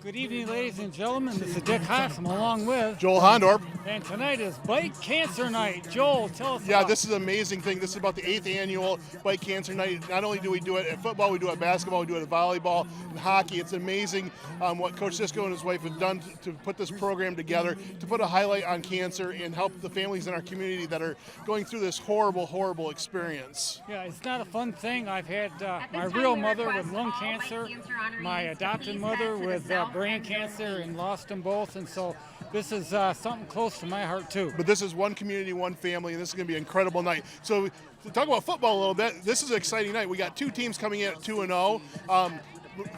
Good evening, ladies and gentlemen. This is Dick Hoxham along with Joel Hondorp. And tonight is Bite Cancer Night. Joel, tell us Yeah, about this is an amazing thing. This is about the 8th annual Bite Cancer Night. Not only do we do it at football, we do it at basketball, we do it at volleyball, and hockey. It's amazing what Coach Sisko and his wife have done to put this program together, to put a highlight on cancer and help the families in our community that are going through this horrible, horrible experience. Yeah, it's not a fun thing. I've had my real mother with lung cancer, my adopted mother with brain cancer, and lost them both, and so this is something close to my heart too. But this is one community, one family, and this is going to be an incredible night. So to talk about football a little bit, this is an exciting night. We got two teams coming in at 2-0.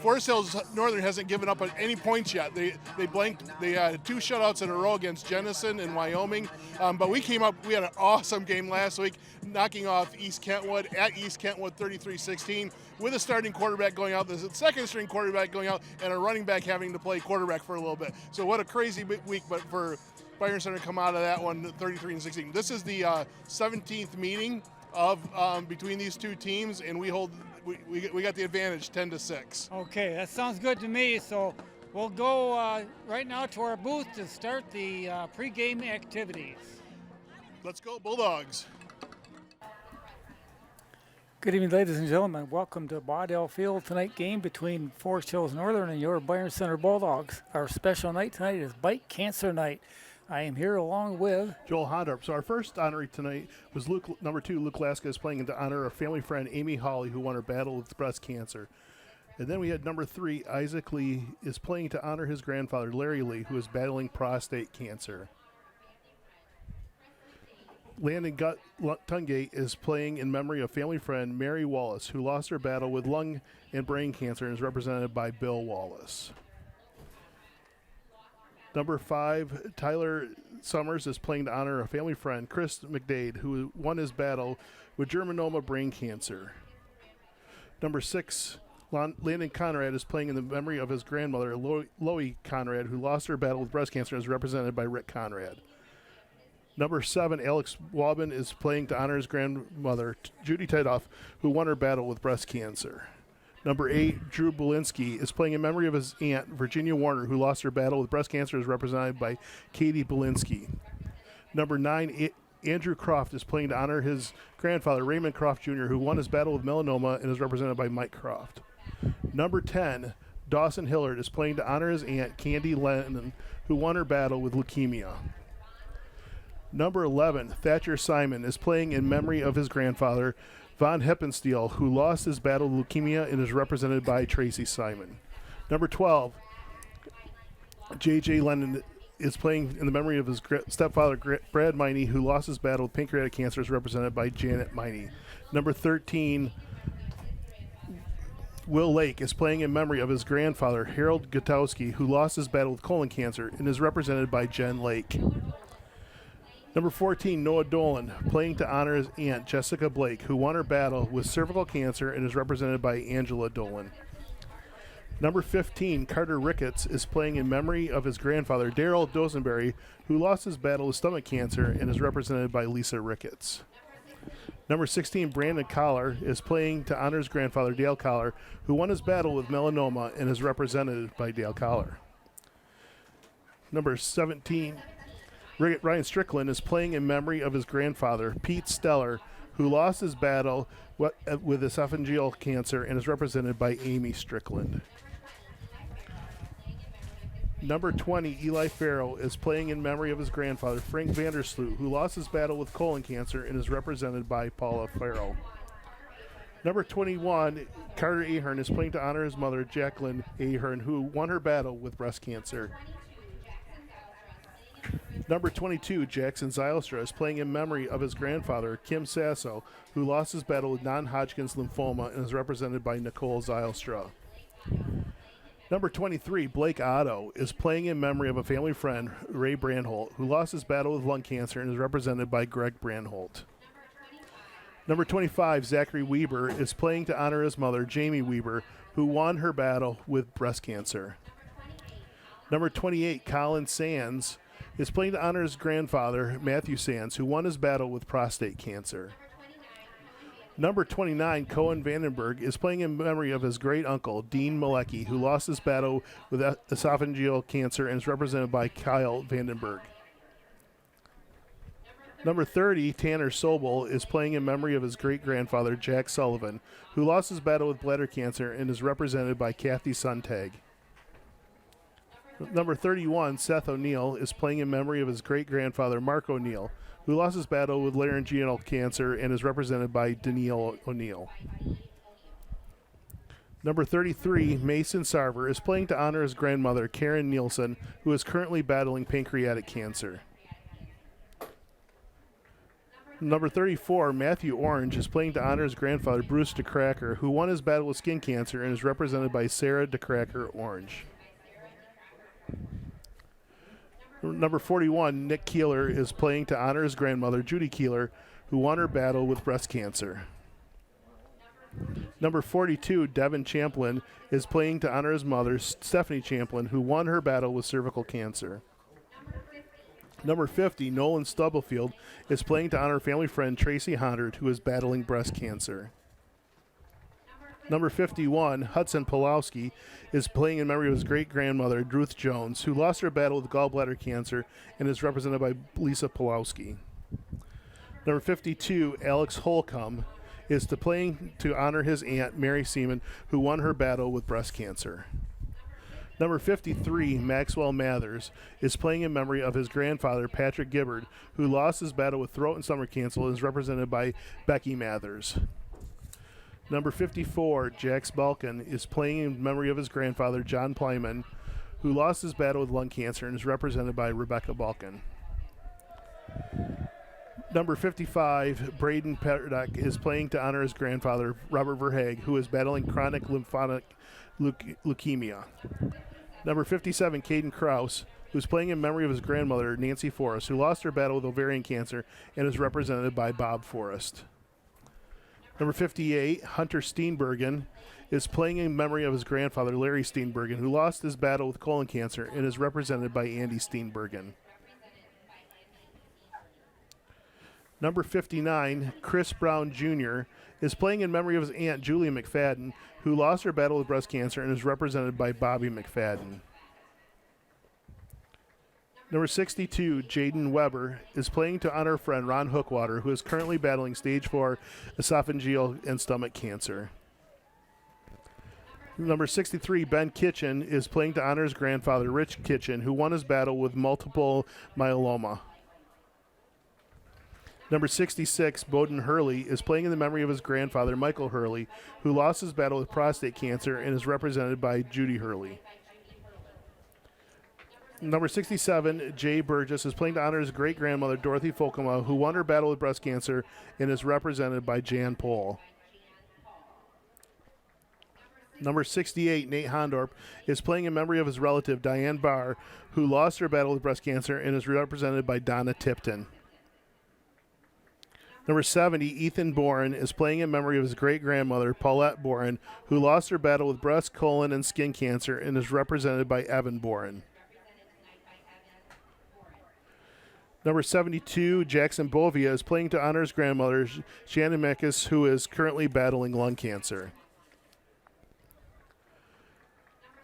Forest Hills Northern hasn't given up on any points yet. They blanked. They had two shutouts in a row against Jenison and Wyoming. But we came up. We had an awesome game last week, knocking off East Kentwood at East Kentwood 33-16 with a starting quarterback going out, the second string quarterback going out, and a running back having to play quarterback for a little bit. So what a crazy week! But for Byron Center to come out of that one 33-16. This is the 17th meeting of between these two teams, and we got the advantage 10-6. Okay, that sounds good to me. So we'll go right now to our booth to start the pregame activities. Let's go Bulldogs. Good evening, ladies and gentlemen. Welcome to Waddell Field tonight game between Forest Hills Northern and your Byron Center Bulldogs. Our special night tonight is Bite Cancer Night. I am here along with Joel Hondorp. So our first honoree tonight was number 2, Luke Laskas, playing in honor of family friend Amy Hawley, who won her battle with breast cancer. And then we had number 3, Isaac Lee, is playing to honor his grandfather, Larry Lee, who is battling prostate cancer. Landon Tungate is playing in memory of family friend Mary Wallace, who lost her battle with lung and brain cancer and is represented by Bill Wallace. Number 5, Tyler Summers is playing to honor a family friend, Chris McDade, who won his battle with germinoma brain cancer. Number 6, Landon Conrad is playing in the memory of his grandmother, Loie Conrad, who lost her battle with breast cancer and is represented by Rick Conrad. Number 7, Alex Wabin is playing to honor his grandmother, Judy Tidoff, who won her battle with breast cancer. Number 8, Drew Belinsky is playing in memory of his aunt, Virginia Warner, who lost her battle with breast cancer, is represented by Katie Belinsky. Number 9, Andrew Croft is playing to honor his grandfather, Raymond Croft Jr., who won his battle with melanoma and is represented by Mike Croft. Number 10, Dawson Hillard is playing to honor his aunt, Candy Lennon, who won her battle with leukemia. Number 11, Thatcher Simon is playing in memory of his grandfather, Von Heppensteel, who lost his battle with leukemia and is represented by Tracy Simon. Number 12, J.J. Lennon is playing in the memory of his stepfather, Brad Miney, who lost his battle with pancreatic cancer, is represented by Janet Miney. Number 13, Will Lake is playing in memory of his grandfather, Harold Gutowski, who lost his battle with colon cancer and is represented by Jen Lake. Number 14, Noah Dolan, playing to honor his aunt, Jessica Blake, who won her battle with cervical cancer and is represented by Angela Dolan. Number 15, Carter Ricketts, is playing in memory of his grandfather, Darrell Dosenberry, who lost his battle with stomach cancer and is represented by Lisa Ricketts. Number 16, Brandon Collar, is playing to honor his grandfather, Dale Collar, who won his battle with melanoma and is represented by Dale Collar. Number 17, Ryan Strickland is playing in memory of his grandfather, Pete Steller, who lost his battle with esophageal cancer and is represented by Amy Strickland. Number 20, Eli Farrell, is playing in memory of his grandfather, Frank Vandersloot, who lost his battle with colon cancer and is represented by Paula Farrell. Number 21, Carter Ahern, is playing to honor his mother, Jacqueline Ahern, who won her battle with breast cancer. Number 22, Jackson Zylstra, is playing in memory of his grandfather, Kim Sasso, who lost his battle with non-Hodgkin's lymphoma and is represented by Nicole Zylstra. Number 23, Blake Otto, is playing in memory of a family friend, Ray Brandholt, who lost his battle with lung cancer and is represented by Greg Brandholt. Number 25, Zachary Weber, is playing to honor his mother, Jamie Weber, who won her battle with breast cancer. Number 28, Colin Sands, is playing to honor his grandfather, Matthew Sands, who won his battle with prostate cancer. Number 29, Cohen Vandenberg, is playing in memory of his great uncle, Dean Malecki, who lost his battle with esophageal cancer and is represented by Kyle Vandenberg. Number 30, Tanner Sobel, is playing in memory of his great-grandfather, Jack Sullivan, who lost his battle with bladder cancer and is represented by Kathy Suntag. Number 31, Seth O'Neill, is playing in memory of his great-grandfather, Mark O'Neill, who lost his battle with laryngeal cancer and is represented by Danielle O'Neill. Number 33, Mason Sarver, is playing to honor his grandmother, Karen Nielsen, who is currently battling pancreatic cancer. Number 34, Matthew Orange, is playing to honor his grandfather, Bruce DeCracker, who won his battle with skin cancer and is represented by Sarah DeCracker Orange. Number 41, Nick Keeler, is playing to honor his grandmother, Judy Keeler, who won her battle with breast cancer. Number 42, Devin Champlin, is playing to honor his mother, Stephanie Champlin, who won her battle with cervical cancer. Number 50, Nolan Stubblefield, is playing to honor family friend Tracy Hondert, who is battling breast cancer. Number 51, Hudson Pulowski, is playing in memory of his great-grandmother, Ruth Jones, who lost her battle with gallbladder cancer and is represented by Lisa Pulowski. Number 52, Alex Holcomb, is playing to honor his aunt, Mary Seaman, who won her battle with breast cancer. Number 53, Maxwell Mathers, is playing in memory of his grandfather, Patrick Gibbard, who lost his battle with throat and stomach cancer and is represented by Becky Mathers. Number 54, Jax Balkin, is playing in memory of his grandfather, John Plyman, who lost his battle with lung cancer and is represented by Rebecca Balkin. Number 55, Braden Perduck, is playing to honor his grandfather, Robert Verhaeg, who is battling chronic lymphatic leukemia. Number 57, Caden Krause, who is playing in memory of his grandmother, Nancy Forrest, who lost her battle with ovarian cancer and is represented by Bob Forrest. Number 58, Hunter Steenbergen, is playing in memory of his grandfather, Larry Steenbergen, who lost his battle with colon cancer and is represented by Andy Steenbergen. Number 59, Chris Brown Jr., is playing in memory of his aunt, Julia McFadden, who lost her battle with breast cancer and is represented by Bobby McFadden. Number 62, Jaden Weber, is playing to honor a friend, Ron Hookwater, who is currently battling stage 4 esophageal and stomach cancer. Number 63, Ben Kitchen, is playing to honor his grandfather, Rich Kitchen, who won his battle with multiple myeloma. Number 66, Bowden Hurley, is playing in the memory of his grandfather, Michael Hurley, who lost his battle with prostate cancer and is represented by Judy Hurley. Number 67, Jay Burgess, is playing to honor his great-grandmother, Dorothy Folkema, who won her battle with breast cancer and is represented by Jan Pohl. Number 68, Nate Hondorp, is playing in memory of his relative, Diane Barr, who lost her battle with breast cancer and is represented by Donna Tipton. Number 70, Ethan Boren, is playing in memory of his great-grandmother, Paulette Boren, who lost her battle with breast, colon, and skin cancer and is represented by Evan Boren. Number 72, Jackson Bovia, is playing to honor his grandmother, Shannon Meckes, who is currently battling lung cancer.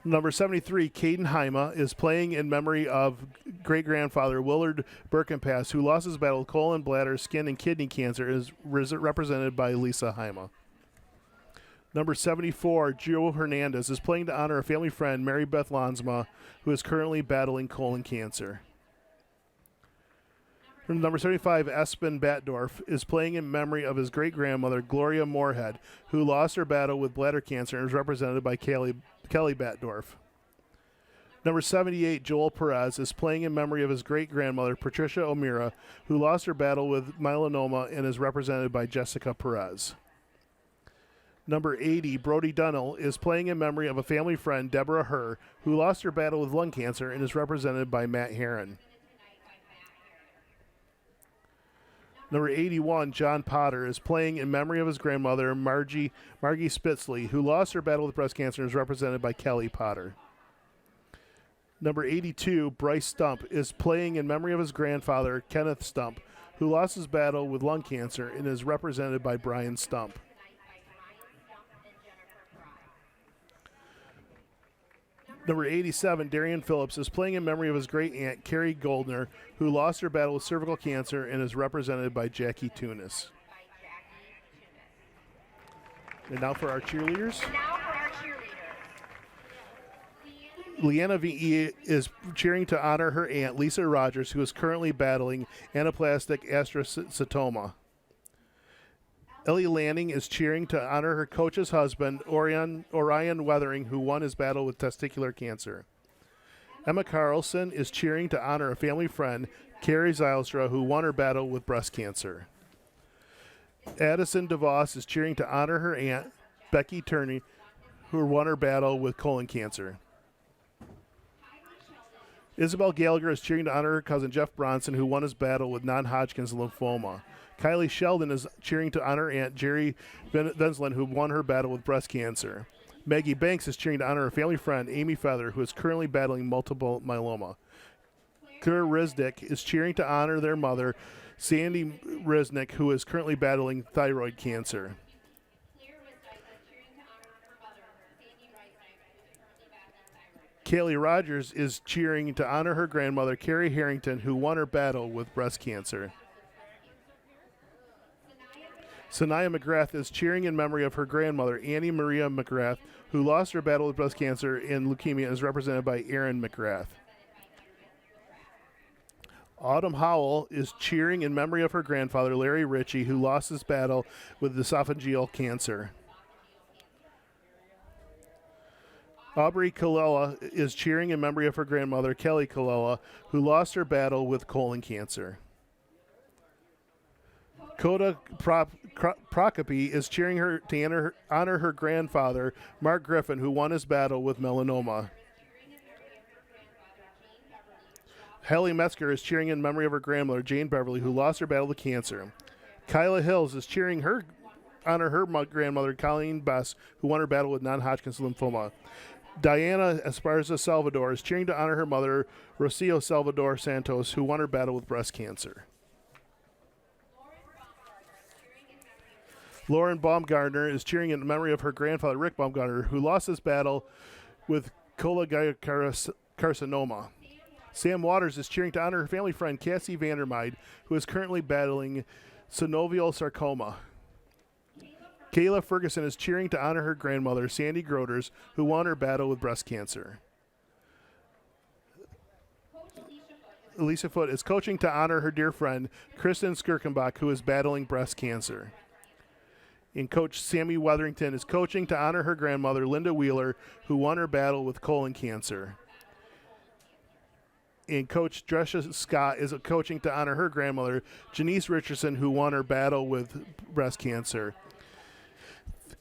Number 73, Caden Heima, is playing in memory of great-grandfather Willard Birkenpass, who lost his battle with colon, bladder, skin, and kidney cancer, and is represented by Lisa Heima. Number 74, Joe Hernandez, is playing to honor a family friend, Mary Beth Lansma, who is currently battling colon cancer. Number 75, Espen Batdorf, is playing in memory of his great-grandmother, Gloria Moorhead, who lost her battle with bladder cancer and is represented by Kelly Batdorf. Number 78, Joel Perez, is playing in memory of his great-grandmother, Patricia O'Meara, who lost her battle with melanoma and is represented by Jessica Perez. Number 80, Brody Dunnell, is playing in memory of a family friend, Deborah Herr, who lost her battle with lung cancer and is represented by Matt Herron. Number 81, John Potter, is playing in memory of his grandmother, Margie Spitzley, who lost her battle with breast cancer and is represented by Kelly Potter. Number 82, Bryce Stump, is playing in memory of his grandfather, Kenneth Stump, who lost his battle with lung cancer and is represented by Brian Stump. Number 87, Darian Phillips, is playing in memory of his great aunt, Carrie Goldner, who lost her battle with cervical cancer and is represented by Jackie Tunis. And now for our cheerleaders. Leanna V.E. is cheering to honor her aunt, Lisa Rogers, who is currently battling anaplastic astrocytoma. Ellie Lanning is cheering to honor her coach's husband, Orion Weathering, who won his battle with testicular cancer. Emma Carlson is cheering to honor a family friend, Carrie Zylstra, who won her battle with breast cancer. Addison DeVos is cheering to honor her aunt, Becky Turney, who won her battle with colon cancer. Isabel Gallagher is cheering to honor her cousin, Jeff Bronson, who won his battle with non-Hodgkin's lymphoma. Kylie Sheldon is cheering to honor Aunt Jerry Venzlin, who won her battle with breast cancer. Maggie Banks is cheering to honor her family friend, Amy Feather, who is currently battling multiple myeloma. Claire Rizdick is cheering to honor their mother, Sandy Riznick, who is currently battling thyroid cancer. Kaylee Rogers is cheering to honor her grandmother, Carrie Harrington, who won her battle with breast cancer. Sanaya McGrath is cheering in memory of her grandmother, Annie Maria McGrath, who lost her battle with breast cancer and leukemia and is represented by Erin McGrath. Autumn Howell is cheering in memory of her grandfather, Larry Ritchie, who lost his battle with esophageal cancer. Aubrey Colella is cheering in memory of her grandmother, Kelly Colella, who lost her battle with colon cancer. Coda Prokopi is cheering her to honor her grandfather, Mark Griffin, who won his battle with melanoma. Hallie Metzger is cheering in memory of her grandmother, Jane Beverly, who lost her battle with cancer. Kyla Hills is cheering honor her grandmother, Colleen Bess, who won her battle with non-Hodgkin's lymphoma. Diana Esparza Salvador is cheering to honor her mother, Rocio Salvador Santos, who won her battle with breast cancer. Lauren Baumgartner is cheering in memory of her grandfather, Rick Baumgartner, who lost his battle with cholangiocarcinoma. Sam Waters is cheering to honor her family friend, Cassie Vandermeide, who is currently battling synovial sarcoma. Kayla Ferguson is cheering to honor her grandmother, Sandy Groders, who won her battle with breast cancer. Alicia Foote is coaching to honor her dear friend, Kristen Skirkenbach, who is battling breast cancer. And Coach Sammy Weatherington is coaching to honor her grandmother, Linda Wheeler, who won her battle with colon cancer. And Coach Dresha Scott is coaching to honor her grandmother, Janice Richardson, who won her battle with breast cancer.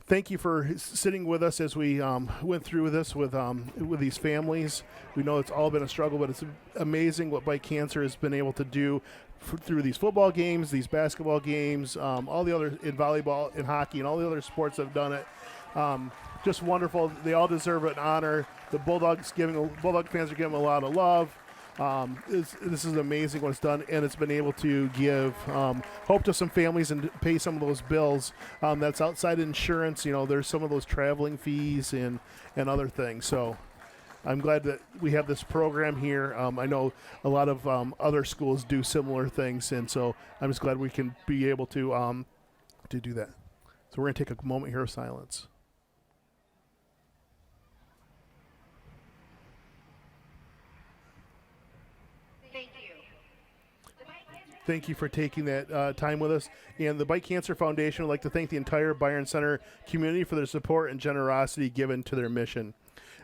Thank you for sitting with us as we went through this with these families. We know it's all been a struggle, but it's amazing what Bite Cancer has been able to do through these football games, these basketball games, all the other in volleyball and hockey and all the other sports that have done it. Just wonderful. They all deserve an honor. The Bulldog fans are giving them a lot of love. This is amazing what it's done, and it's been able to give hope to some families and pay some of those bills that's outside insurance. You know, there's some of those traveling fees and other things. So I'm glad that we have this program here. I know a lot of other schools do similar things, and so I'm just glad we can be able to do that. So we're going to take a moment here of silence. Thank you for taking that time with us. And the Bite Cancer Foundation would like to thank the entire Byron Center community for their support and generosity given to their mission.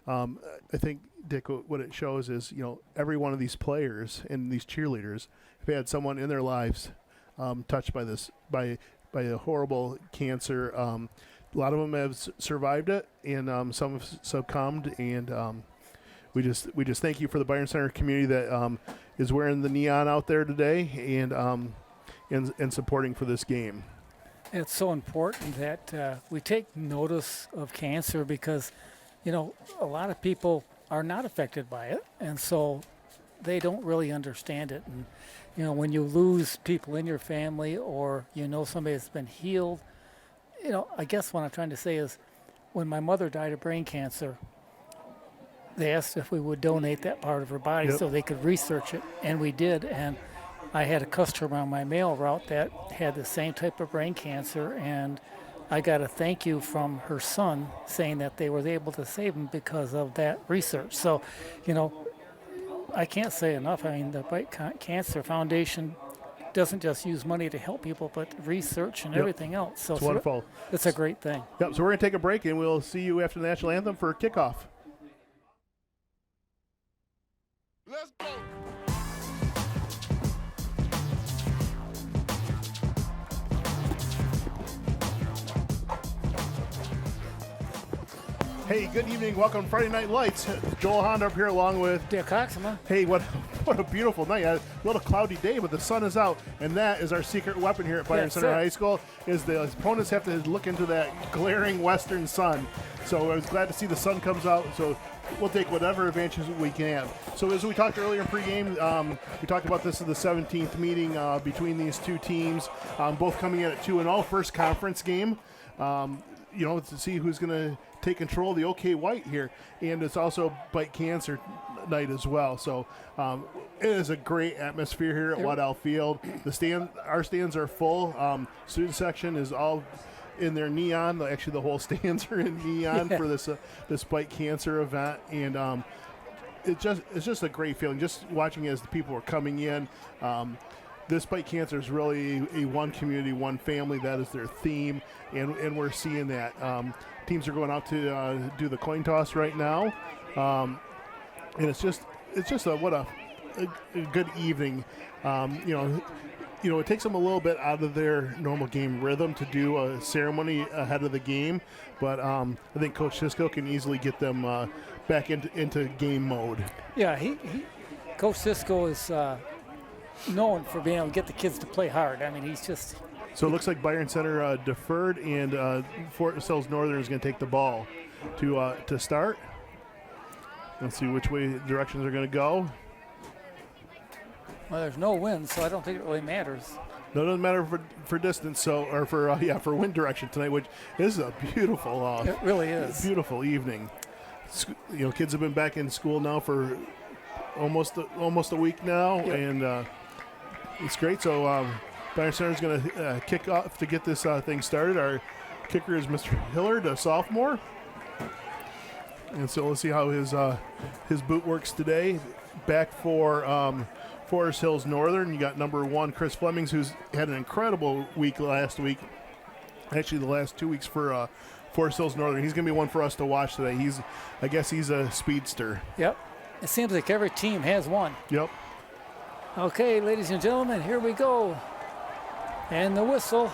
I think, Dick, what it shows is, you know, every one of these players and these cheerleaders have had someone in their lives touched by this, by a horrible cancer. A lot of them have survived it, and some have succumbed. And we just thank you for the Byron Center community that is wearing the neon out there today and supporting for this game. It's so important that we take notice of cancer because, you know, a lot of people are not affected by it. And so they don't really understand it. And, you know, when you lose people in your family or you know somebody that's been healed, you know, I guess what I'm trying to say is when my mother died of brain cancer, they asked if we would donate that part of her body so they could research it, and we did. And I had a customer on my mail route that had the same type of brain cancer, and I got a thank you from her son saying that they were able to save him because of that research. So, you know, I can't say enough. I mean, the Bite Cancer Foundation doesn't just use money to help people, but research and everything else. So it's wonderful. It's a great thing. Yep. So we're going to take a break, and we'll see you after the national anthem for kickoff. Let's go. Hey, good evening. Welcome to Friday Night Lights. Joel Honda up here along with Dick Coxma. Hey, what a beautiful night. A little cloudy day, but the sun is out, and that is our secret weapon here at Byron Center High School, is the opponents have to look into that glaring western sun. So I was glad to see the sun comes out, so we'll take whatever advantages we can. So as we talked earlier in pregame, we talked about this is the 17th meeting between these two teams, both coming in at 2-0, first conference game. You know, to see who's going to take control of the OK White here. And it's also Bite Cancer night as well. So it is a great atmosphere here at Waddell Field. Our stands are full. Student section is all in their neon. Actually, the whole stands are in neon for this Bite Cancer event. And it's just a great feeling, just watching as the people are coming in. This Bite Cancer is really a one community, one family. That is their theme, and we're seeing that. Teams are going out to do the coin toss right now, and it's just what a good evening. You know, it takes them a little bit out of their normal game rhythm to do a ceremony ahead of the game, but I think Coach Sisko can easily get them back into game mode. Yeah, Coach Sisko is known for being able to get the kids to play hard. I mean, he's just... So it looks like Byron Center deferred, and Fort Sells Northern is going to take the ball to start. Let's see which way directions are going to go. Well, there's no wind, so I don't think it really matters. No, it doesn't matter for distance, or for wind direction tonight, which is a beautiful. It really is. Beautiful evening. You know, kids have been back in school now for almost a week now, and it's great. So Byron Center is going to kick off to get this thing started. Our kicker is Mr. Hillard, a sophomore, and so we'll see how his boot works today. Back for Forest Hills Northern, you got number 1 Chris Flemings, who's had an incredible week last week. Actually, the last 2 weeks for Forest Hills Northern. He's going to be one for us to watch today. I guess he's a speedster. Yep. It seems like every team has one. Yep. Okay, ladies and gentlemen, here we go. And the whistle.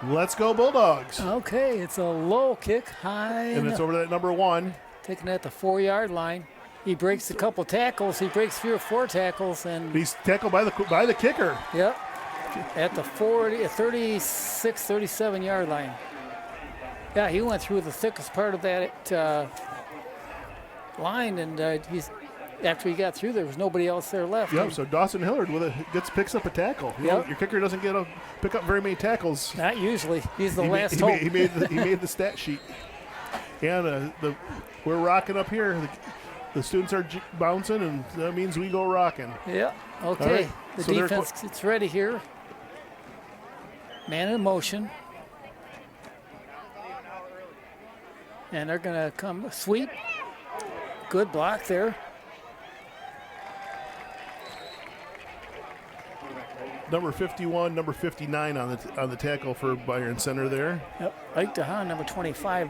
Let's go Bulldogs. Okay, it's a low kick, high. And it's over that number 1. Taking it at the 4-yard line. He breaks a couple tackles. He breaks 3 or 4 tackles. And he's tackled by the kicker. Yep. At the 36, 37-yard line. Yeah, he went through the thickest part of that line, and after he got through, there was nobody else there left. Yep, so Dawson Hillard picks up a pick your kicker doesn't pick up very many tackles. Not usually. He's the last hope. He made the stat sheet. And we're rocking up here. The students are bouncing, and that means we go rocking. Yeah, okay. Right. The So defense, it's ready here. Man in motion. And they're going to come sweep. Good block there. Number 51, number 59 on the tackle for Byron Center there. Yep. Ike DeHaan, number 25,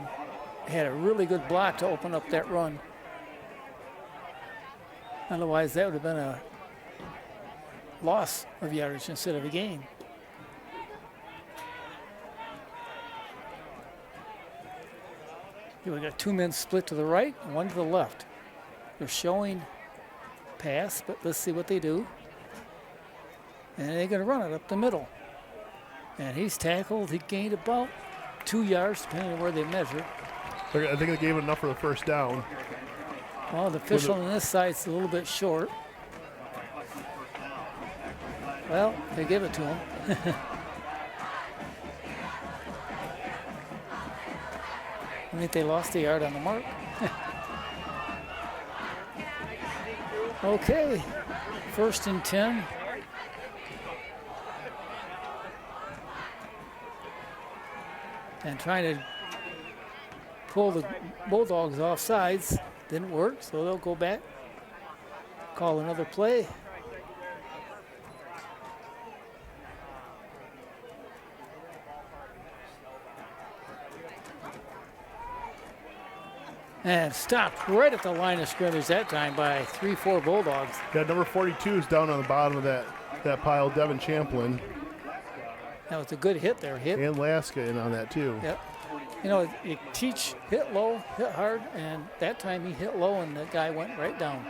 had a really good block to open up that run. Otherwise, that would have been a loss of yardage instead of a gain. Here we got 2 men split to the right and 1 to the left. They're showing pass, but let's see what they do. And they're going to run it up the middle. And he's tackled. He gained about 2 yards, depending on where they measure. I think they gave enough for the first down. Well, the official on this side's a little bit short. Well, they give it to him. I think they lost the yard on the mark. Okay, 1st and 10. And trying to pull the Bulldogs off sides. Didn't work, so they'll go back, call another play. And stopped right at the line of scrimmage that time by 3-4 Bulldogs. Yeah, number 42 is down on the bottom of that pile, Devin Champlin. That was a good hit there. And Laska in on that too. Yep. You know, you teach hit low, hit hard, and that time he hit low and the guy went right down.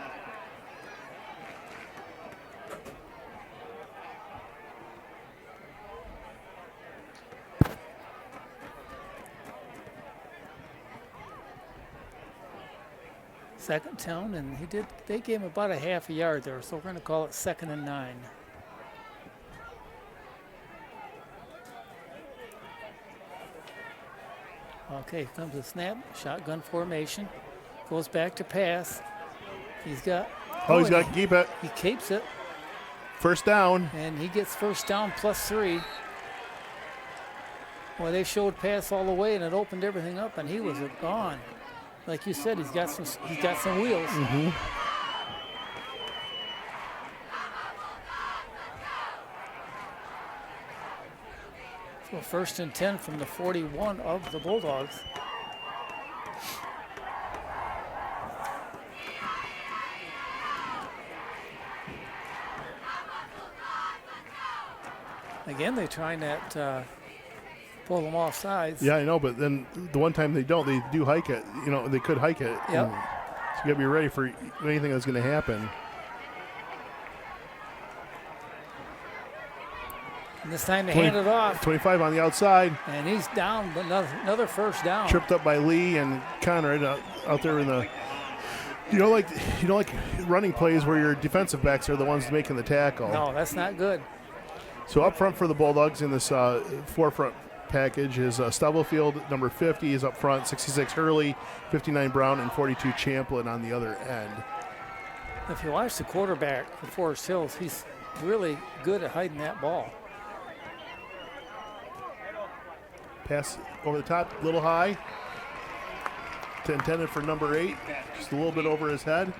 Second down, and they gave him about a half a yard there, so we're going to call it 2nd and 9. Okay, comes the snap, shotgun formation, goes back to pass. He's got to keep it. He keeps it. First down. And he gets first down +3. Well, they showed pass all the way, and it opened everything up, and he was gone. Like you said, he's got some wheels. Mm-hmm. So 1st and 10 from the 41 of the Bulldogs. Again, they're trying that pull them off sides. Yeah, I know, but then the one time they don't, they do hike it. You know, they could hike it. Yep. So you got to be ready for anything that's going to happen. And this time they hand it off. 25 on the outside. And he's down, but another first down. Tripped up by Lee and Conrad out there in the. You don't like running plays where your defensive backs are the ones making the tackle. No, that's not good. So up front for the Bulldogs in this forefront package is Stubblefield, number 50 is up front, 66 Hurley, 59 Brown, and 42 Champlin on the other end. If you watch the quarterback for Forest Hills, he's really good at hiding that ball. Pass over the top, a little high. Intended for number 8, just a little bit over his head.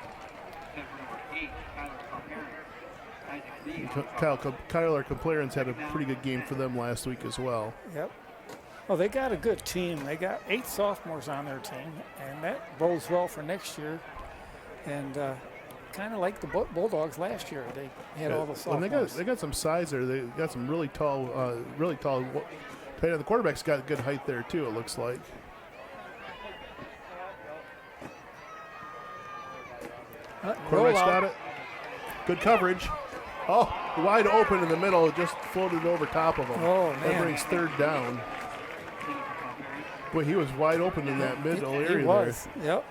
Kyler Complarence had a pretty good game for them last week as well. Yep. Well, they got a good team. They got 8 sophomores on their team, and that bodes well for next year. And kind of like the Bulldogs last year, they had all the sophomores. And they got some size there. They got some really tall. The quarterback's got good height there too. It looks like. Quarterback's got it. Good coverage. Oh, wide open in the middle. Just floated over top of him. Oh, man. That brings 3rd down. Boy, he was wide open in that middle area He was. there. Yep.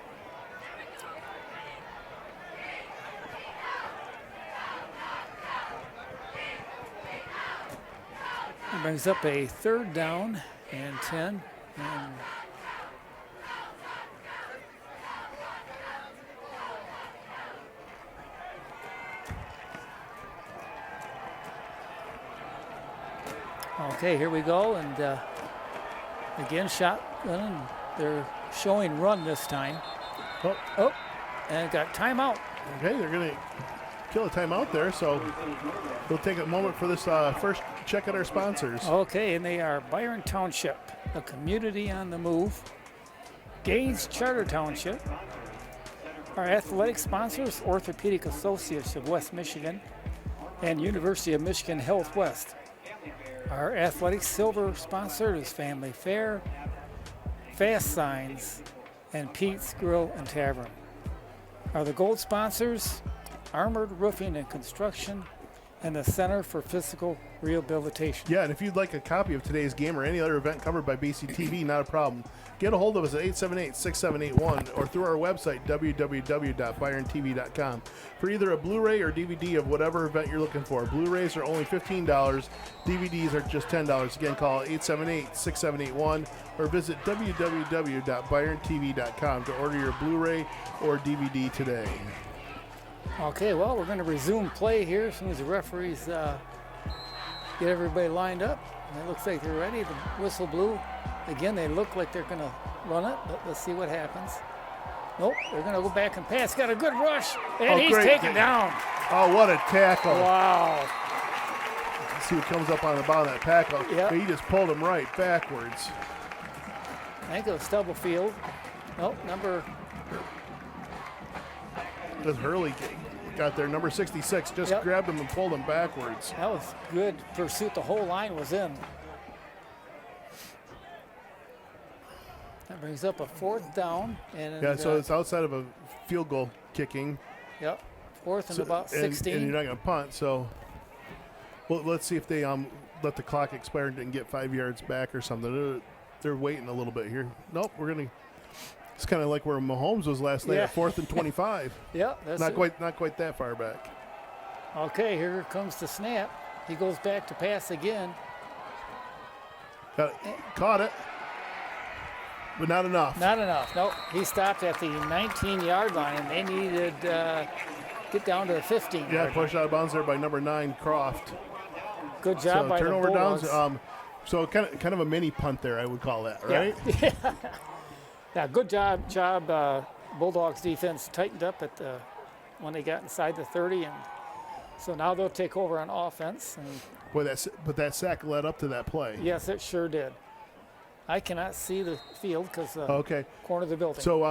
It brings up a 3rd down and 10. And okay, here we go, and again, shotgun. They're showing run this time. Oh, and got timeout. Okay, they're going to kill a timeout there, so we'll take a moment for this first check at our sponsors. Okay, and they are Byron Township, a community on the move. Gaines Charter Township. Our athletic sponsors, Orthopedic Associates of West Michigan and University of Michigan Health West. Our athletic silver sponsor is Family Fair, Fast Signs, and Pete's Grill and Tavern. Are the gold sponsors Armored Roofing and Construction and the Center for Physical Rehabilitation. Yeah, and if you'd like a copy of today's game or any other event covered by BCTV, not a problem. Get a hold of us at 878-6781 or through our website, www.byrontv.com, for either a Blu-ray or DVD of whatever event you're looking for. Blu-rays are only $15. DVDs are just $10. Again, call 878-6781 or visit www.byrontv.com to order your Blu-ray or DVD today. Okay, well, we're going to resume play here as soon as the referees get everybody lined up. And it looks like they're ready. The whistle blew. Again, they look like they're going to run it, but let's see what happens. Nope, they're going to go back and pass. Got a good rush, and he's great. taken down. Oh, what a tackle. Wow. Let's see what comes up on the bottom of that tackle. Yep. He just pulled him right backwards. I think it was Stubblefield. Nope, Because Hurley got there. Number 66 just Yep. grabbed him and pulled him backwards. that was good pursuit. The whole line was in. That brings up a 4th down. And Yeah, so it's outside of a field goal kicking. Yep, 4th and So- about 16. And you're not going to punt, so well, let's see if they let the clock expire and get 5 yards back or something. They're waiting a little bit here. Nope, we're going to. It's kind of like where Mahomes was last night Yeah. at 4th and 25. Yep, that's Not it. quite that far back. Okay, here comes the snap. He goes back to pass again. Caught it, but not enough. Not enough. Nope. He stopped at the 19-yard line, and they needed get down to the 15. Yeah, pushed out of bounds there by number 9, Croft. Good job So by turnover the downs. Bulldogs. So kind of a mini punt there, I would call that, right? Yeah. Yeah, good job. Bulldogs defense tightened up at when they got inside the 30, and so now they'll take over on offense. And Boy, that sack led up to that play. yes, it sure did. I cannot see the field because Okay. corner of the building. So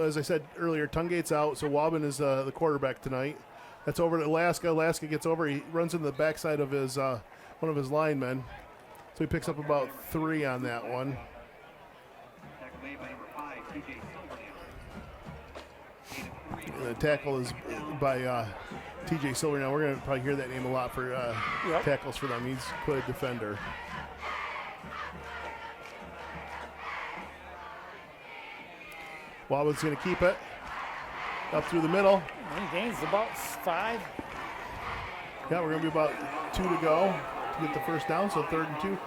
as I said earlier, Tungate's out, so Wabin is the quarterback tonight. That's over to Alaska. Alaska gets over. He runs into the backside of his one of his linemen, so he picks up about 3 on that one. And the tackle is by TJ Silver. Now we're going to probably hear that name a lot for tackles for them. He's quite a defender. Wabin's going to keep it up through the middle. He gains about 5. Yeah, we're going to be about 2 to go to get the first down, so 3rd and 2.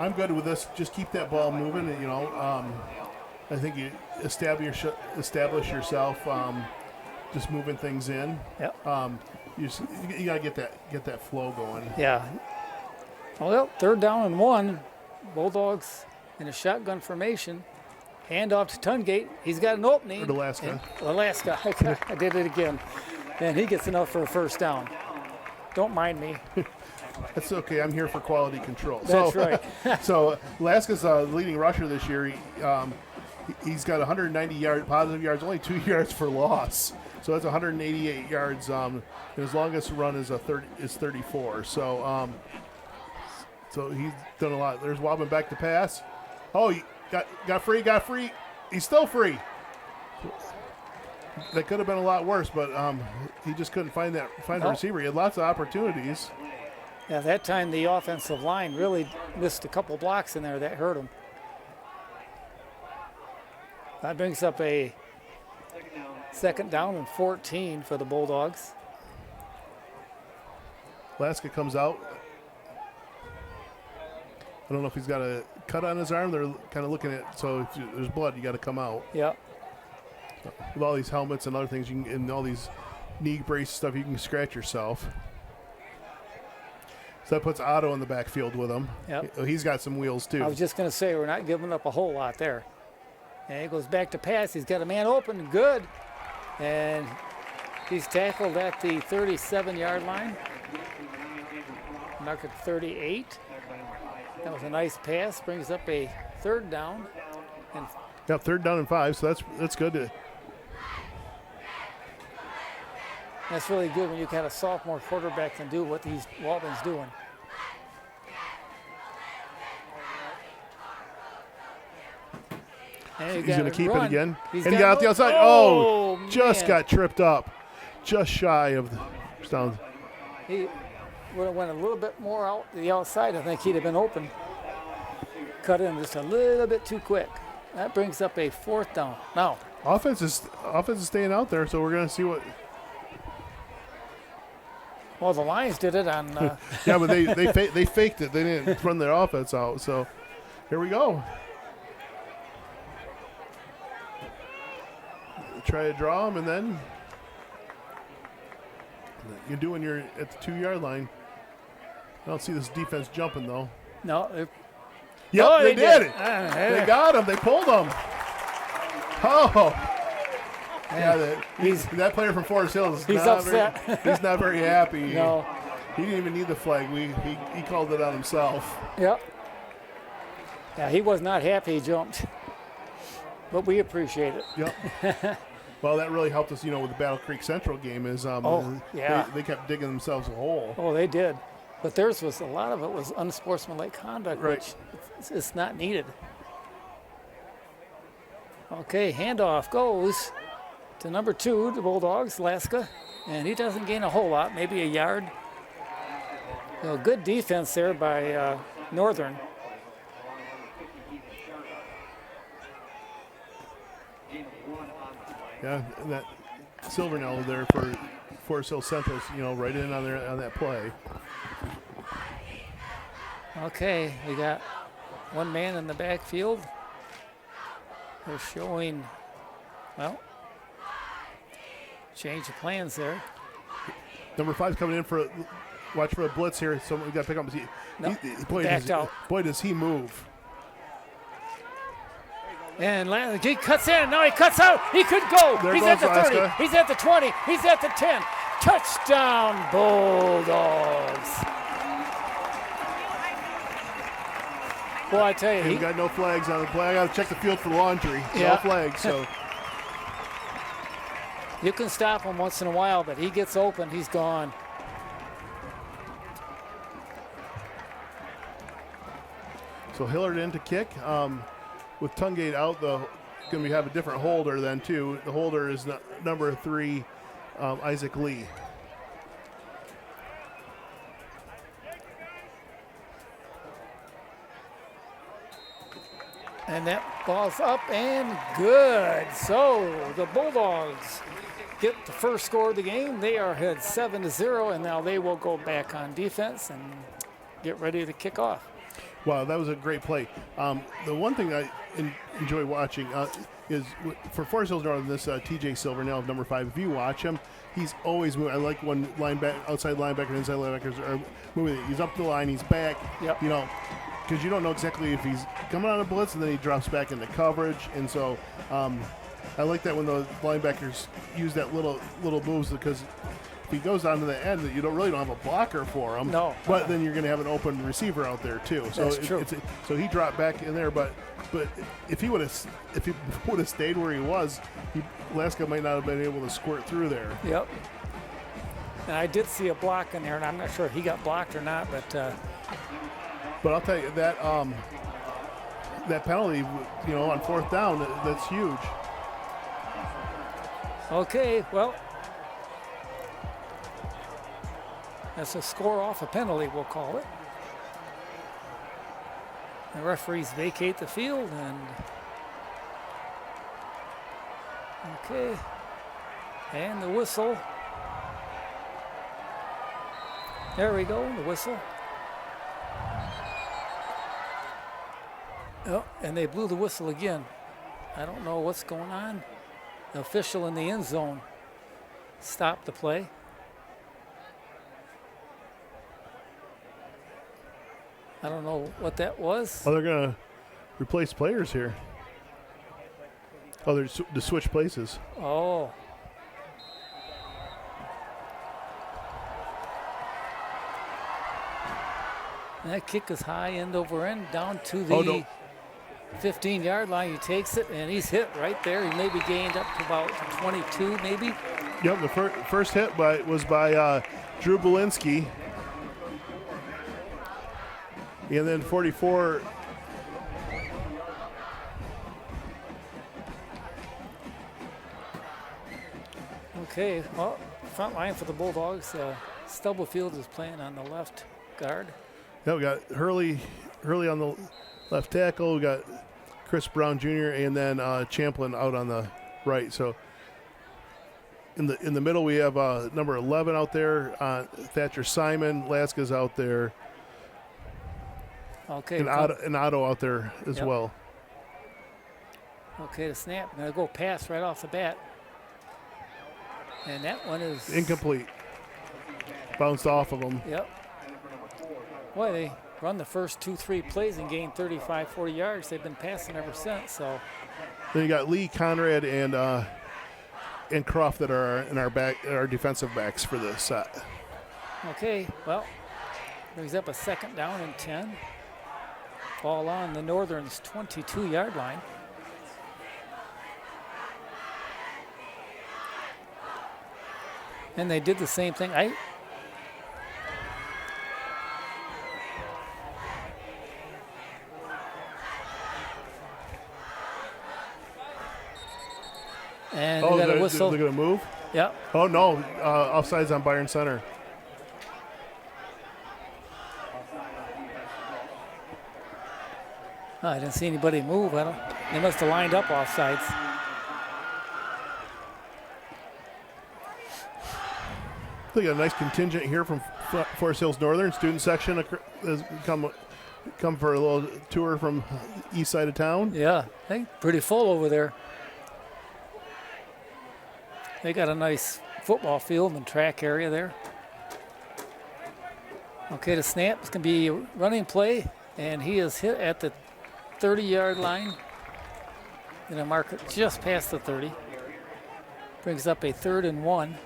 I'm good with this. Just keep that ball moving. And, I think you establish yourself, just moving things in. Yep. You got to get that flow going. Yeah. Well, 3rd down and 1. Bulldogs in a shotgun formation. Hand off to Tungate. He's got an opening. Or Alaska. Alaska. I did it again. And he gets enough for a first down. Don't mind me. That's okay. I'm here for quality control. That's right. So Alaska's leading rusher this year. He's got 190 positive yards, only 2 yards for loss. So that's 188 yards. And his longest run is 34. So so he's done a lot. There's Wabin back to pass. Oh, he got free. He's still free. That could have been a lot worse, but he just couldn't find the receiver. He had lots of opportunities. Yeah, that time the offensive line really missed a couple blocks in there that hurt him. That brings up a 2nd down and 14 for the Bulldogs. Alaska comes out. I don't know if he's got a cut on his arm. They're kind of looking at, so if there's blood, you got to come out. Yep. With all these helmets and other things, and all these knee brace stuff, you can scratch yourself. So that puts Otto in the backfield with him. Yep. He's got some wheels too. I was just going to say, we're not giving up a whole lot there. And he goes back to pass. He's got a man open. Good. And he's tackled at the 37-yard line. Mark at 38. That was a nice pass. Brings up a 3rd down. And Yep, 3rd down and 5, so that's good. that's really good when you got a sophomore quarterback can do what these Walden's doing. And He's going to keep it again. He's And he got out the outside. Oh, Just man. got tripped up. Just shy of the down. He would have went a little bit more out to the outside. I think he'd have been open. Cut in just a little bit too quick. That brings up a 4th down. Now, Offense is staying out there, so we're going to see what. well, the Lions did it on. Yeah, but they faked it. They didn't run their offense out. So here we go. Try to draw them, and then you're doing your at the 2-yard line. I don't see this defense jumping though. No. Yep, Oh, they did it. Hey. They got him. They pulled him. Oh. Yeah, that player from Forest Hills. He's upset. He's not very happy. No. He didn't even need the flag. He called it on himself. Yep. Yeah, he was not happy he jumped. But we appreciate it. Yep. Well, that really helped us, with the Battle Creek Central game is yeah. they kept digging themselves a hole. Oh, they did. But theirs was, a lot of it was unsportsmanlike conduct, Right. which it's not needed. Okay, handoff goes to number 2, the Bulldogs, Laska. And he doesn't gain a whole lot, maybe a yard. Good defense there by Northern. Yeah, and that Silvernell there for Forest Hill Central, right in on that play. Okay, we got one man in the backfield. They're showing, change of plans there. Number 5's coming in watch for a blitz here. So we got to pick up. Backed out. Boy, does he move. And he cuts in. Now he cuts out. He could go. There He's goes at the 30. Laska. He's at the 20. He's at the 10. Touchdown, Bulldogs. Well, I tell you, We got no flags on the play. I got to check the field for laundry. Yeah. No flags. So you can stop him once in a while, but he gets open, he's gone. Hillard in to kick. With Tungate out, going to have a different holder then too. The holder is number 3, Isaac Lee. And that ball's up and good. So the Bulldogs get the first score of the game. They are ahead 7-0, and now they will go back on defense and get ready to kick off. Wow, that was a great play. The one thing I enjoy watching is for Forest Hills Northern, this TJ Silvernell, number 5. If you watch him, he's always moving. I like when outside linebacker and inside linebackers are moving. He's up the line, he's back. Yep. Because you don't know exactly if he's coming on a blitz and then he drops back into coverage. And so I like that when the linebackers use that little moves, because if he goes down to the end, you really don't have a blocker for him. No. But then you're going to have an open receiver out there too. So That's true. So he dropped back in there, but if he would have stayed where he was, Laska might not have been able to squirt through there. Yep. And I did see a block in there, and I'm not sure if he got blocked or not, but I'll tell you that that penalty, on 4th down, that's huge. okay, well, that's a score off a penalty, we'll call it. The referees vacate the field, and okay, and the whistle. There we go, the whistle. Oh, and they blew the whistle again. I don't know what's going on. The official in the end zone stopped the play. I don't know what that was. Oh, they're going to replace players here. Oh, they're to switch places. Oh. And that kick is high, end over end, down to the 15-yard line. He takes it, and he's hit right there. He maybe gained up to about 22, maybe. Yep, the first hit was by Drew Belinsky. And then 44. Okay, well, front line for the Bulldogs. Stubblefield is playing on the left guard. Yeah, we got Hurley on the left tackle. We got Chris Brown Jr. and then Champlin out on the right. So in the middle we have number 11 out there. Thatcher Simon, Lasca's out there, Okay. and Otto out there as Yep. well. Okay, the snap. Gonna go pass right off the bat. And that one is Incomplete. Bounced off of him. Yep. Boy, they run the first 2-3 plays and gain 35, 40 yards. They've been passing ever since. So Then you got Lee, Conrad, and Croft that are in our defensive backs for this set. okay, well, brings up a 2nd down and 10. Ball on the Northern's 22-yard line. And they did the same thing. And we got a they're whistle. going to move? Yep. Oh, no. Offsides on Byron Center. Oh, I didn't see anybody move. They must have lined up offsides. We got a nice contingent here from Forest Hills Northern. Student section has come for a little tour from east side of town. Yeah, they pretty full over there. They got a nice football field and track area there. Okay, the snap is going to be a running play, and he is hit at the 30-yard line. Going to mark it just past the 30. Brings up a 3rd and 1.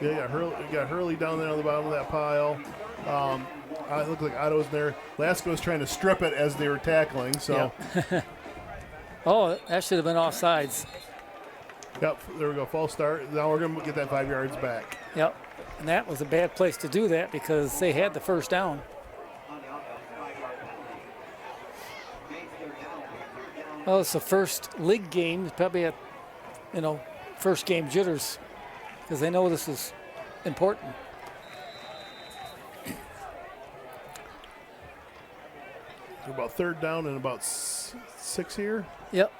Yeah, you got Hurley down there on the bottom of that pile. It looked like Otto's there. Lasco's trying to strip it as they were tackling. So, Yep. Oh, that should have been offsides. Yep, there we go. False start. Now we're going to get that 5 yards back. Yep. And that was a bad place to do that because they had the first down. Well, it's the first league game. It's probably first game jitters because they know this is important. We're about 3rd down and about 6 here. Yep.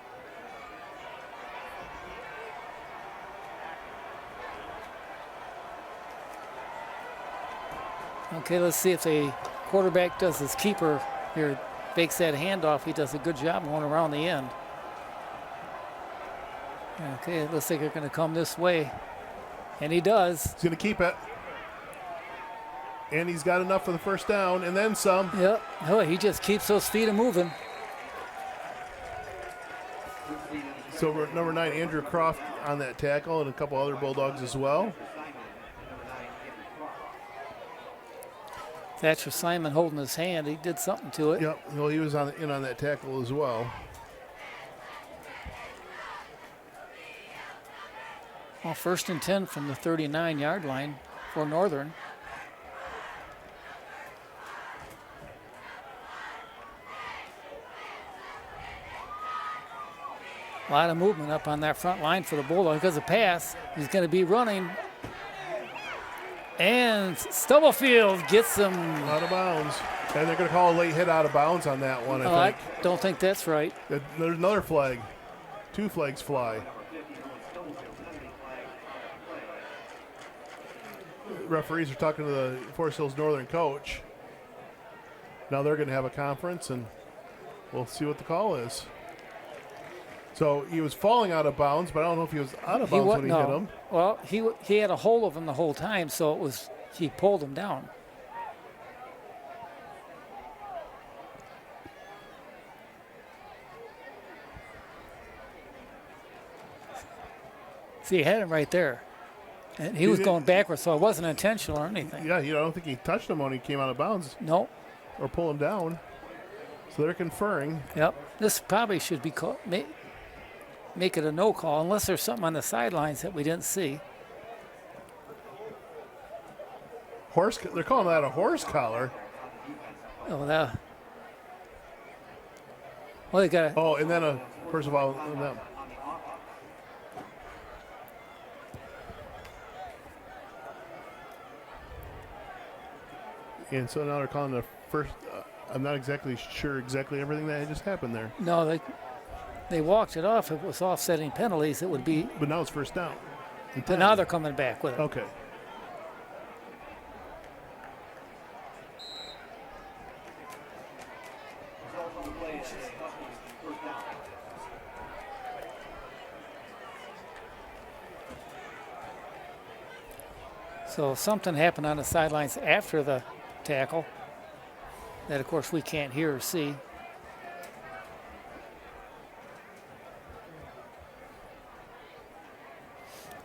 Okay, let's see if the quarterback does his keeper here, fakes that handoff. He does a good job going around the end. Okay, it looks like they're going to come this way. And he does. He's going to keep it. And he's got enough for the first down and then some. Yep. Oh, he just keeps those feet moving. So we're number 9, Andrew Croft on that tackle, and a couple other Bulldogs as well. Thatcher Simon holding his hand. He did something to it. Yep. Well, he was in on that tackle as well. Well, 1st and 10 from the 39-yard line for Northern. A lot of movement up on that front line for the Bulldogs because of pass. He's going to be running. And Stubblefield gets him. Out of bounds. And they're going to call a late hit out of bounds on that one, I think. I don't think that's right. There's another flag. 2 flags fly. Referees are talking to the Forest Hills Northern coach. Now they're going to have a conference, and we'll see what the call is. So he was falling out of bounds, but I don't know if he was out of bounds when he hit him. Well, he had a hold of him the whole time, so he pulled him down. See, he had him right there. And he was going backwards, so it wasn't intentional or anything. Yeah, I don't think he touched him when he came out of bounds. No. Or pull him down. So they're conferring. Yep. This probably should be called, make it a no call, unless there's something on the sidelines that we didn't see. They're calling that a horse collar. Oh, that. Well, they got. Oh, and then first of all, And so now they're calling the first. I'm not exactly sure exactly everything that just happened there. No, they walked it off. If it was offsetting penalties, it would be. But now it's first down. But now they're coming back with it. Okay. So something happened on the sidelines after the tackle that, of course, we can't hear or see.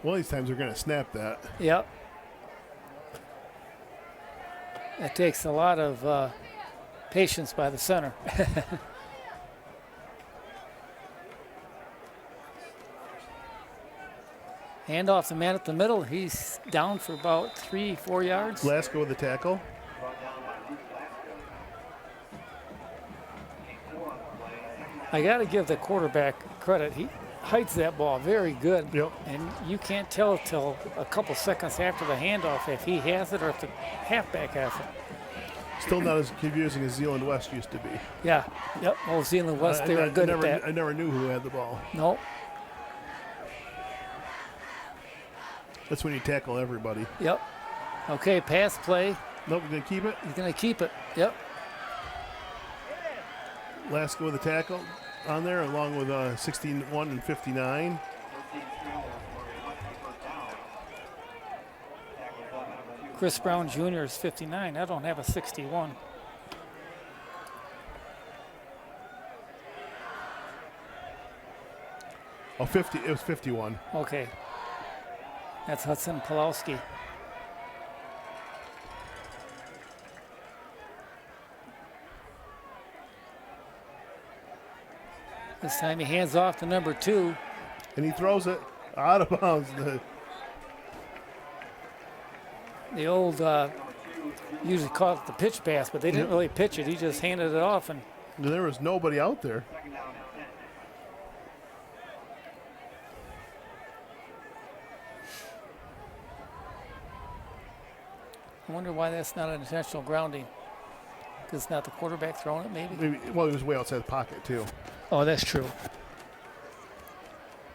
One of these times they're going to snap that. Yep. It takes a lot of patience by the center. Hand off the man at the middle. He's down for about 3-4 yards. Glasgow with the tackle. I got to give the quarterback credit. He hides that ball very good. Yep. And you can't tell till a couple seconds after the handoff if he has it or if the halfback has it. Still not as confusing as Zealand West used to be. Yeah. Yep. Old Zealand West, they were good at that. I never knew who had the ball. No. That's when you tackle everybody. Yep. Okay, pass play. Nope, we're going to keep it. He's going to keep it. Yep. Glasgow with the tackle on there, along with 61 and 59. Chris Brown Jr. is 59. I don't have a 61. Oh, 50. It was 51. Okay. That's Hudson Pulowski. This time he hands off to number 2. And he throws it out of bounds. The old, usually call it the pitch pass, but they didn't really pitch it. He just handed it off. And there was nobody out there. I wonder why that's not an intentional grounding. Because it's not the quarterback throwing it, maybe? Well, he was way outside the pocket, too. Oh, that's true.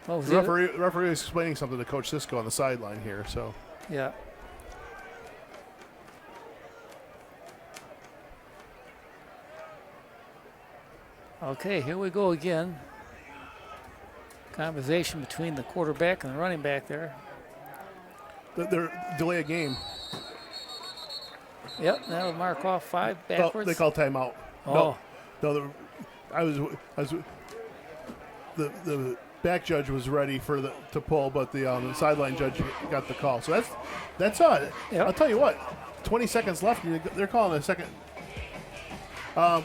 Well, The referee was explaining something to Coach Sisko on the sideline here, so. Yeah. Okay, here we go again. Conversation between the quarterback and the running back there. They're delay a game. Yep, that'll mark off 5 backwards. They call timeout. Oh. No, the back judge was ready to pull, but the sideline judge got the call. So that's all. Yep. I'll tell you what. 20 seconds left. They're calling a second. 20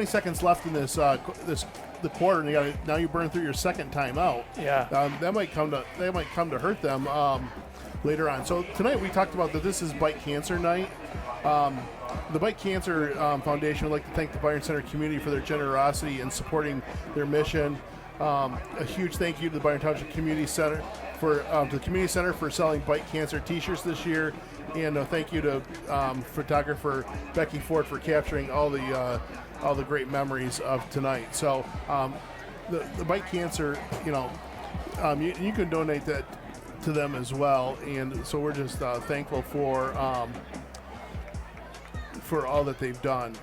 seconds left in the quarter, and now you burn through your second timeout. Yeah. That might come to hurt them later on. So tonight we talked about that this is Bite Cancer Night. The Bite Cancer Foundation would like to thank the Byron Center community for their generosity in supporting their mission. A huge thank you to the Byron Township Community Center to the Community Center for selling Bite Cancer T-shirts this year, and thank you to photographer Becky Ford for capturing all the great memories of tonight. So the Bite Cancer, you can donate that to them as well, and so we're just thankful for all that they've done.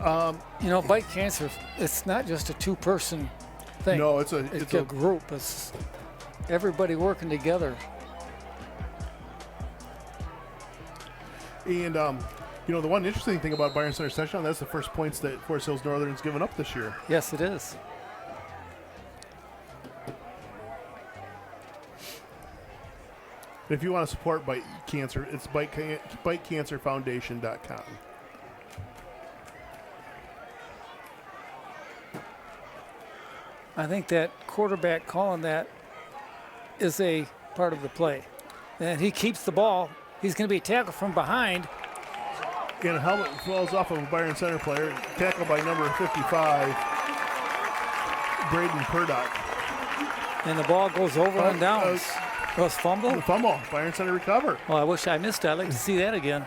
Bite cancer, it's not just a 2-person thing. No, it's a group. It's everybody working together. And the one interesting thing about Byron Center Touchdown, that's the first points that Forest Hills Northern's given up this year. Yes, it is. If you want to support Bite Cancer, it's bitecancerfoundation.com. I think that quarterback calling that is a part of the play. And he keeps the ball. He's going to be tackled from behind. And a helmet falls off of a Byron Center player, tackled by number 55, Braden Purdock. And the ball goes over and down. Was fumble? Fumble. Byron Center recover. Oh, I wish I missed that. I'd like to see that again.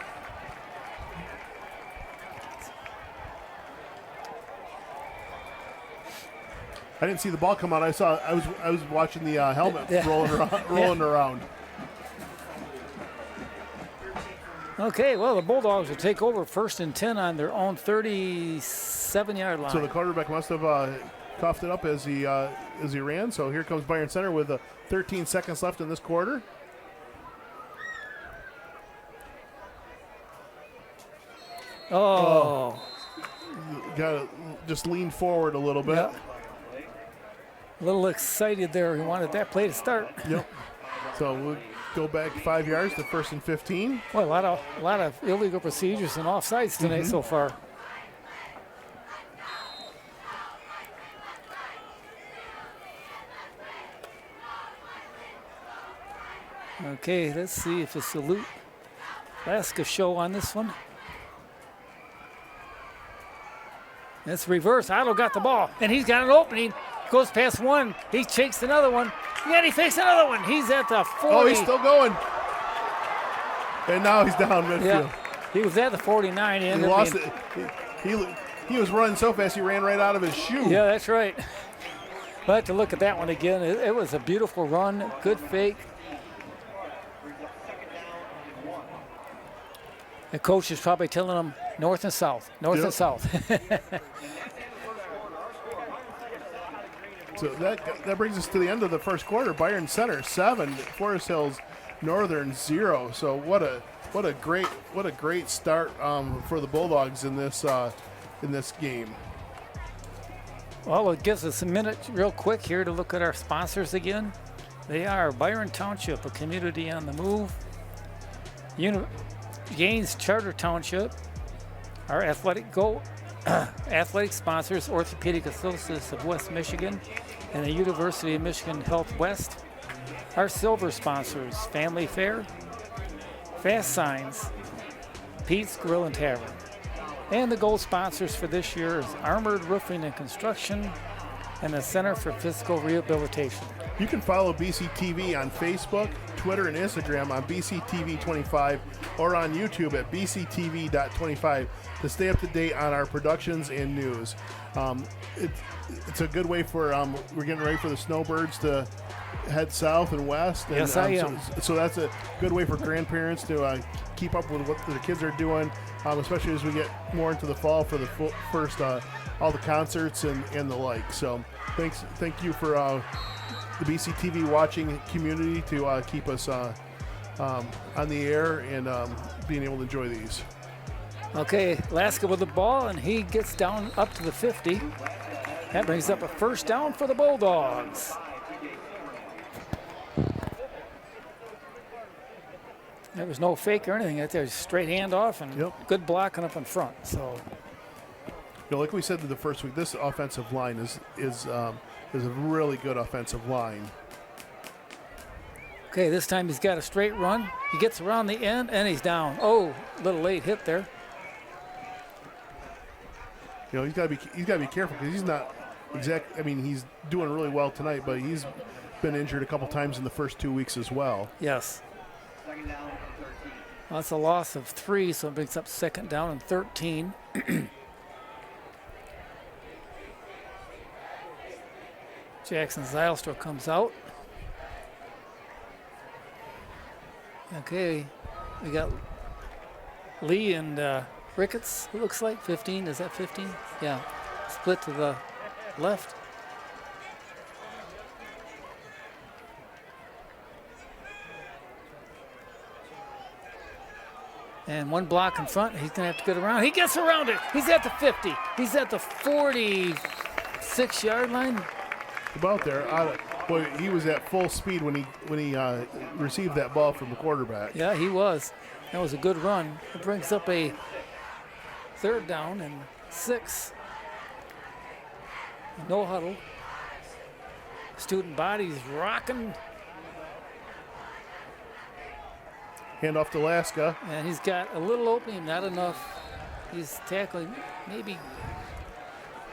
I didn't see the ball come out. I was watching the helmet rolling around. Okay, well, the Bulldogs will take over 1st and 10 on their own 37-yard line. So the quarterback must have coughed it up as he ran. So here comes Byron Center with 13 seconds left in this quarter. Oh. Got to just lean forward a little bit. Yep. A little excited there. He wanted that play to start. Yep. So we'll go back 5 yards to 1st and 15. Well, a lot of illegal procedures and offsides tonight so far. Okay, let's see if it's a Luke Laska show on this one. It's reverse. Otto got the ball, and he's got an opening. Goes past one. He shakes another one. Yeah, he fakes another one. He's at the 40. Oh, he's still going. And now he's down midfield. Yeah, he was at the 49. He lost it. He was running so fast he ran right out of his shoe. Yeah, that's right. We'll have to look at that one again. It was a beautiful run. Good fake. The coach is probably telling him north and south, north and south. So that brings us to the end of the first quarter. Byron Center 7, Forest Hills Northern 0. So what a great start for the Bulldogs in this game. Well, it gives us a minute real quick here to look at our sponsors again. They are Byron Township, a community on the move. Gaines Charter Township, our athletic sponsors, Orthopedic Associates of West Michigan and the University of Michigan Health West. Our silver sponsors, Family Fair, Fast Signs, Pete's Grill and Tavern. And the gold sponsors for this year is Armored Roofing and Construction and the Center for Physical Rehabilitation. You can follow BCTV on Facebook, Twitter, and Instagram on BCTV25 or on YouTube at BCTV.25 to stay up to date on our productions and news. It's a good way for, we're getting ready for the snowbirds to head south and west. And, Yes, I am. So that's a good way for grandparents to keep up with what the kids are doing, especially as we get more into the fall for the first, all the concerts and the like. So thank you for the BCTV watching community to keep us on the air and being able to enjoy these. Okay, Laska with the ball, and he gets down up to the 50. That brings up a first down for the Bulldogs. There was no fake or anything. There was straight handoff and good blocking up in front. So, like we said in the first week, this offensive line is a really good offensive line. okay, this time he's got a straight run. He gets around the end and he's down. Oh, a little late hit there. He's got to be careful because he's not exact. I mean, he's doing really well tonight, but he's been injured a couple times in the first 2 weeks as well. Yes. Well, that's a loss of 3, so it brings up second down and 13. Jackson Zylstra comes out. Okay, we got Lee and Ricketts, it looks like. 15, is that 15? Yeah, split to the left. And one block in front. He's going to have to get around. He gets around it. He's at the 50. He's at the 46-yard line. About there. Boy, he was at full speed when he received that ball from the quarterback. Yeah, he was. That was a good run. It brings up a third down and 6. No huddle. Student body's rocking. Hand off to Laska. And he's got a little opening, not enough. He's tackling maybe.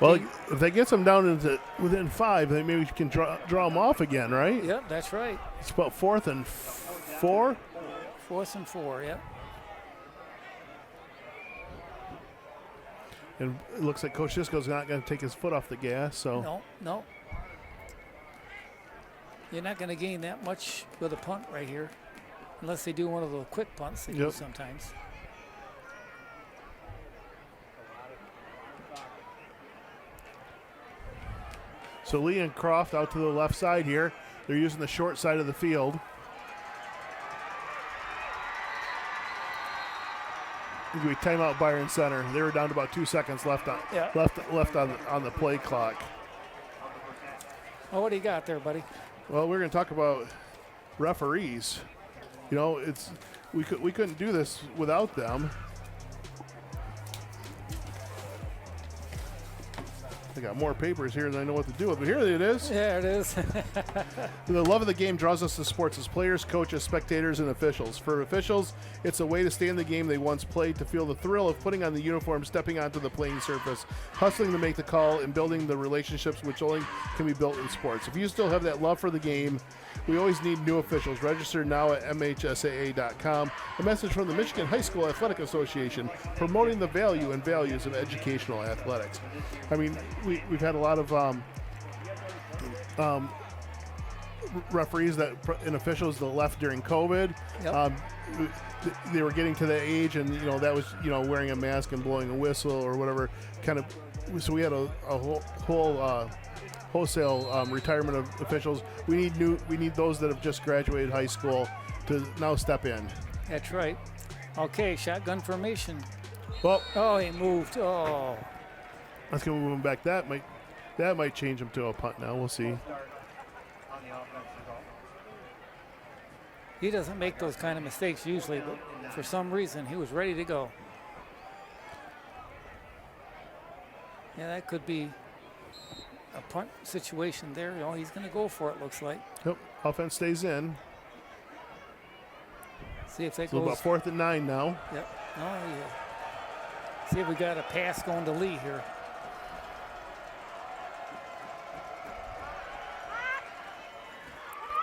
Well, if that gets him down into within 5, then maybe we can draw him off again, right? Yep, that's right. It's about 4th and 4. 4th and 4, yep. And it looks like Coach Sisko's not going to take his foot off the gas. So No. you're not going to gain that much with a punt right here, unless they do one of those quick punts they do sometimes. So Lee and Croft out to the left side here. They're using the short side of the field. It'll be timeout Byron Center. They were down to about 2 seconds left on left on the play clock. Oh, what do you got there, buddy? Well, we're going to talk about referees. You know, we couldn't do this without them. I got more papers here than I know what to do with, but here it is. Yeah, it is. The love of the game draws us to sports as players, coaches, spectators, and officials. For officials, it's a way to stay in the game they once played, to feel the thrill of putting on the uniform, stepping onto the playing surface, hustling to make the call, and building the relationships which only can be built in sports. If you still have that love for the game, we always need new officials. Register now at MHSAA.com. A message from the Michigan High School Athletic Association promoting the value and values of educational athletics. I mean, we've had a lot of referees and officials that left during COVID. Yep. They were getting to that age, and that was wearing a mask and blowing a whistle or whatever kind of. So we had a wholesale retirement of officials. We need those that have just graduated high school to now step in. That's right. Okay, shotgun formation. Well, oh, he moved. Oh, that's gonna move him back. That might change him to a punt now. We'll see. He doesn't make those kind of mistakes usually, but for some reason he was ready to go. Yeah, that could be a punt situation there. He's going to go for it, looks like. Yep, offense stays in. See if that So goes. about 4th and 9 now. Yep. Oh, yeah. See if we got a pass going to Lee here.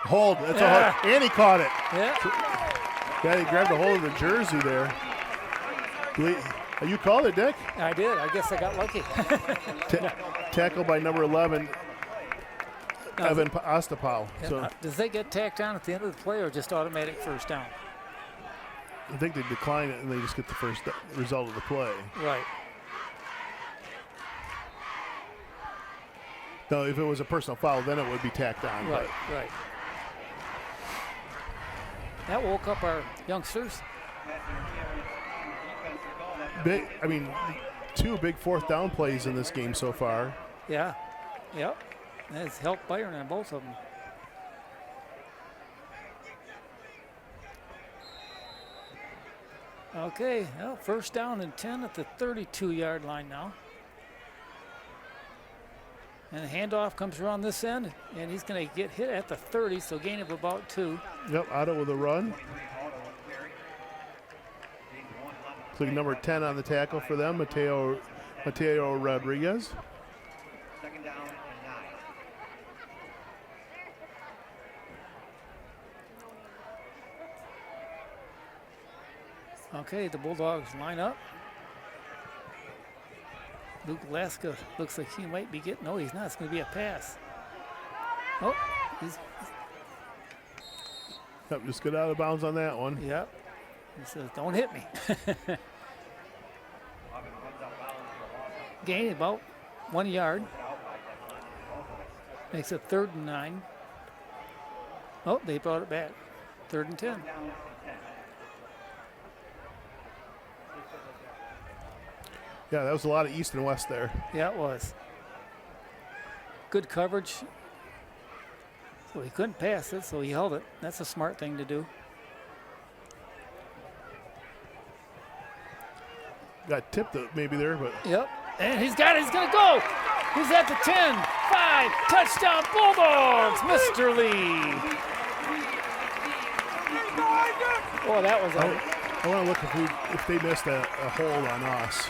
Hold. That's a hold. And he caught it. Yeah. Yeah, he grabbed a hold of the jersey there. You called it, Dick? I did. I guess I got lucky. Tackle by number 11, Evan Ostapau. So does they get tacked down at the end of the play or just automatic first down? I think they decline it and they just get the first result of the play. Right. No, if it was a personal foul, then it would be tacked on. Right, right. That woke up our youngsters. I mean, 2 big 4th down plays in this game so far. Yeah. Yep. That's helped Byron on both of them. Okay, well, first down and 10 at the 32-yard line now. And the handoff comes around this end, and he's going to get hit at the 30, so gain of about 2. Yep, Otto with a run. So number 10 on the tackle for them, Mateo Rodriguez. Second down and 9. Okay, the Bulldogs line up. Luke Laska looks like he might be getting. No, he's not. It's going to be a pass. Oh, Yep, just get out of bounds on that one. Yep. He says, "Don't hit me." Gain about 1 yard. Makes it 3rd and 9. Oh, they brought it back. 3rd and 10. Yeah, that was a lot of east and west there. Yeah, it was. Good coverage. So he couldn't pass it, so he held it. That's a smart thing to do. Got tipped maybe there, but. Yep. And he's got it. He's going to go. He's at the 10, 5, touchdown Bulldogs, Mr. Lee. Oh, that was I want to look if they missed a hold on us.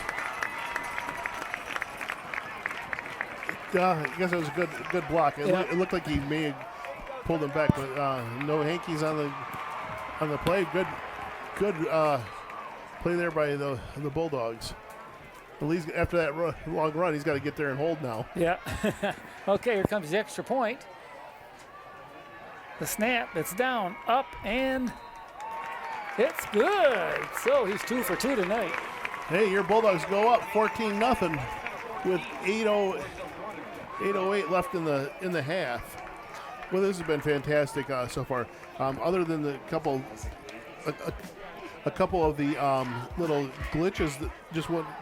I guess it was a good block. It looked like he may have pulled him back, but no hankies on the play. Good play there by the Bulldogs. At least after that long run, he's got to get there and hold now. Yeah. Okay, here comes the extra point. The snap, it's down, up, and it's good. So he's 2 for 2 tonight. Hey, your Bulldogs go up 14-0 with 8:08 left in the half. Well, this has been fantastic so far. Other than a couple of the little glitches, a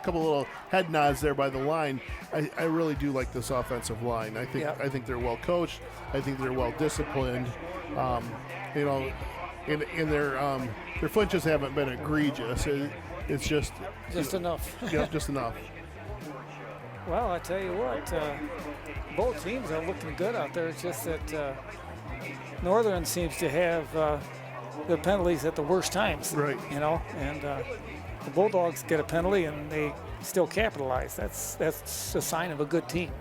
couple little head nods there by the line. I really do like this offensive line. I think they're well coached. I think they're well disciplined. And their flinches haven't been egregious. It's just enough. Yeah, just enough. Well, I tell you what, both teams are looking good out there. It's just that Northern seems to have the penalties at the worst times. Right. And the Bulldogs get a penalty and they still capitalize. That's a sign of a good team.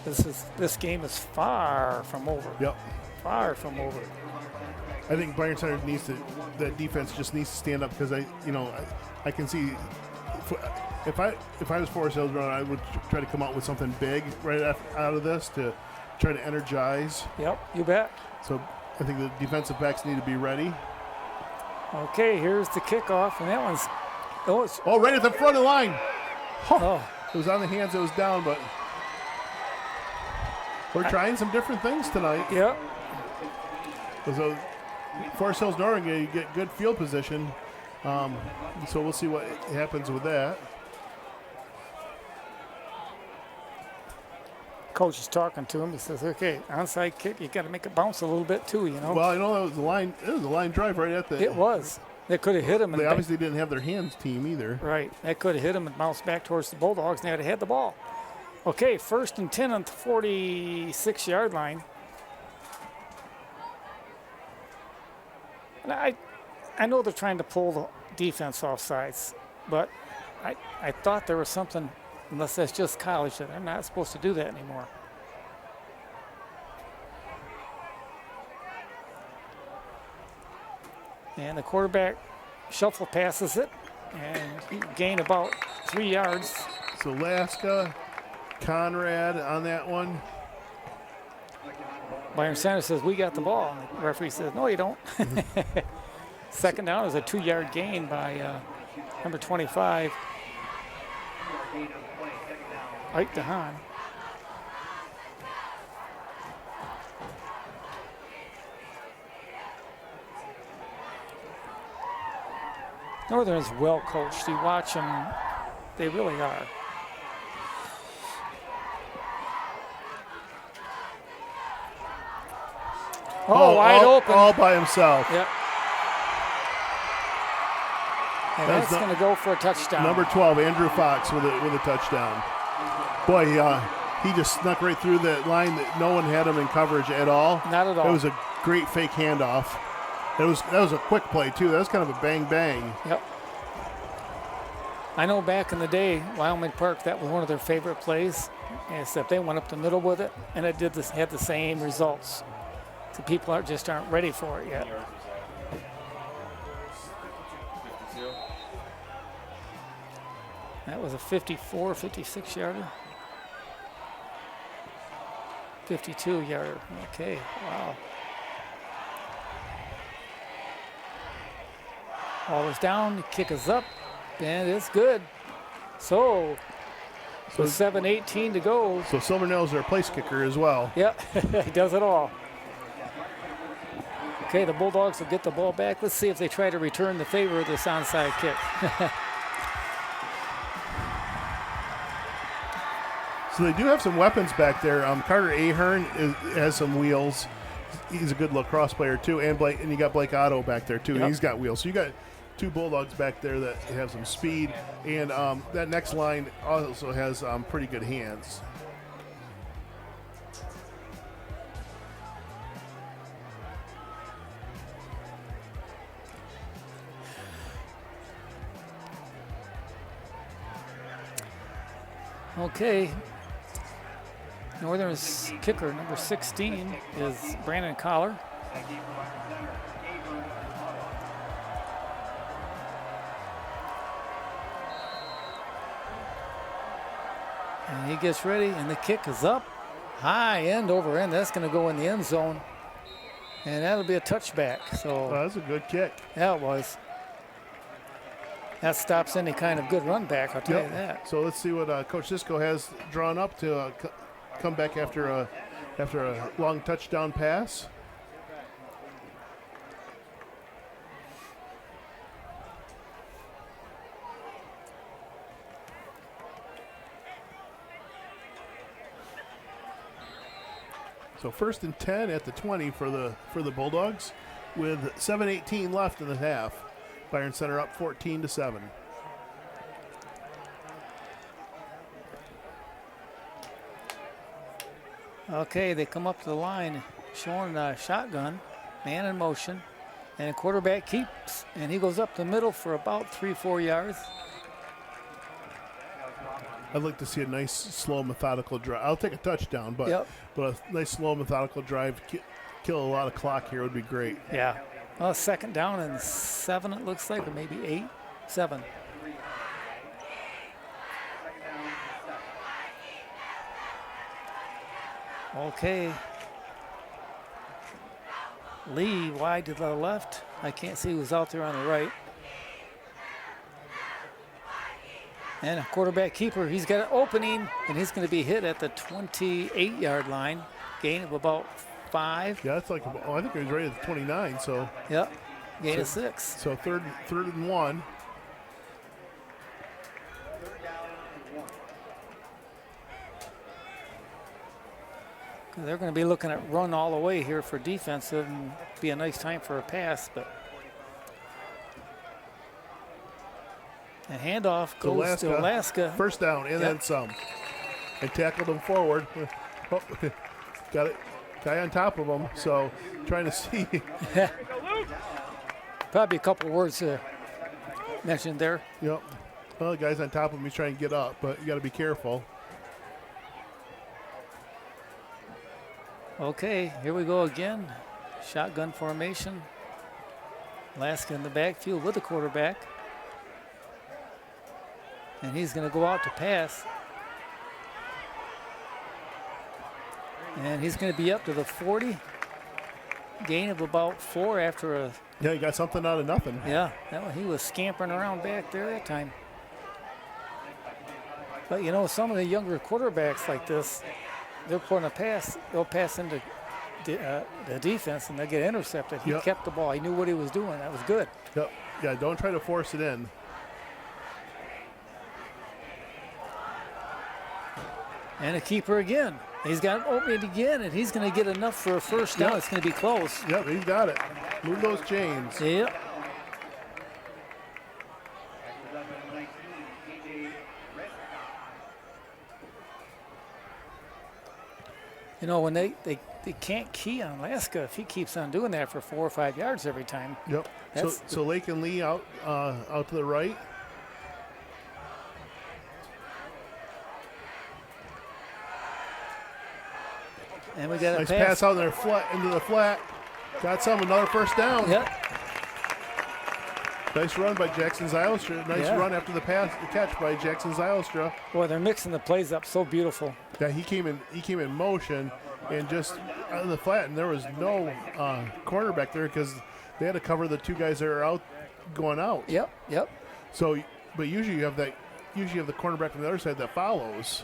This game is far from over. Yep. Far from over. I think Byron Center that defense just needs to stand up because I can see if I was Forest Hills Road, I would try to come out with something big right out of this to try to energize. Yep, you bet. So I think the defensive backs need to be ready. Okay, here's the kickoff, and that one's right at the front of the line. oh. It was on the hands, it was down, but we're trying some different things tonight. Yep. So Forest Hills Northern, you get good field position. So we'll see what happens with that. Coach is talking to him. He says, "Okay, onside kick. You got to make it bounce a little bit too, you know." Well, that was a line. It was a line drive right at the. It was. They could have hit him. They obviously didn't have their hands team either. Right. That could have hit him and bounced back towards the Bulldogs, and they would have had the ball. Okay, 1st and 10 on the 46-yard line. And I know they're trying to pull the defense off sides, but I thought there was something, unless that's just college, that they're not supposed to do that anymore. And the quarterback shuffle passes it and gain about 3 yards. So Laska, Conrad on that one. Byron Sanders says, "We got the ball." And the referee says, "No, you don't." Second down is a 2-yard gain by number 25, Ike DeHaan. Northern is well coached. You watch them, they really are. Wide open. All by himself. Yep. And that's going to go for a touchdown. Number 12, Andrew Fox with a touchdown. Boy, he just snuck right through that line that no one had him in coverage at all. Not at all. It was a great fake handoff. That was a quick play too. That was kind of a bang bang. Yep. I know back in the day, Wyoming Park, that was one of their favorite plays, except they went up the middle with it, and it had the same results. So people aren't ready for it yet. That was a 54, 56-yarder. 52-yarder. Okay, wow. Ball is down, the kick is up, and it's good. So 7:18 to go. So Silvernail's their place kicker as well. Yep, he does it all. Okay, the Bulldogs will get the ball back. Let's see if they try to return the favor of this onside kick. So they do have some weapons back there. Carter Ahern has some wheels. He's a good lacrosse player too, and you got Blake Otto back there too. Yep. And he's got wheels. So you got two Bulldogs back there that have some speed, and that next line also has pretty good hands. Okay. Northern's kicker, number 16, is Brandon Collar. And he gets ready, and the kick is up, high end over end. That's going to go in the end zone. And that'll be a touchback. So That's a good kick. yeah, it was. That stops any kind of good run back, I'll tell you that. So let's see what Coach Cisco has drawn up to come back after a long touchdown pass. So 1st and 10 at the 20 for the Bulldogs, with 7:18 left in the half. Byron Center up 14-7. Okay, they come up to the line, showing a shotgun, man in motion, and the quarterback keeps, and he goes up the middle for about 3-4 yards. I'd like to see a nice, slow, methodical drive. I'll take a touchdown, but a nice, slow, methodical drive, kill a lot of clock here would be great. Yeah. Well, 2nd down and 7, it looks like, or maybe 8, 7. Okay. Lee wide to the left. I can't see who's out there on the right. And a quarterback keeper, he's got an opening, and he's going to be hit at the 28-yard line. Gain of about 5. Yeah, that's like, I think he was right at the 29, so. Yep, gain of 6. So third and 1. They're going to be looking at run all the way here for defensive, and be a nice time for a pass, but. And handoff goes to Alaska. 1st down, and then some. And tackled him forward. Oh, got it. Guy on top of him, so trying to see. Probably a couple words mentioned there. Yep. Well, the guy's on top of him. He's trying to get up, but you got to be careful. Okay, here we go again. Shotgun formation. Alaska in the backfield with the quarterback. And he's going to go out to pass. And he's going to be up to the 40. Gain of about 4 after a. Yeah, he got something out of nothing. Yeah, he was scampering around back there that time. But you know, some of the younger quarterbacks like this, they're putting a pass. They'll pass into the defense and they'll get intercepted. He kept the ball. He knew what he was doing. That was good. Yep. Yeah, don't try to force it in. And a keeper again. He's got an opening again, and he's going to get enough for a 1st down. It's going to be close. Yep, he's got it. Move those chains. Yep. You know, when they can't key on Alaska if he keeps on doing that for 4 or 5 yards every time. Yep. So Lake and Lee out to the right. And we got a nice pass out there into the flat. Got another 1st down. Yep. Nice run by Jackson Zylstra. Nice run after the catch by Jackson Zylstra. Boy, they're mixing the plays up so beautiful. Yeah, he came in motion and just out of the flat, and there was no cornerback there because they had to cover the 2 guys that are out going out. Yep. So, but usually you have the cornerback from the other side that follows.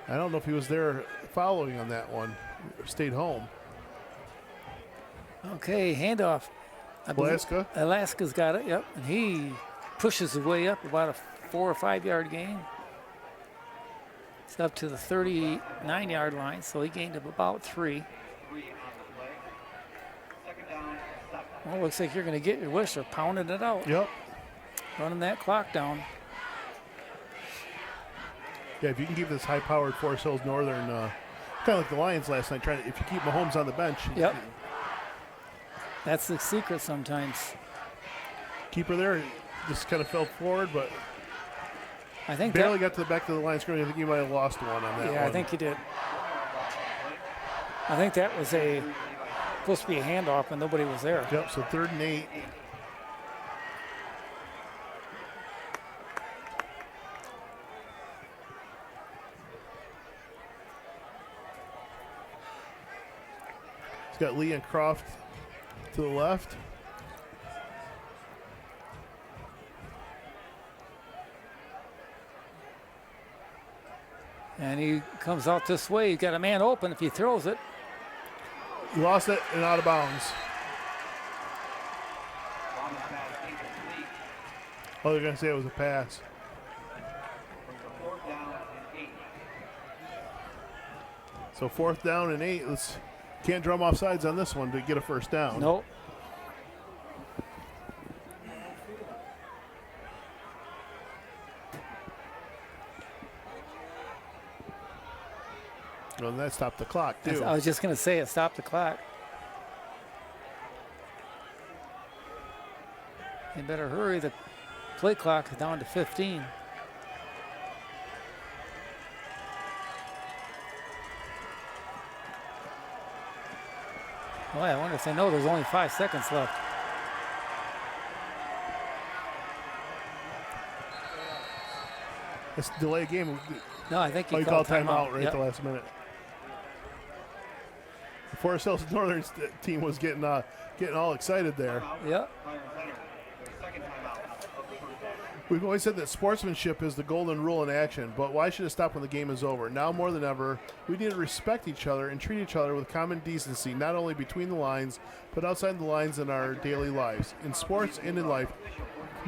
I don't know if he was there following on that one. Stayed home. Okay, handoff. Alaska's got it, yep. And he pushes his way up about a 4 or 5 yard gain. It's up to the 39-yard line, so he gained up about 3. Well, looks like you're going to get your wish. They're pounding it out. Yep. Running that clock down. Yeah, if you can keep this high-powered Forest Hills Northern, kind of like the Lions last night, if you keep Mahomes on the bench. Yep. That's the secret sometimes. Keeper there just kind of fell forward, but I think barely got to the back of the line screen. I think you might have lost one on that one. Yeah, I think he did. I think that was supposed to be a handoff, and nobody was there. Yep, so 3rd and 8. He's got Lee and Croft to the left. And he comes out this way. He's got a man open if he throws it. He lost it and out of bounds. Oh, they're going to say it was a pass. So 4th down and 8. Can't drum offsides on this one to get a first down. Nope. Well, and that stopped the clock, too. I was just going to say it stopped the clock. You better hurry. The play clock is down to 15. Boy, I wonder if they know there's only 5 seconds left. Let's delay a game. No, I think He called timeout right Yep. at the last minute. The Forest Hills Northern team was getting all excited there. Yep. We've always said that sportsmanship is the golden rule in action, but why should it stop when the game is over? Now more than ever, we need to respect each other and treat each other with common decency, not only between the lines, but outside the lines in our daily lives. In sports and in life,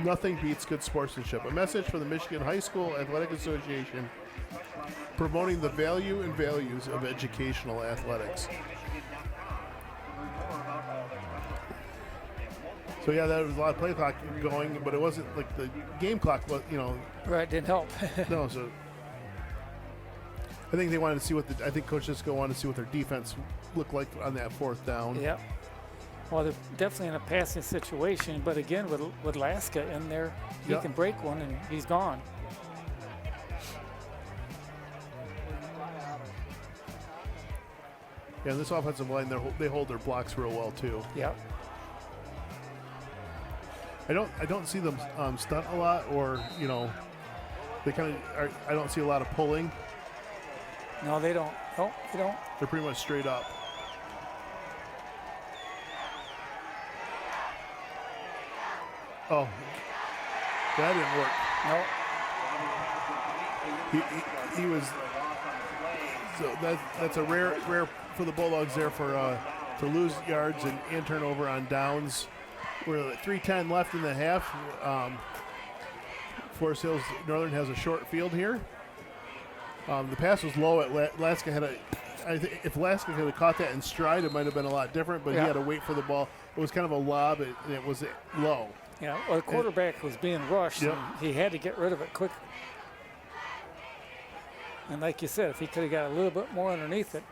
nothing beats good sportsmanship. A message from the Michigan High School Athletic Association promoting the value and values of educational athletics. So yeah, that was a lot of play clock going, but it wasn't like the game clock was, Right, didn't help. no. So I think they wanted to see I think Coach Cisco wanted to see what their defense looked like on that 4th down. Yep. Well, they're definitely in a passing situation, but again, with Laska in there, he Yep. can break one and he's gone. Yeah, this offensive line, they hold their blocks real well too. Yep. I don't see them stunt a lot, or they kind of. I don't see a lot of pulling. No, they don't. Oh, they don't. They're pretty much straight up. Oh, that didn't work. No. He was. So that's a rare for the Bulldogs there to lose yards and turnover on downs. We're at 3:10 left in the half. Forest Hills Northern has a short field here. The pass was low at Laska. If Laska had caught that in stride, it might have been a lot different. But he had to wait for the ball. It was kind of a lob, and it was low. Yeah, well, the quarterback was being rushed, Yep. and he had to get rid of it quick. And like you said, if he could have got a little bit more underneath it.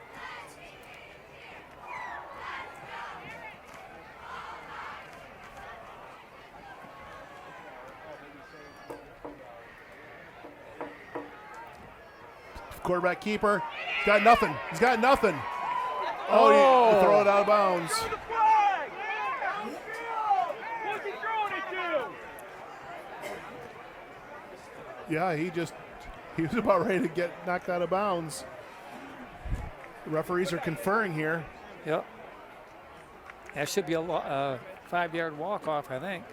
Quarterback keeper. He's got nothing. He's got nothing. Oh, he throw it out of bounds. Yeah, he was about ready to get knocked out of bounds. The referees are conferring here. Yep. That should be a 5-yard walk-off, I think.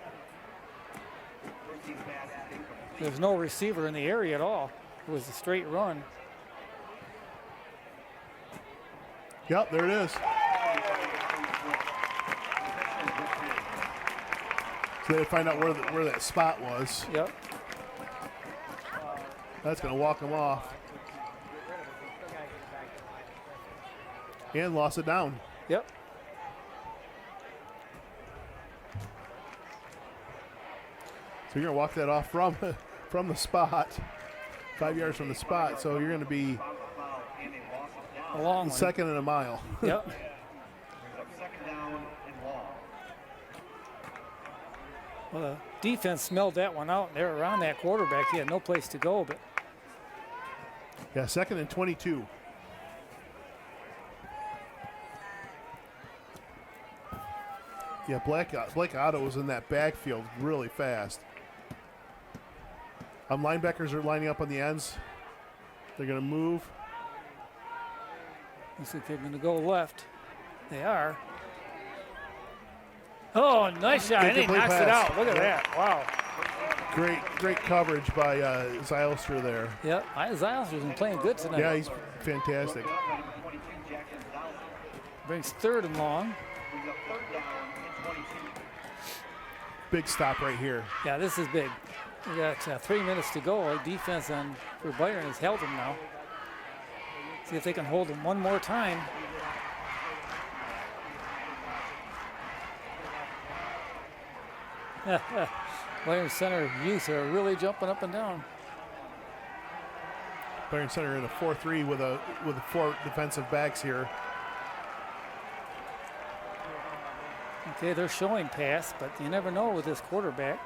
There's no receiver in the area at all. It was a straight run. Yep, there it is. So they find out where that spot was. Yep. That's going to walk him off. And lost it down. Yep. So you're going to walk that off from the spot, 5 yards from the spot. So you're going to be A long one. second and a mile. Yep. Second down and long. Well, the defense smelled that one out, and they're around that quarterback. He had no place to go, but Yeah, 2nd and 22. Yeah, Blake Otto was in that backfield really fast. Linebackers are lining up on the ends. They're going to move. looks like they're going to go left. They are. Oh, nice shot. And he Incomplete knocks it pass. out. Look at Yeah. that. Wow. Great coverage by Zylstra there. Yep. Ziles has been playing good tonight. Yeah, he's fantastic. Brings third and long. Big stop right here. Yeah, this is big. We got 3 minutes to go. Defense for Byron has held him now. See if they can hold him one more time. Byron Center youth are really jumping up and down. Byron Center in a 4-3 with 4 defensive backs here. Okay, they're showing pass, but you never know with this quarterback.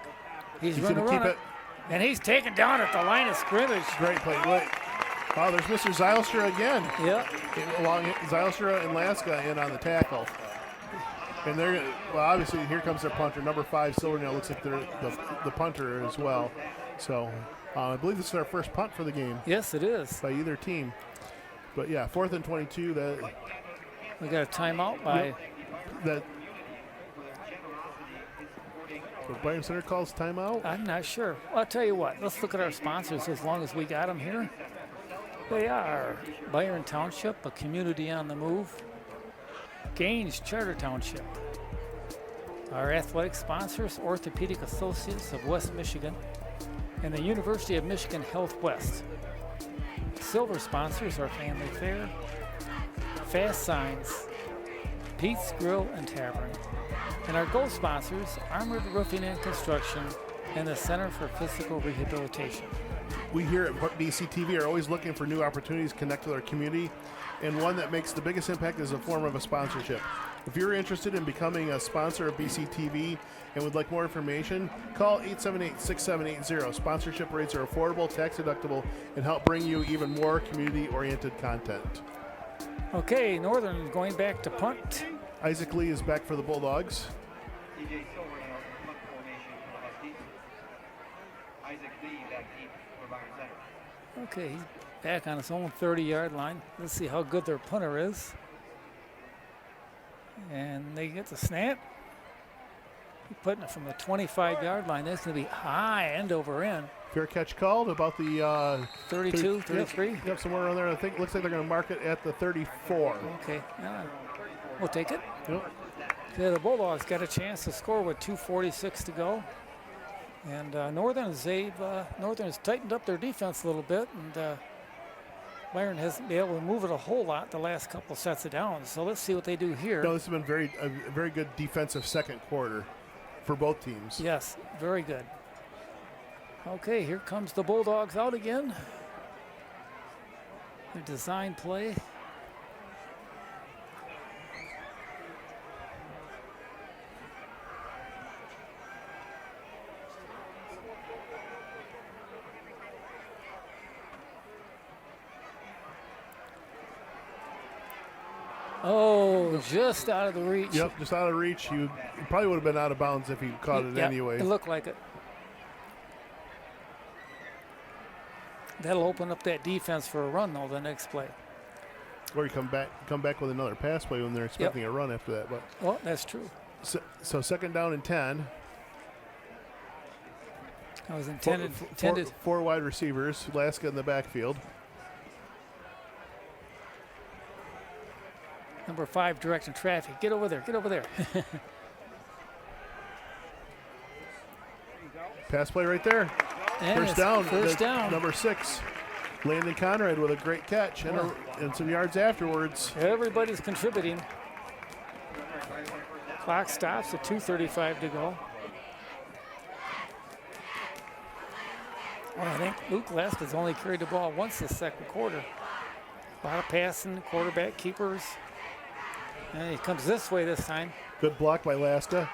He's gonna running keep it, and he's taken down at the line of scrimmage. Great play. Wow, there's Mr. Zylstra again. Yep. Along Zylstra and Laska in on the tackle. And they're, well, obviously here comes their punter, number 5 Silvernail. Looks like they're the punter as well. So I believe this is our first punt for the game. Yes, it is. By either team. But yeah, 4th and 22. We got a timeout by. That. So Byron Center calls timeout. I'm not sure. Well, I'll tell you what. Let's look at our sponsors as long as we got them here. They are Byron Township, a community on the move. Gaines Charter Township. Our athletic sponsors, Orthopedic Associates of West Michigan and the University of Michigan Health West. Silver sponsors are Family Fair, Fast Signs, Pete's Grill and Tavern. And our gold sponsors, Armored Roofing and Construction and the Center for Physical Rehabilitation. We here at BCTV are always looking for new opportunities to connect with our community, and one that makes the biggest impact is a form of a sponsorship. If you're interested in becoming a sponsor of BCTV and would like more information, call 878-6780. Sponsorship rates are affordable, tax deductible, and help bring you even more community-oriented content. Okay, Northern going back to punt. Isaac Lee is back for the Bulldogs. DJ Silvernail in punt formation for the Huskies. Isaac Lee back deep for Byron Center. Okay, he's back on his own 30-yard line. Let's see how good their punter is. And they get the snap. He's putting it from the 25-yard line. That's going to be high, end over end. Fair catch called about the 32, 33. Yep, somewhere around there. I think looks like they're going to mark it at the 34. Okay, we'll take it. Yep. Yeah, the Bulldogs got a chance to score with 2:46 to go. And Northern has tightened up their defense a little bit, and Byron hasn't been able to move it a whole lot the last couple sets of downs. So let's see what they do here. No, this has been a very good defensive second quarter for both teams. Yes, very good. Okay, here comes the Bulldogs out again. Their design play. Oh, just out of the reach. Yep, just out of reach. You probably would have been out of bounds if you caught it anyway. It looked like it. That'll open up that defense for a run, though, the next play. Or you come back with another pass play when they're expecting a run after that. But well, that's true. So second down and 10. I was intended. Four wide receivers. Laska in the backfield. Number 5 directing traffic. Get over there. Get over there. Pass play right there. And First down. First down. Number 6. Landon Conrad with a great catch and some yards afterwards. Everybody's contributing. Clock stops at 2:35 to go. Well, I think Luke Laska's only carried the ball once this second quarter. A lot of passing, quarterback keepers. And he comes this way this time. Good block by Laska.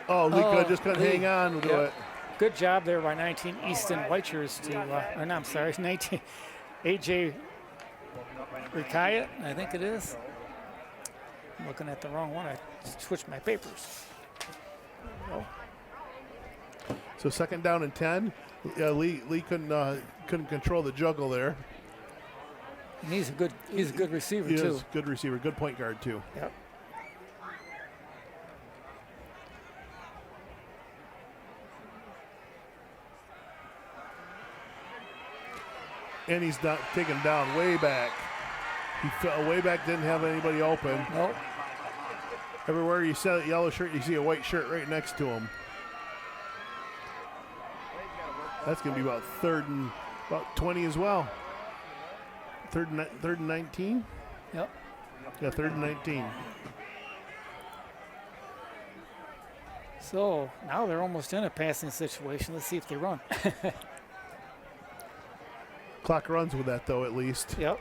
Oh, Lee just couldn't hang on to it. Good job there by 19 Easton Weichers to, or no, I'm sorry, 19 A.J. Rikaya, I think it is. I'm looking at the wrong one. I switched my papers. Oh. So second down and 10. Lee couldn't control the juggle there. And he's a good receiver He too. is good receiver, good point guard too. Yep. And he's not taken down way back. He fell way back, didn't have anybody open. Nope. Everywhere you see a yellow shirt, you see a white shirt right next to him. That's going to be about about 20 as well. Third and 19? Yep. Yeah, third and 19. So now they're almost in a passing situation. Let's see if they run. Clock runs with that, though, at least. Yep.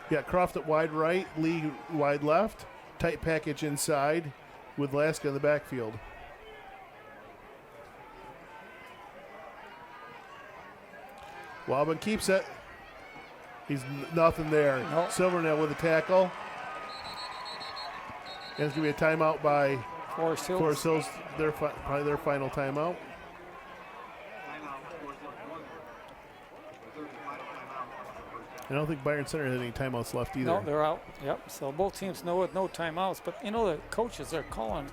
Yeah, Croft at wide right, Lee wide left. Tight package inside with Laska in the backfield. Wabin keeps it. He's nothing there. Nope. Silvernail with a tackle. And it's going to be a timeout by Forest Hills. Forest Hills, probably their final timeout. I don't think Byron Center had any timeouts left either. No, they're out. Yep. So both teams know it, no timeouts. But you know the coaches are calling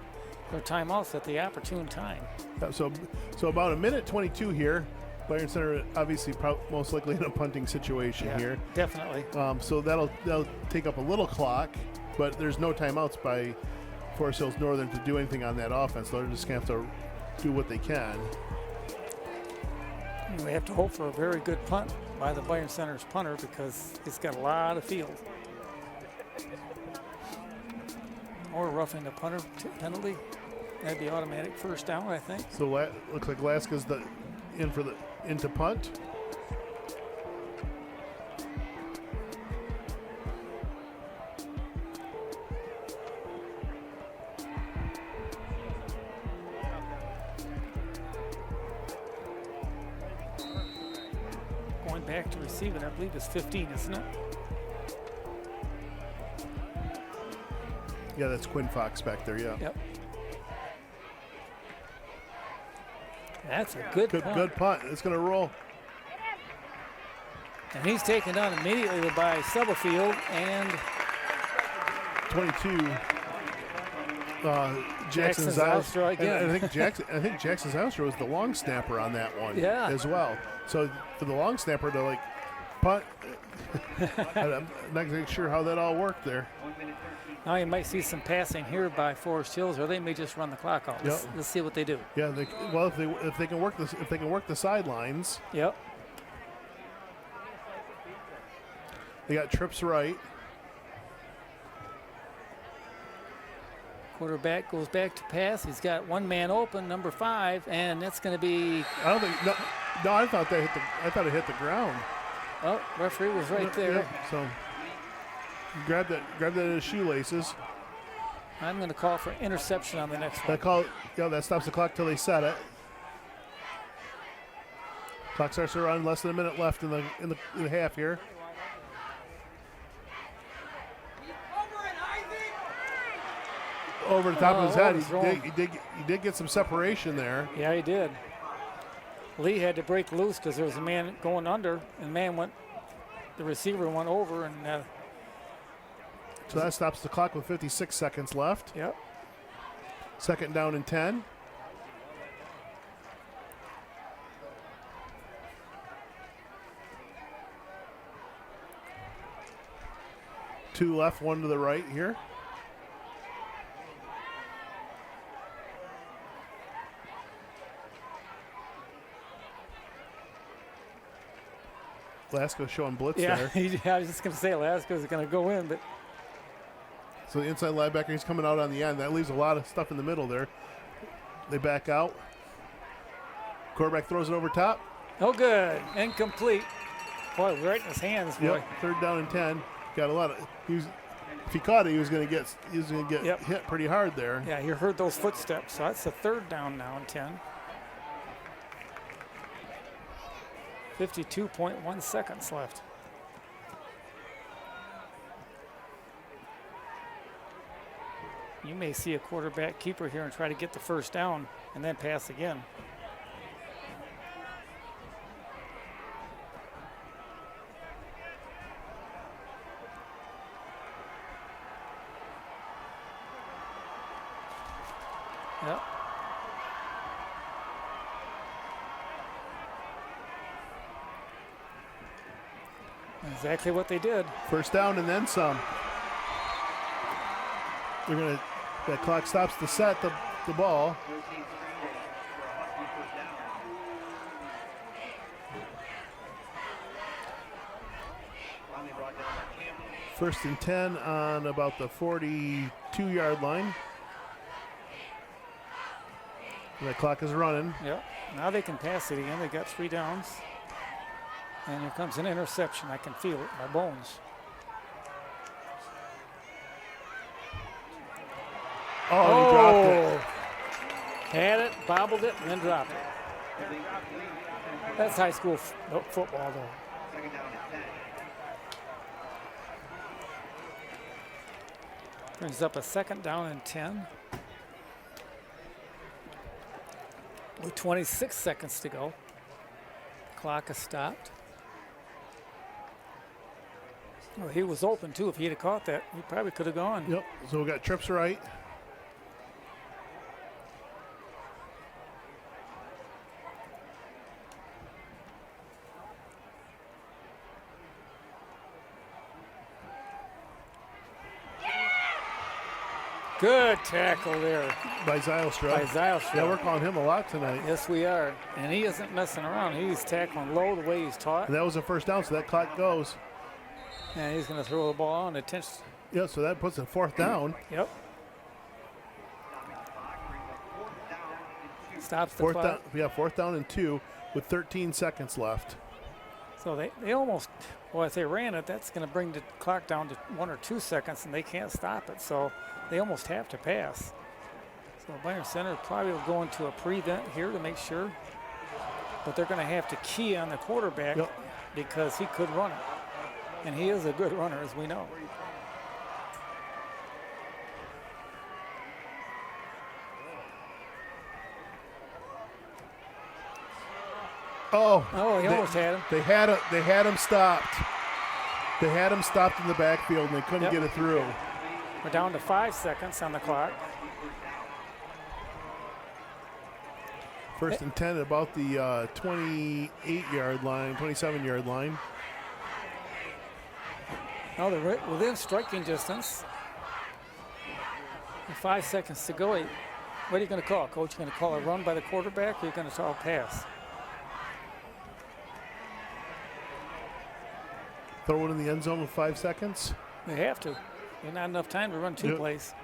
their timeouts at the opportune time. So about a minute 22 here. Byron Center obviously most likely in a punting situation Yeah, here. definitely. So that'll take up a little clock, but there's no timeouts by Forest Hills Northern to do anything on that offense. They're just going to have to do what they can. We have to hope for a very good punt by the Byron Center's punter because he's got a lot of field. Or roughing the punter penalty. That'd be automatic first down, I think. So looks like Laska's into punt. Going back to receive it, I believe it's 15, isn't it? Yeah, that's Quinn Fox back there, yeah. Yep. That's a good punt. Good punt. It's going to roll. And he's taken down immediately by Stubblefield and 22. Jackson Zylstra again. I think Jackson Zylstra was the long snapper on that one as well. So for the long snapper to punt, I'm not exactly sure how that all worked there. now you might see some passing here by Forest Hills, or they may just run the clock out. Let's see what they do. Yeah, if they can work the sidelines. Yep. They got trips right. Quarterback goes back to pass. He's got one man open, number 5, and that's going to be. I don't think. No, I thought it hit the ground. Oh, referee was right there. Yeah, so grab that in his shoelaces. I'm going to call for interception on the next one. That stops the clock till they set it. Clock starts to run. Less than a minute left in the half here. Over the top of his head. He did get some separation there. Yeah, he did. Lee had to break loose because there was a man going under, and the receiver went over, and so that stops the clock with 56 seconds left. Yep. Second down and 10. Two left, one to the right here. Lasko's showing blitz there. I was just going to say Lasko's going to go in, but. So the inside linebacker, he's coming out on the end. That leaves a lot of stuff in the middle there. They back out. Quarterback throws it over top. Oh, good. Incomplete. Boy, right in his hands, boy. Yep. Third down and 10. Got a lot of. If he caught it, he was going to get hit pretty hard there. Yeah, you heard those footsteps. So that's a third down now and 10. 52.1 seconds left. You may see a quarterback keeper here and try to get the first down and then pass again. Exactly what they did. First down and then some. That clock stops to set the ball. 13 scrambles for a Husky first down. Finally brought down by Campbell. First and 10 on about the 42-yard line. And that clock is running. Yep. Now they can pass it again. They got 3 downs. And here comes an interception. I can feel it in my bones. Oh, he dropped it. Had it, bobbled it, and then dropped it. That's high school football, though. Second down and 10. Brings up a second down and 10. With 26 seconds to go. Clock is stopped. Well, he was open, too. If he'd have caught that, he probably could have gone. Yep, so we got trips right. Good tackle there By Zylstra. by Zylstra. Yeah, we're calling him a lot tonight. Yes, we are. And he isn't messing around. He's tackling low the way he's taught. And that was the first down, so that clock goes. And he's going to throw the ball on. Attention. Yeah, so that puts a fourth down. Yep. Stops the Fourth clock. down. Yeah, fourth down and 2 with 13 seconds left. So they almost, well, if they ran it, that's going to bring the clock down to 1 or 2 seconds, and they can't stop it. So they almost have to pass. So Byron Center probably will go into a prevent here to make sure. But they're going to have to key on the quarterback because he could run it. And he is a good runner, as we know. Oh, He almost had him. They had him stopped. They had him stopped in the backfield, and they couldn't get it through. We're down to 5 seconds on the clock. First and 10 at about the 28-yard line, 27-yard line. Now they're within striking distance. With 5 seconds to go. What are you going to call, Coach? You going to call a run by the quarterback, or are you going to call a pass? Throw it in the end zone with 5 seconds. They have to. There's not enough time to run 2 plays.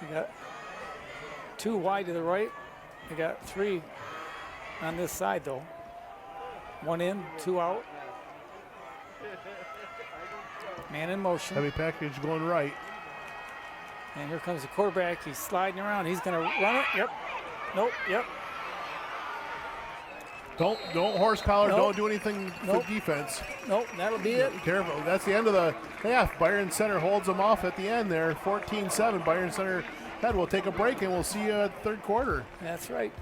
You got 2 wide to the right. You got 3 on this side, though. 1 in, 2 out. Man in motion. Heavy package going right. And here comes the quarterback. He's sliding around. He's going to run it. Yep. Nope. Yep. Don't horse collar. Nope. Don't do anything Nope. for defense. Nope. That'll be it. Careful. That's the end of the half. Byron Center holds them off at the end there. 14-7. Byron Center head. We'll take a break and we'll see you at the third quarter. That's right.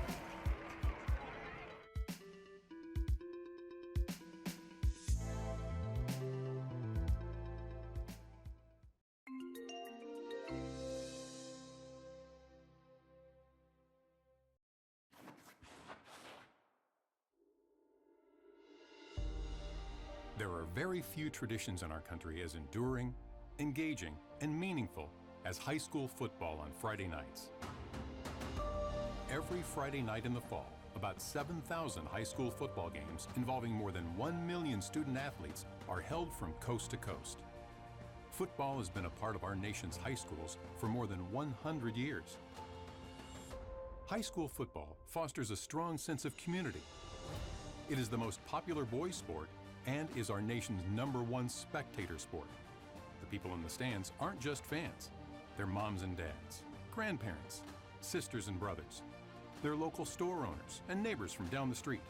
There are very few traditions in our country as enduring, engaging, and meaningful as high school football on Friday nights. Every Friday night in the fall, about 7,000 high school football games involving more than 1 million student athletes are held from coast to coast. Football has been a part of our nation's high schools for more than 100 years. High school football fosters a strong sense of community. It is the most popular boys' sport and is our nation's #1 spectator sport. The people in the stands aren't just fans. They're moms and dads, grandparents, sisters and brothers. They're local store owners and neighbors from down the street.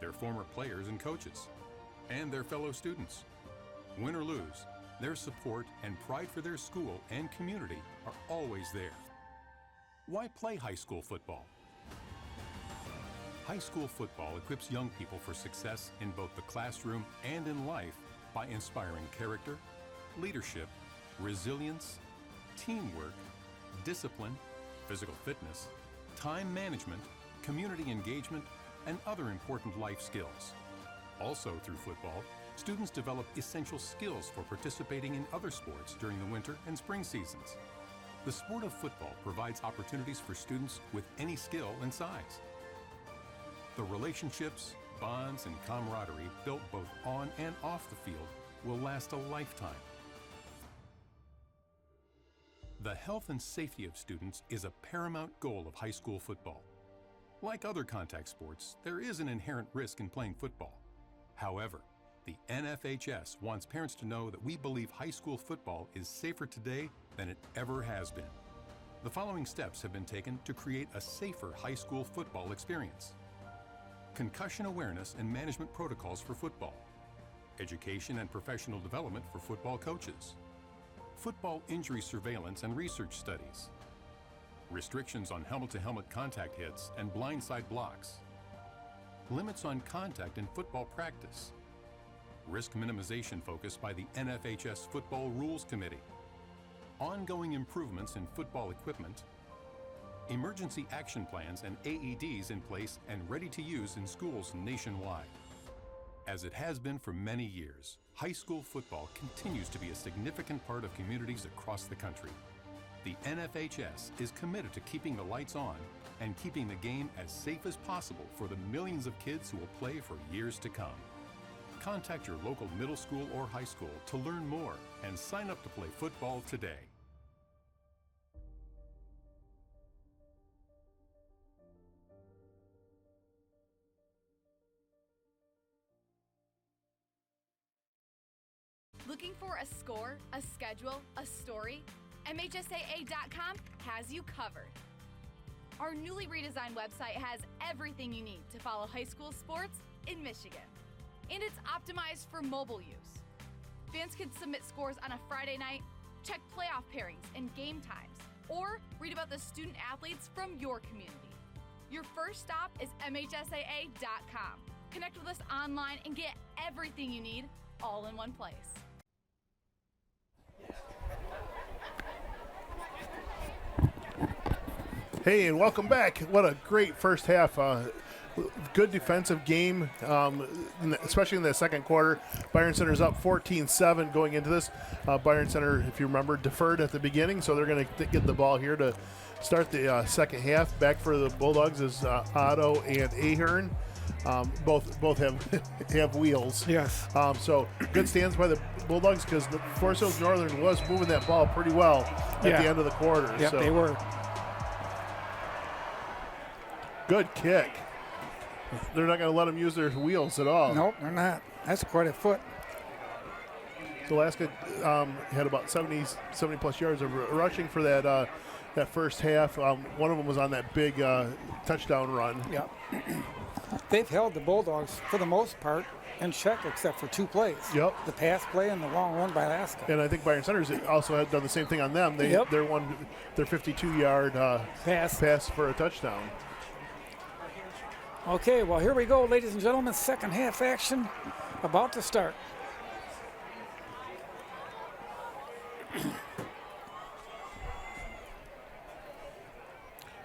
They're former players and coaches. And their fellow students. Win or lose, their support and pride for their school and community are always there. Why play high school football? High school football equips young people for success in both the classroom and in life by inspiring character, leadership, resilience, teamwork, discipline, physical fitness, time management, community engagement, and other important life skills. Also through football, students develop essential skills for participating in other sports during the winter and spring seasons. The sport of football provides opportunities for students with any skill and size. The relationships, bonds, and camaraderie built both on and off the field will last a lifetime. The health and safety of students is a paramount goal of high school football. Like other contact sports, there is an inherent risk in playing football. However, the NFHS wants parents to know that we believe high school football is safer today than it ever has been. The following steps have been taken to create a safer high school football experience. Concussion awareness and management protocols for football. Education and professional development for football coaches. Football injury surveillance and research studies. Restrictions on helmet-to-helmet contact hits and blindside blocks. Limits on contact in football practice. Risk minimization focus by the NFHS Football Rules Committee. Ongoing improvements in football equipment. Emergency action plans and AEDs in place and ready to use in schools nationwide. As it has been for many years, high school football continues to be a significant part of communities across the country. The NFHS is committed to keeping the lights on and keeping the game as safe as possible for the millions of kids who will play for years to come. Contact your local middle school or high school to learn more and sign up to play football today. Looking for a score, a schedule, a story? MHSAA.com has you covered. Our newly redesigned website has everything you need to follow high school sports in Michigan. And it's optimized for mobile use. Fans can submit scores on a Friday night, check playoff pairings and game times, or read about the student athletes from your community. Your first stop is MHSAA.com. Connect with us online and get everything you need all in one place. Hey, and welcome back. What a great first half. Good defensive game, especially in the second quarter. Byron Center's up 14-7 going into this. Byron Center, if you remember, deferred at the beginning, so they're going to get the ball here to start the second half. Back for the Bulldogs is Otto and Ahern. Both have wheels. Yes. So good stands by the Bulldogs because Forest Hills Northern was moving that ball pretty well at the end of the quarter. Yep, so. they were. Good kick. They're not going to let them use their wheels at all. Nope, they're not. That's quite a foot. So Alaska had about 70 plus yards of rushing for that first half. One of them was on that big touchdown run. Yep. They've held the Bulldogs, for the most part, in check except for two plays. Yep. The pass play and the long run by Alaska. And I think Byron Centers also had done the same thing on them. Their 52-yard pass for a touchdown. Okay, well, here we go, ladies and gentlemen. Second half action about to start.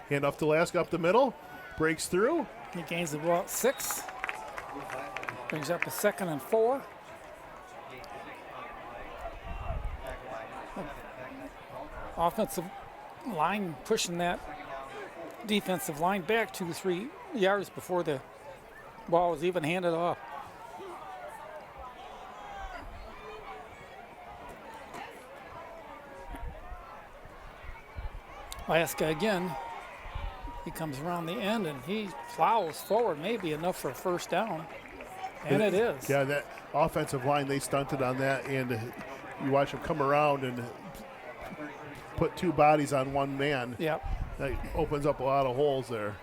Hand off to Alaska up the middle. Breaks through. He gains about 6. Brings up a 2nd and 4. Offensive line pushing that defensive line back 2-3 yards before the ball was even handed off. Alaska again. He comes around the end and he plows forward, maybe enough for a first down. And it is. Yeah, that offensive line, they stunted on that, and you watch them come around and put two bodies on one man. Yep. That opens up a lot of holes there.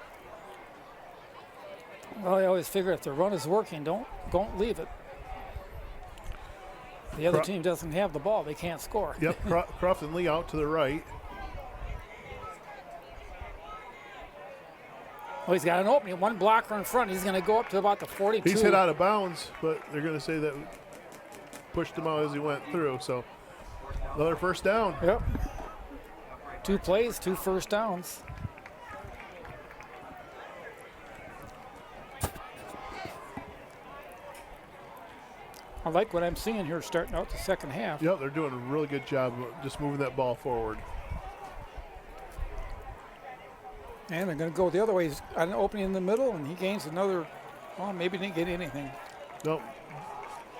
Well, I always figure if the run is working, don't leave it. The other team doesn't have the ball, they can't score. Yep, Cruft and Lee out to the right. Well, he's got an opening, one blocker in front. He's going to go up to about the 42. He's hit out of bounds, but they're going to say that pushed him out as he went through. So another first down. Yep. 2 plays, 2 first downs. I like what I'm seeing here starting out the second half. Yep, they're doing a really good job of just moving that ball forward. And they're going to go the other way. He's got an opening in the middle, and he gains another. Well, maybe didn't get anything. Nope.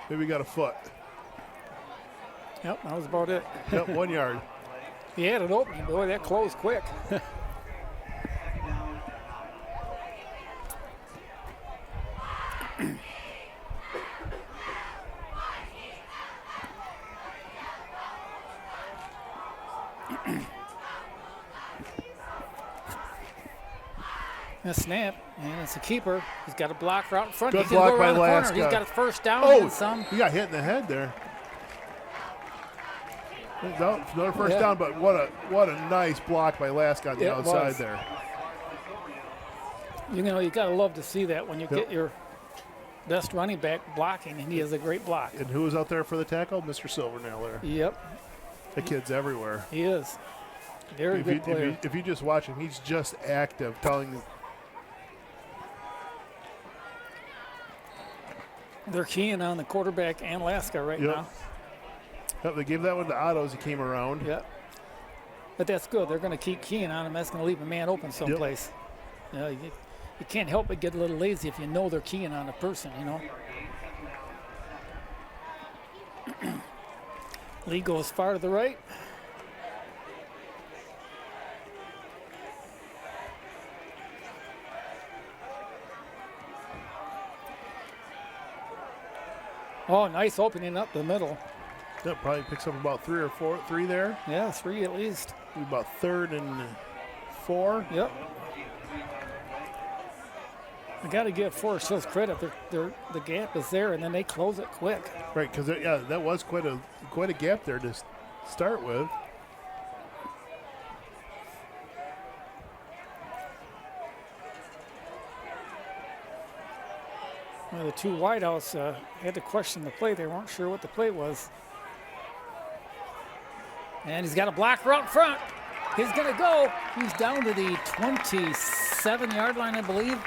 Maybe got a foot. Yep, that was about it. Yep, 1 yard. He had an opening, boy, that closed quick. A snap, and it's a keeper. He's got a blocker out in front. Good He's gonna block go by around the corner. Alaska. He's got a first down Oh, and some. he got hit in the head there. No, another first Yeah. down, but what a nice block by Lask on the It outside was. there. You know, you gotta love to see that when you Yep. get your best running back blocking, and he has a great block. And who was out there for the tackle? Mr. Silvernail there. Yep, The kid's everywhere. he is. Very good player. If you just watch him, he's just active, telling. They're keying on the quarterback and Alaska right Yep. now. Yep, they gave that one to Otto as he came around. Yep. But that's good. They're going to keep keying on him. That's going to leave a man open someplace. You know, you can't help but get a little lazy if you know they're keying on a person, you know. Lee goes far to the right. Oh, nice opening up the middle. Yep, probably picks up about three there. Yeah, 3 at least. About 3rd and 4. Yep. I got to give Forest Hills credit. The gap is there, and then they close it quick. Right, because that was quite a gap there to start with. Well, the two wideouts had to question the play. They weren't sure what the play was. And he's got a blocker out front. He's going to go. He's down to the 27-yard line, I believe.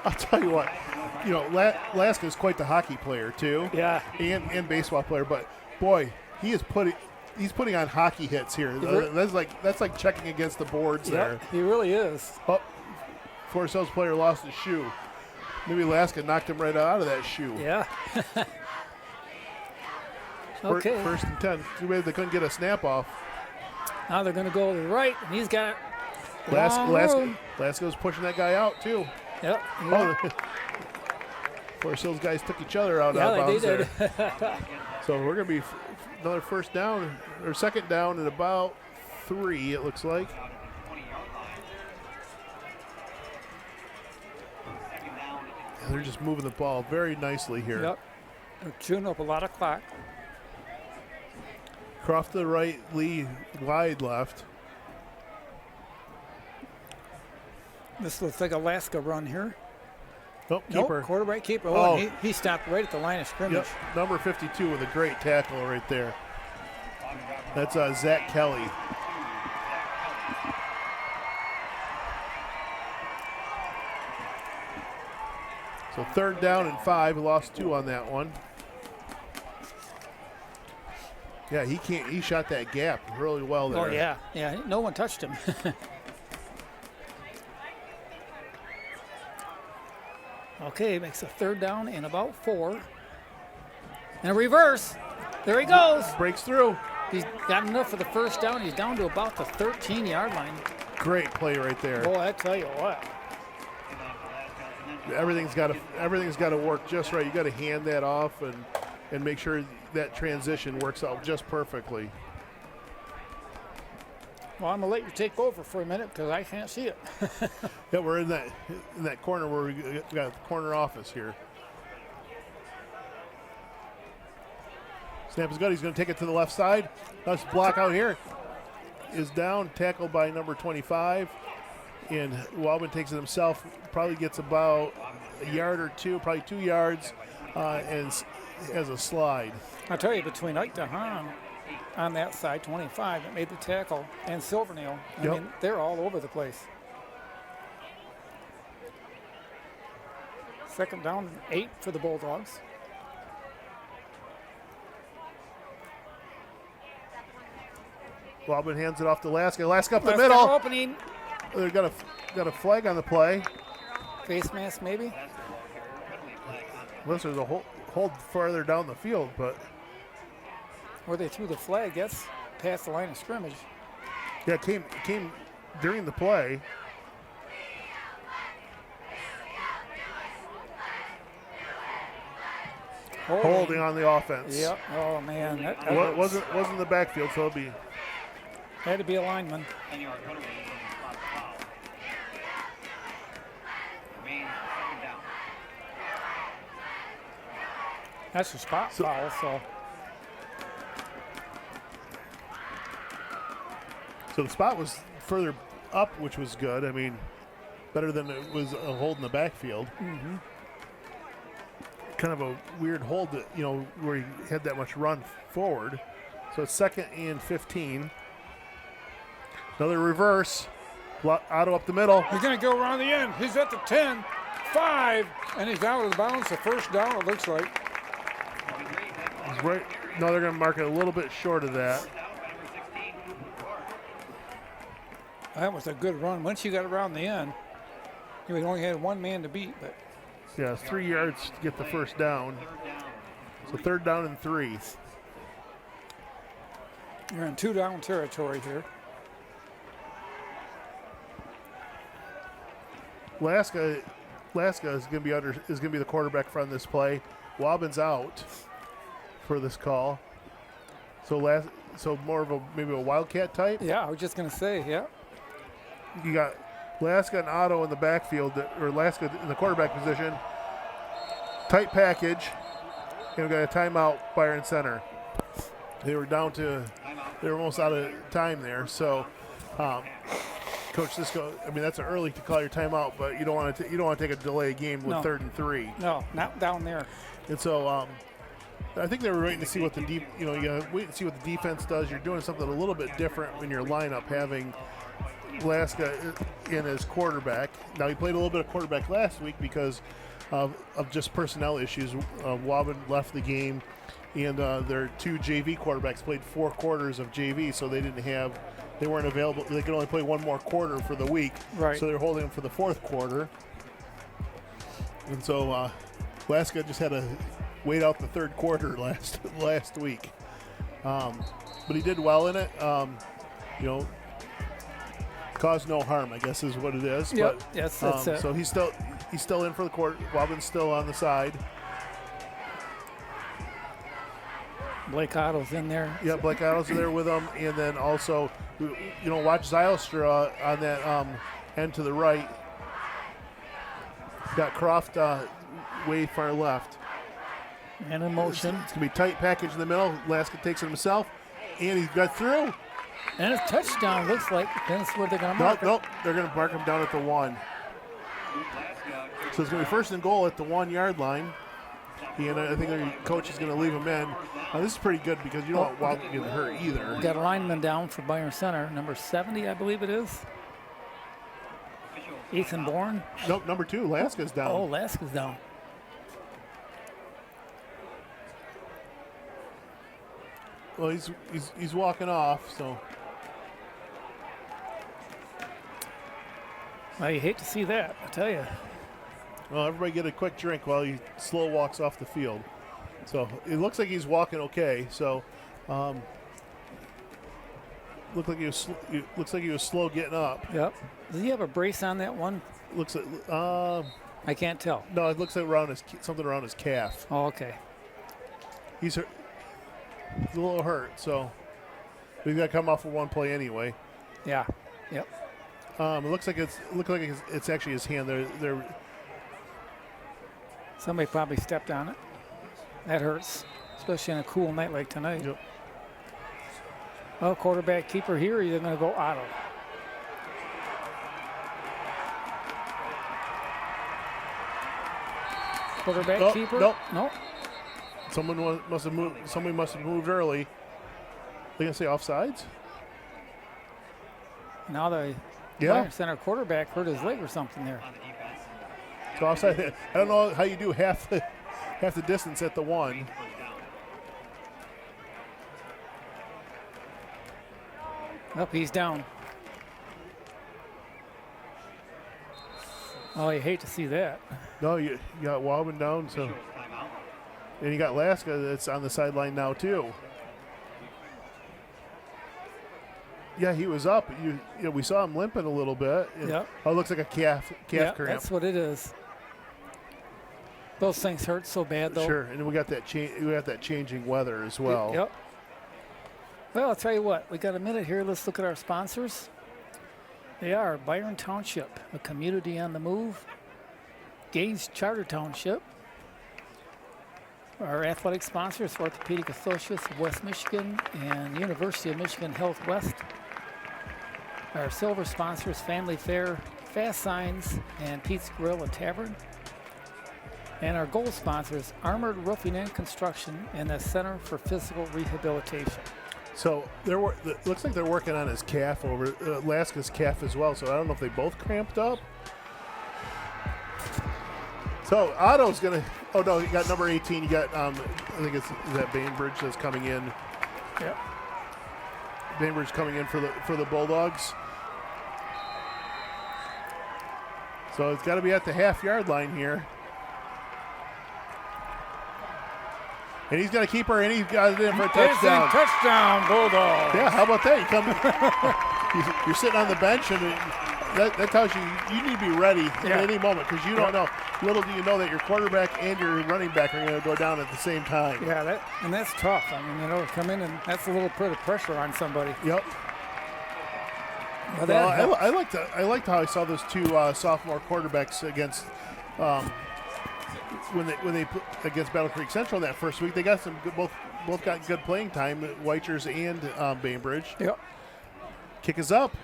I'll tell you what, you know, Lask is quite the hockey player too. Yeah. And baseball player, but boy, he's putting on hockey hits here. That's like checking against the boards there. He really is. Oh, Forest Hills player lost his shoe. Maybe Alaska knocked him right out of that shoe. Yeah. Okay. First and 10. Too bad they couldn't get a snap off. Now they're going to go to the right, and he's got long room. Alaska's pushing that guy out too. Yep. Oh, Forest Hills guys took each other out of Yeah, bounds they did. there. So we're going to be another first down or second down at about 3, it looks like. And they're just moving the ball very nicely here. Yep. They're chewing up a lot of clock. Croft to the right, Lee wide left. This looks like Alaska run here. Nope, keeper. Nope, quarterback keeper. Oh. And he stopped right at the line of scrimmage. Yep, number 52 with a great tackle right there. That's Zach Kelly. So 3rd down and 5. We lost 2 on that one. Yeah, he shot that gap really well there. Oh, yeah. Yeah, no one touched him. Okay, makes a 3rd down and about 4. And a reverse. There he goes. Breaks through. He's got enough for the first down. He's down to about the 13-yard line. Great play right there. Boy, I tell you what. Everything's got to work just right. You got to hand that off and make sure that transition works out just perfectly. Well, I'm going to let you take over for a minute because I can't see it. Yeah, we're in that corner where we got the corner office here. Snap is good. He's going to take it to the left side. Nice block out here. Is down, tackled by number 25. And Waldman takes it himself. Probably gets about a yard or 2, probably 2 yards, and has a slide. I'll tell you, between Ike DeHaan on that side, 25, that made the tackle, and Silvernail, I mean, they're all over the place. 2nd down and 8 for the Bulldogs. Wobbin hands it off to Laska. Laska up the Left middle. opening. They got a flag on the play. Face mask, maybe? Unless there's a hold farther down the field, but Or they threw the flag. That's past the line of scrimmage. yeah, it came during the play. Holding on the offense. Yep. Oh, man. That Wasn't the backfield, so it'll be. had to be a lineman. 10-yard penalty on the spot foul. Remains second down. That's a spot foul, so. So the spot was further up, which was good. I mean, better than it was a hold in the backfield. Mm-hmm. Kind of a weird hold that, where he had that much run forward. So it's 2nd and 15. Another reverse. Otto up the middle. He's going to go around the end. He's at the 10, 5, and he's out of bounds. The first down, it looks like. He's right. No, they're going to mark it a little bit short of that. That was a good run. Once you got around the end, he only had one man to beat. But Yeah, it's 3 yards to get the first down. So 3rd down and 3. you're in 2-down territory here. Laska is going to be the quarterback from this play. Wobbin's out for this call. So more of maybe a wildcat type. Yeah, I was just going to say, yeah. You got Laska and Otto in the backfield, or Laska in the quarterback position. Tight package. And we got a timeout, Byron Center. They were almost out of time there. So, Coach Cisco, I mean, that's early to call your timeout, but you don't want to take a delay game with No. 3rd and 3. No, not down there. And so, I think they were waiting to see what you gotta wait and see what the defense does. You're doing something a little bit different in your lineup, having Laska in as quarterback. Now, he played a little bit of quarterback last week because of just personnel issues. Wobbin left the game, and their 2 JV quarterbacks played 4 quarters of JV, so they weren't available. They could only play 1 more quarter for the week. Right. So they're holding them for the 4th quarter. And so Laska just had to wait out the 3rd quarter last week. But he did well in it. Caused no harm, I guess, is what it is. Yep. But, Yes, that's it. so he's still in for the quarter. Wobbin's still on the side. Blake Otto's in there. Yeah, Blake Otto's there with him, and then also, watch Zylstra on that end to the right. Got Croft way far left. And in motion. It's gonna be tight package in the middle. Laska takes it himself, and he got through. And a touchdown looks like that's where they're going to mark it. Nope, they're gonna mark him down at the 1. So it's gonna be 1st and goal at the 1-yard line. And I think their coach is going to leave him in. Now, this is pretty good because you don't want Wobbin to get hurt either. Got a lineman down for Byron Center, number 70, I believe it is. Ethan Bourne. Nope, number 2, Laska's down. Oh, Laska's down. Well, he's walking off, so. Well, you hate to see that, I tell you. Well, everybody get a quick drink while he slow walks off the field. So it looks like he's walking okay. So, looks like he was slow getting up. Yep. Does he have a brace on that one? Looks like I can't tell. no, it looks like something around his calf. Oh, okay. He's hurt. He's a little hurt, so he's got to come off for 1 play anyway. Yeah. Yep. It looks like it's actually his hand. They're Somebody probably stepped on it. That hurts, especially on a cool night like tonight. Yep. Well, quarterback keeper here, you're going to go Otto. Quarterback keeper? Nope. Nope. Somebody must have moved early. They gonna say offsides? Now the Byron Center quarterback hurt his leg or something there. So offside. I don't know how you do half the distance at the 1. Up, he's down. Oh, you hate to see that. No, you got Waldman down, so. Timeout. And you got Laska that's on the sideline now, too. Yeah, he was up. You know, we saw him limping a little bit. Yep. Oh, it looks like a calf Yeah, cramp. that's what it is. Those things hurt so bad, though. Sure, and we got that changing weather as well. Yep. Well, I'll tell you what. We got a minute here. Let's look at our sponsors. They are Byron Township, a community on the move. Gaines Charter Township. Our athletic sponsors, Orthopedic Associates of West Michigan and University of Michigan Health West. Our silver sponsors, Family Fair, Fast Signs, and Pete's Grill and Tavern. And our gold sponsors, Armored Roofing and Construction and the Center for Physical Rehabilitation. So it looks like they're working on his calf Laska's calf as well. So I don't know if they both cramped up. So Otto's gonna. Oh no, you got number 18. You got I think is that Bainbridge that's coming in. Yep. Bainbridge coming in for the Bulldogs. So it's got to be at the half-yard line here. And he's going to keep her, and he's got it in for a touchdown. Touchdown, Bulldogs. Yeah, how about that? You come, you're sitting on the bench, and that tells you need to be ready at any moment because you don't know. Little do you know that your quarterback and your running back are going to go down at the same time. Yeah, that's tough. I mean, come in and that's a little bit of pressure on somebody. Yep. Well, I liked how I saw those two sophomore quarterbacks against when they put against Battle Creek Central that first week. They got some good, both got good playing time. Weichers and Bainbridge. Yep. Kick is up.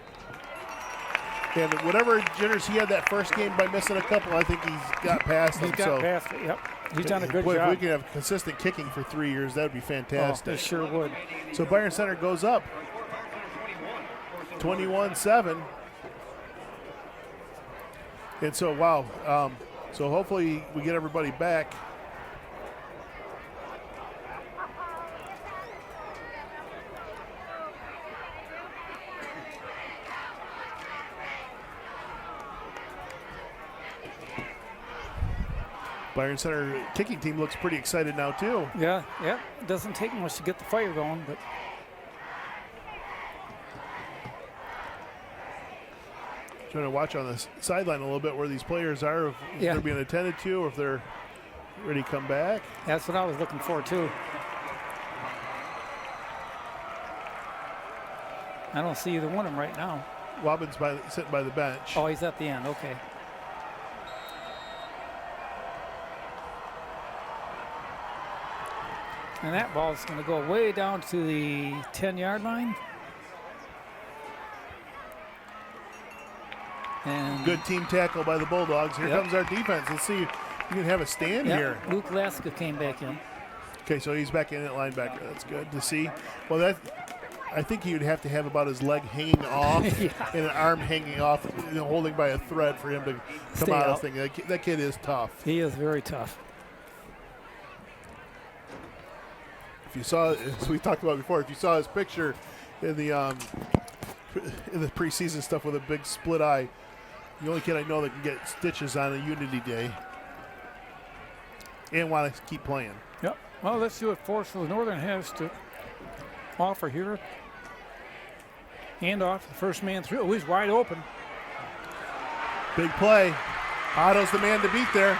And whatever jitters he had that first game by missing a couple, I think he's got past them. He's got past it. Yep. He's done a good Boy, job. if we could have consistent kicking for 3 years, that would be fantastic. Oh, it sure would. So Byron Center goes up 21-7. And so, wow. So hopefully we get everybody back. Byron Center kicking team looks pretty excited now too. Yeah. It doesn't take much to get the fire going, but trying to watch on the sideline a little bit where these players are, if they're being attended to, or if they're ready to come back. That's what I was looking for too. I don't see either one of them right now. Wobbin's sitting by the bench. Oh, he's at the end. Okay. And that ball's going to go way down to the 10-yard line. And good team tackle by the Bulldogs. Here comes our defense. Let's see if you can have a stand here. Luke Laska came back in. Okay, so he's back in at linebacker. That's good to see. Well, I think he would have to have about his leg hanging off and an arm hanging off, holding by a thread for him to come out of thing. That kid is tough. He is very tough. If you saw, as we talked about before, if you saw his picture in the preseason stuff with a big split eye, the only kid I know that can get stitches on a Unity Day and want to keep playing. Yep. Well, let's see what Forest Northern has to offer here. Hand off, the first man through. Oh, he's wide open. Big play. Otto's the man to beat there.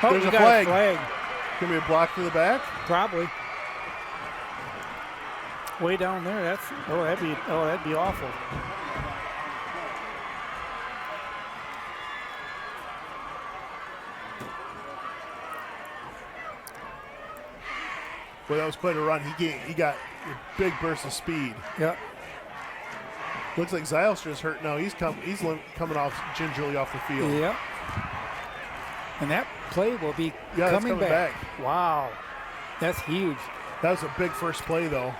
Oh, there's a flag. Gonna be a block to the back? Probably. Way down there. That'd be awful. Well, that was quite a run. He got a big burst of speed. Yep. Looks like Zylstra's hurt now. He's coming off gingerly off the field. Yep. And that play will be coming back. Wow. That's huge. That was a big first play, though.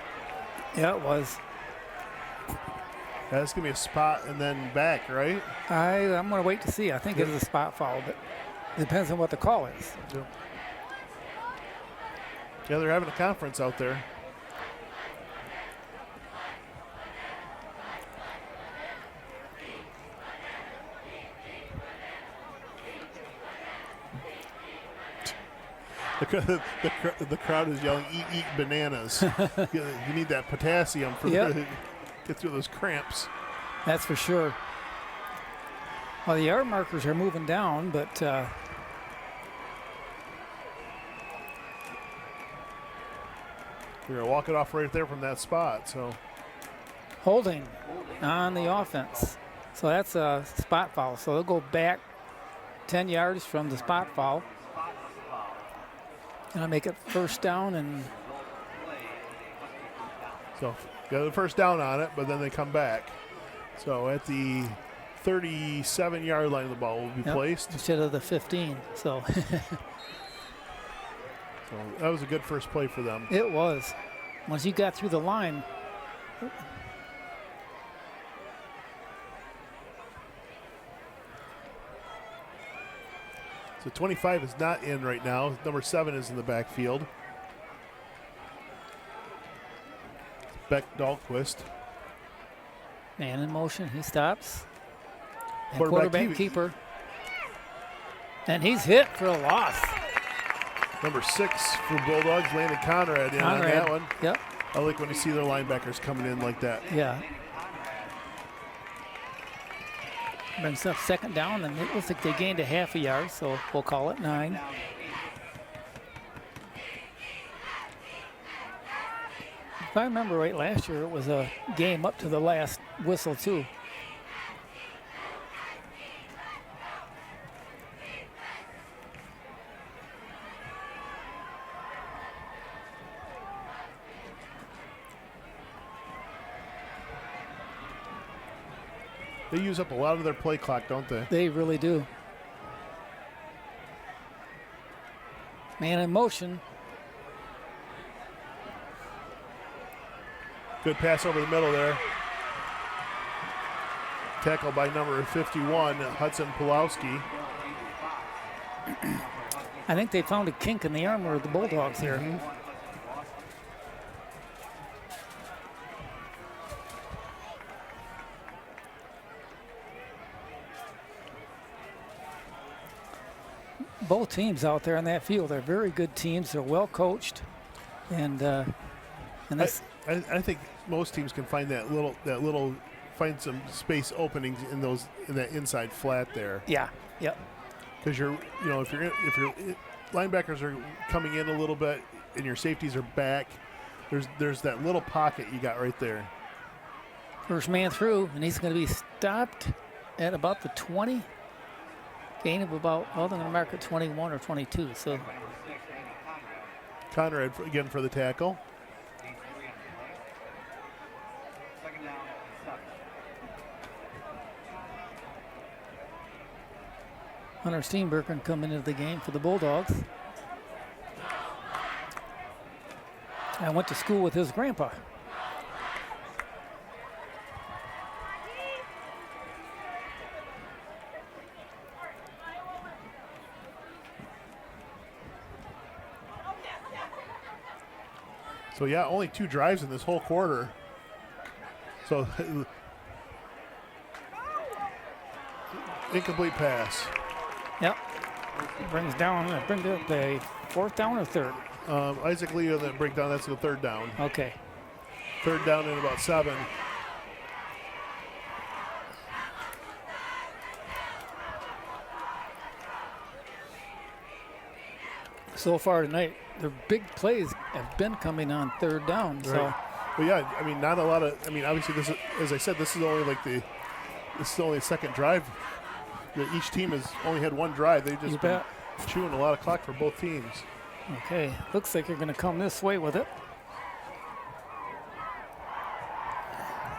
Yeah, it was. That's going to be a spot and then back, right? I'm going to wait to see. I think it is a spot foul, but it depends on what the call is. Yeah, they're having a conference out there. The crowd is yelling, eat bananas. You need that potassium for Yep. get through those cramps. That's for sure. Well, the yard markers are moving down, but You're going to walk it off right there from that spot. So holding on the offense. So that's a spot foul. So they'll go back 10 yards from the spot foul. And I'll make it first down, and So got the first down on it, but then they come back. So at the 37-yard line, the ball will be yep, placed. instead of the 15. So So that was a good first play for them. it was. Once you got through the line, So 25 is not in right now. Number 7 is in the backfield. Beck Dahlquist. man in motion, he stops. And Quarterback quarterback keeper. And he's hit for a loss. Number 6 for Bulldogs, Landon Conrad in on that one. Yep. I like when you see their linebackers coming in like that. Yeah. Brings up second down, and it looks like they gained a half a yard, so we'll call it 9. If I remember right, last year it was a game up to the last whistle, too. They use up a lot of their play clock, don't they? They really do. Man in motion. Good pass over the middle there. Tackle by number 51, Hudson Pulowski. I think they found a kink in the armor of the Bulldogs here. Both teams out there on that field are very good teams. They're well coached, and that's I think most teams can find that little find some space openings in that inside flat there. yeah, yep. Because if your linebackers are coming in a little bit and your safeties are back, there's that little pocket you got right there. First man through, and he's going to be stopped at about the 20. Gain of about, well, they're going to mark at 21 or 22. So Conrad again for the tackle. Second down and 7. Hunter Steenbergen coming into the game for the Bulldogs. I went to school with his grandpa. So yeah, only 2 drives in this whole quarter. So incomplete pass. Yep. Brings up a fourth down or third. Isaac Lee on that breakdown, that's the 3rd down. Okay. 3rd down and about 7. So far tonight, their big plays have been coming on 3rd down. So Right. Well, yeah, I mean, not a lot of. I mean, obviously, this is, as I said, this is only the second drive. Each team has only had 1 drive. They've You just been bet. chewing a lot of clock for both teams. Okay, looks like you're going to come this way with it.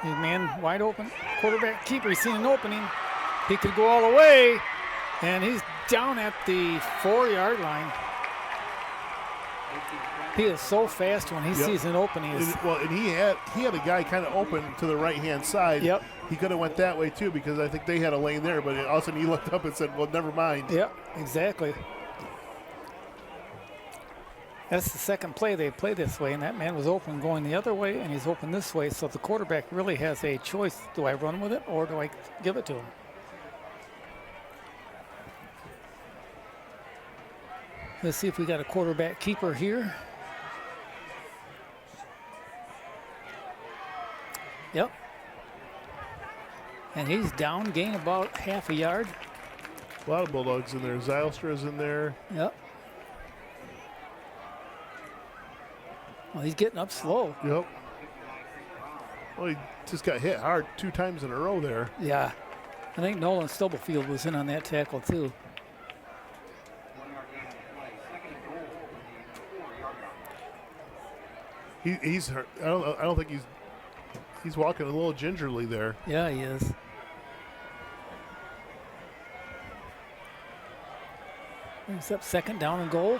Big man wide open. Quarterback keeper, he's seen an opening. He could go all the way, and he's down at the 4-yard line. He is so fast when he Yep. sees an opening. And he had a guy kind of open to the right-hand side. Yep. He could have went that way too because I think they had a lane there, but all of a sudden he looked up and said, "Well, never mind." Yep, exactly. That's the second play they play this way, and that man was open going the other way, and he's open this way. So the quarterback really has a choice. Do I run with it or do I give it to him? Let's see if we got a quarterback keeper here. Yep. And he's down, gain about half a yard. A lot of Bulldogs in there. Zylstra's in there. Yep. Well, he's getting up slow. Yep. Well, he just got hit hard 2 times in a row there. Yeah. I think Nolan Stubblefield was in on that tackle, too. 1 yard gain on the play. Second and goal from the 4-yard line. He's hurt. I don't think he's walking a little gingerly there. Yeah, he is. He's up 2nd down and goal.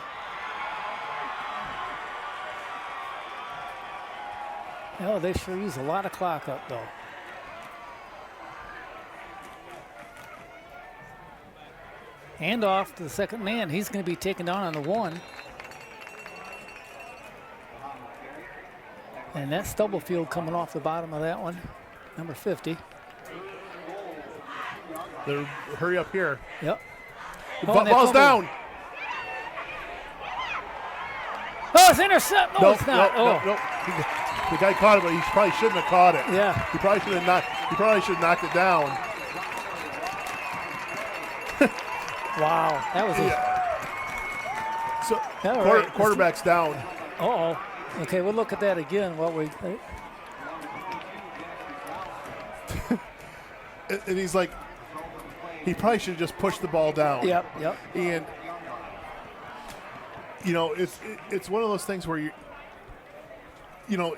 Oh, they sure use a lot of clock up, though. Hand off to the second man. He's going to be taken down on the 1. And that's Stubblefield coming off the bottom of that one, number 50. They're hurry up here. Yep. Ball's down. Oh, it's intercepted. No, it's not. No. The guy caught it, but he probably shouldn't have caught it. Yeah. He probably should have knocked it down. Wow. That was So quarterback's down. Uh-oh. Okay, we'll look at that again. And he's like, he probably should have just pushed the ball down. Yep. And it's one of those things where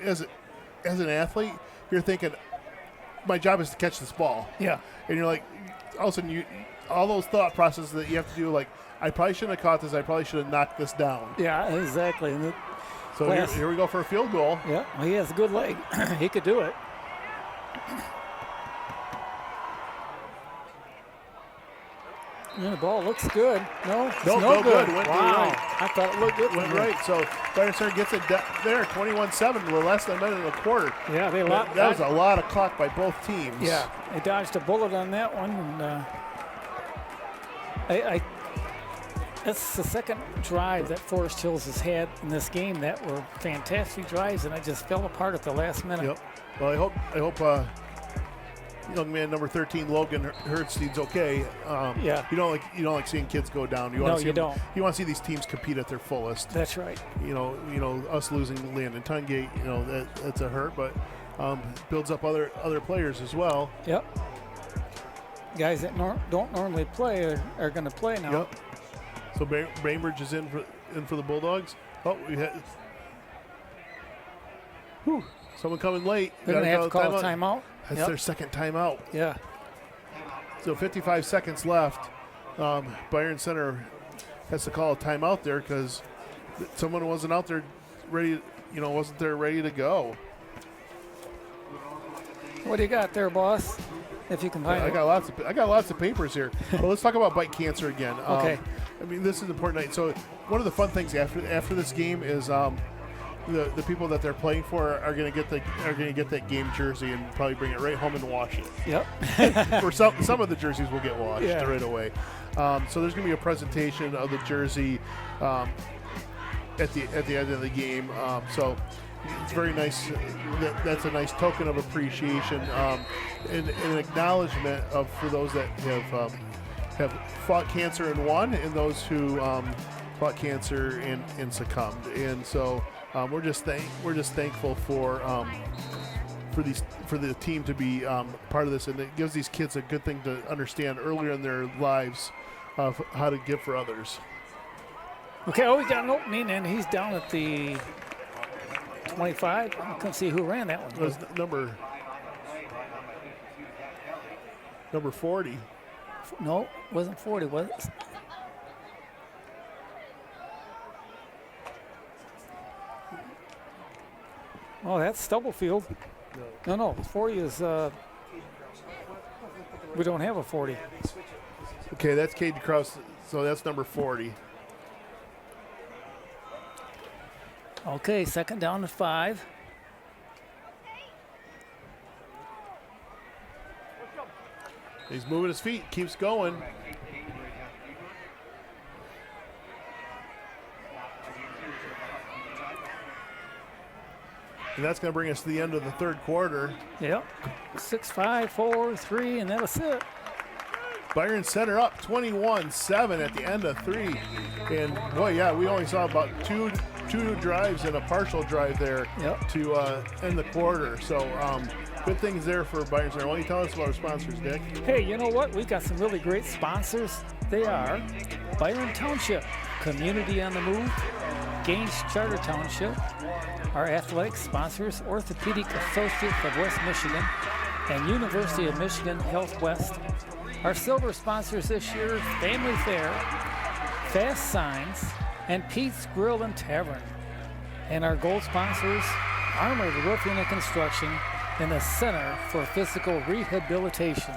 as an athlete, you're thinking, my job is to catch this ball. Yeah. And you're like, all of a sudden, all those thought processes that you have to do, like, I probably shouldn't have caught this. I probably should have knocked this down. Yeah, exactly. And so here we go for a field goal. Yeah, well, he has a good leg. He could do it. And the ball looks good. No, it's no good. Went wow. right. I thought it looked good. Went right. So Byron gets it there, 21-7, with less than a minute and a quarter. Yeah, that was a lot of clock by both teams. Yeah, they dodged a bullet on that one. And that's the second drive that Forest Hills has had in this game that were fantastic drives, and it just fell apart at the last minute. Yep. Well, I hope young man number 13 Logan Hurtstein's okay. Yeah. You don't like seeing kids go down. You want to see these teams compete at their fullest. That's right. Us losing Landon Tungate, that's a hurt, but builds up other players as well. Yep. Guys that don't normally play are going to play now. Yep. So Bainbridge is in for the Bulldogs. Oh, we had someone coming late. They're going to have to call a timeout. That's their second timeout. Yeah. So 55 seconds left. Byron Center has to call a timeout there because someone wasn't out there ready. Wasn't there ready to go. What do you got there, boss? If you can find it. I got lots of papers here. Well, let's talk about bite cancer again. Okay. This is an important night. So one of the fun things after this game is the people that they're playing for are going to get that game jersey and probably bring it right home and wash it. Yep. For some of the jerseys will get washed right away. So there's going to be a presentation of the jersey at the end of the game. So it's very nice. That's a nice token of appreciation and an acknowledgement for those that have fought cancer and won, and those who fought cancer and succumbed. And so we're just thankful for the team to be part of this, and it gives these kids a good thing to understand earlier in their lives of how to give for others. Okay, we got an opening, and he's down at the 25. I couldn't see who ran that one. It was number 40. No, it wasn't 40, was it? Oh, that's Stubblefield. No, 40 is, we don't have a 40. Okay, that's Caden Krause, so that's number 40. Okay, second down to 5. He's moving his feet, keeps going. And that's going to bring us to the end of the third quarter. Yep. 6, 5, 4, 3, and that's it. Byron Center up 21-7 at the end of 3. And boy, yeah, we only saw about two drives and a partial drive there to end the quarter. So good things there for Byron Center. Why don't you tell us about our sponsors, Dick? Hey, you know what? We've got some really great sponsors. They are Byron Township, Community on the Move, Gaines Charter Township, our athletic sponsors, Orthopedic Associates of West Michigan, and University of Michigan Health West. Our silver sponsors this year, Family Fair, Fast Signs, and Pete's Grill and Tavern. And our gold sponsors, Armored Roofing and Construction, and the Center for Physical Rehabilitation.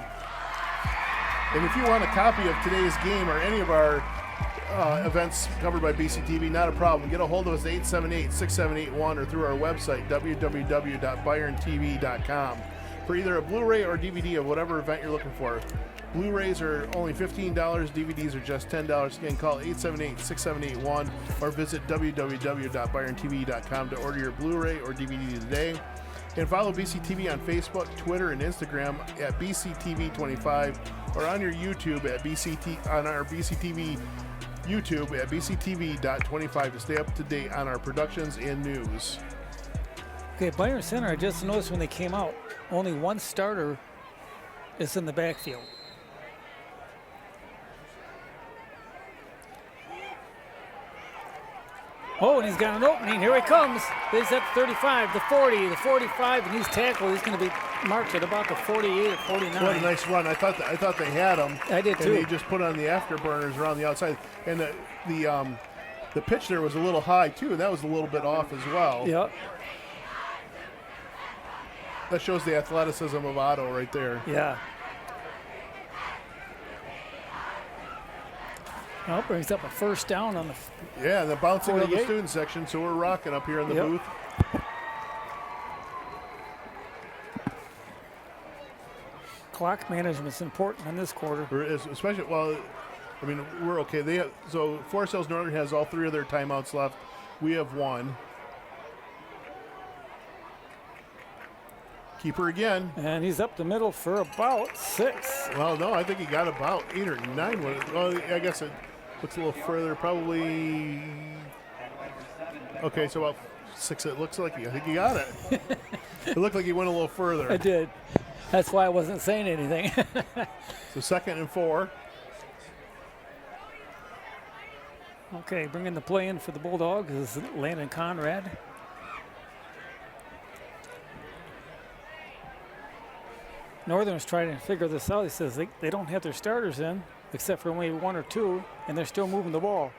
And if you want a copy of today's game or any of our events covered by BCTV, not a problem. Get a hold of us at 878-6781 or through our website, www.byrontv.com, for either a Blu-ray or DVD of whatever event you're looking for. Blu-rays are only $15, DVDs are just $10. Again, call 878-6781 or visit www.byrontv.com to order your Blu-ray or DVD today. And follow BCTV on Facebook, Twitter, and Instagram at BCTV25 or on your YouTube at on our BCTV YouTube at BCTV.25 to stay up to date on our productions and news. Okay, Byron Center, I just noticed when they came out, only one starter is in the backfield. Oh, and he's got an opening. Here he comes. He's at 35, the 40, the 45, and he's tackled. He's going to be marked at about the 48 or 49. What a nice run. I thought they had him. I did too. And he just put on the afterburners around the outside. And the pitch there was a little high too, and that was a little bit off as well. Yep. That shows the athleticism of Otto right there. Yeah. Well, brings up a first down on the Yeah, the bouncing 48. of the student section, so we're rocking up here in the booth. Clock management's important in this quarter. Especially, well, I mean, we're okay. So Forest Hills Northern has all 3 of their timeouts left. We have 1. Keeper again. And he's up the middle for about 6. Well, no, I think he got about 8 or 9. Well, I guess it looks a little further. Probably. Okay, so about 6. It looks like I think he got it. It looked like he went a little further. I did. That's why I wasn't saying anything. So 2nd and 4. Okay, bringing the play in for the Bulldogs is Landon Conrad. Northern's trying to figure this out. He says they don't have their starters in, except for only 1 or 2, and they're still moving the ball.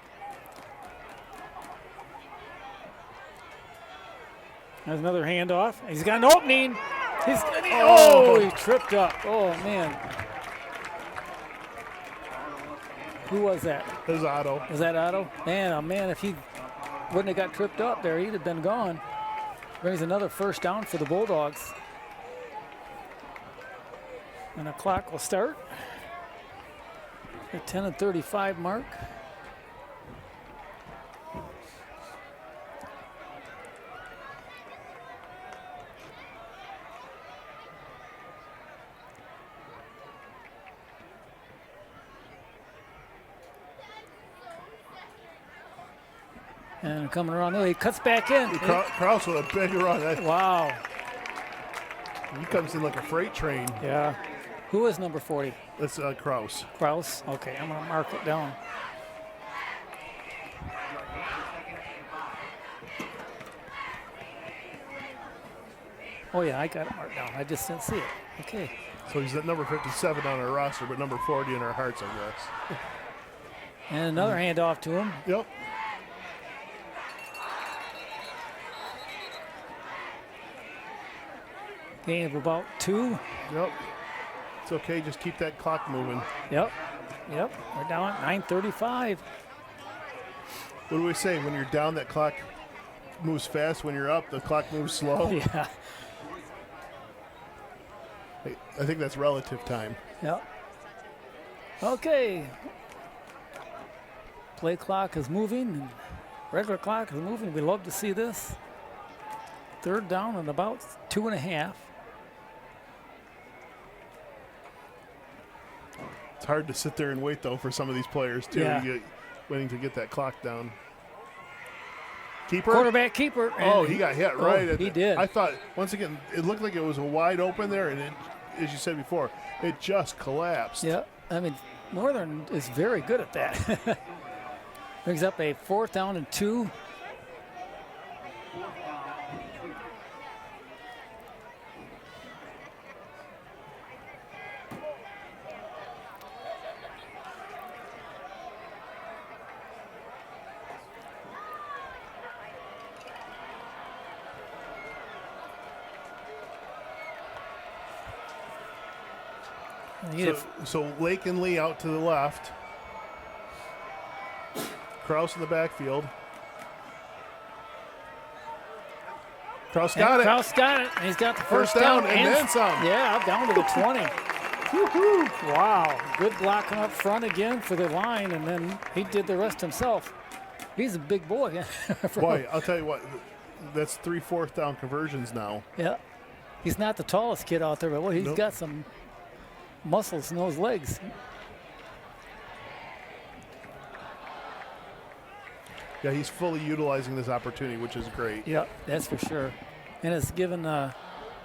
There's another handoff. He's got an opening. He tripped up. Oh, man. Who was that? It was Otto. Was that Otto? Man, oh, man, if he wouldn't have got tripped up there, he'd have been gone. Brings another first down for the Bulldogs. And the clock will start at 10:35 mark. And coming around, he cuts back in. Krause with a big run. Wow. He comes in like a freight train. Yeah. Who is number 40? That's Krause. Krause? Okay, I'm going to mark it down. Oh, yeah, I got it marked down. I just didn't see it. Okay. So he's at number 57 on our roster, but number 40 in our hearts, I guess. And another handoff to him. Yep. Gain of about 2. Yep. It's okay. Just keep that clock moving. Yep. We're down at 9:35. What do we say? When you're down, that clock moves fast. When you're up, the clock moves slow. Yeah. I think that's relative time. Yep. Okay. Play clock is moving, and regular clock is moving. We love to see this. third down and about 2.5. It's hard to sit there and wait, though, for some of these players, too. Yeah. Waiting to get that clock down. Keeper? Quarterback keeper. Oh, and he got hit right. he did. I thought, once again, it looked like it was wide open there, and it, as you said before, it just collapsed. Yeah, I mean, Northern is very good at that. Brings up a 4th down and 2. So Lake and Lee out to the left. Kraus in the backfield. Kraus got it. Kraus got it. And he's got the First first down and then some. Yeah, down to the 20. Woo-hoo. Wow, good blocking up front again for the line, and then he did the rest himself. He's a big boy. Boy, I'll tell you what, that's 3 4th down conversions now. Yeah, he's not the tallest kid out there, but well, he's Nope. got some muscles in those legs. Yeah, he's fully utilizing this opportunity, which is great. Yeah, that's for sure. And it's given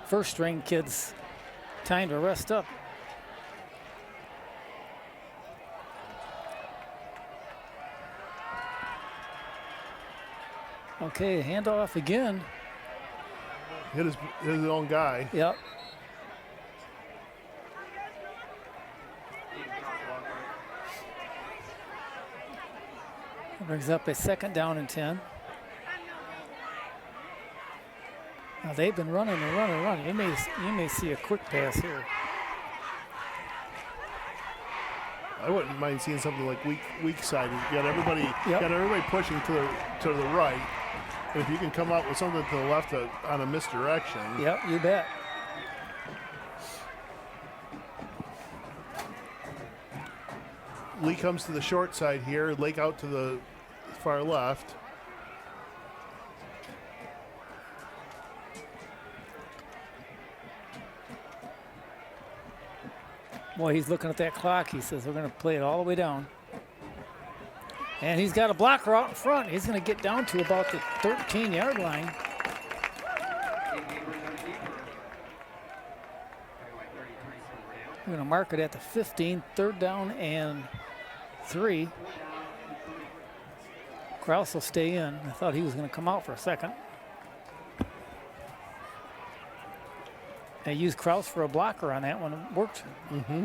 first string kids time to rest up. Okay, handoff again. Hit his own guy. Yep. Brings up a 2nd down and 10. Now they've been running and running and running. You may see a quick pass here. I wouldn't mind seeing something like weak side. You got everybody, Yep. got everybody pushing to the right. And if you can come out with something to the left on a misdirection. Yep, you bet. Lee comes to the short side here. Lake out to the far left. Boy, he's looking at that clock. He says, we're going to play it all the way down. And he's got a blocker out in front. He's going to get down to about the 13-yard line. We're going to mark it at the 15, 3rd down and 3. Kraus will stay in. I thought he was going to come out for a second. They used Kraus for a blocker on that one. It worked. Mm-hmm.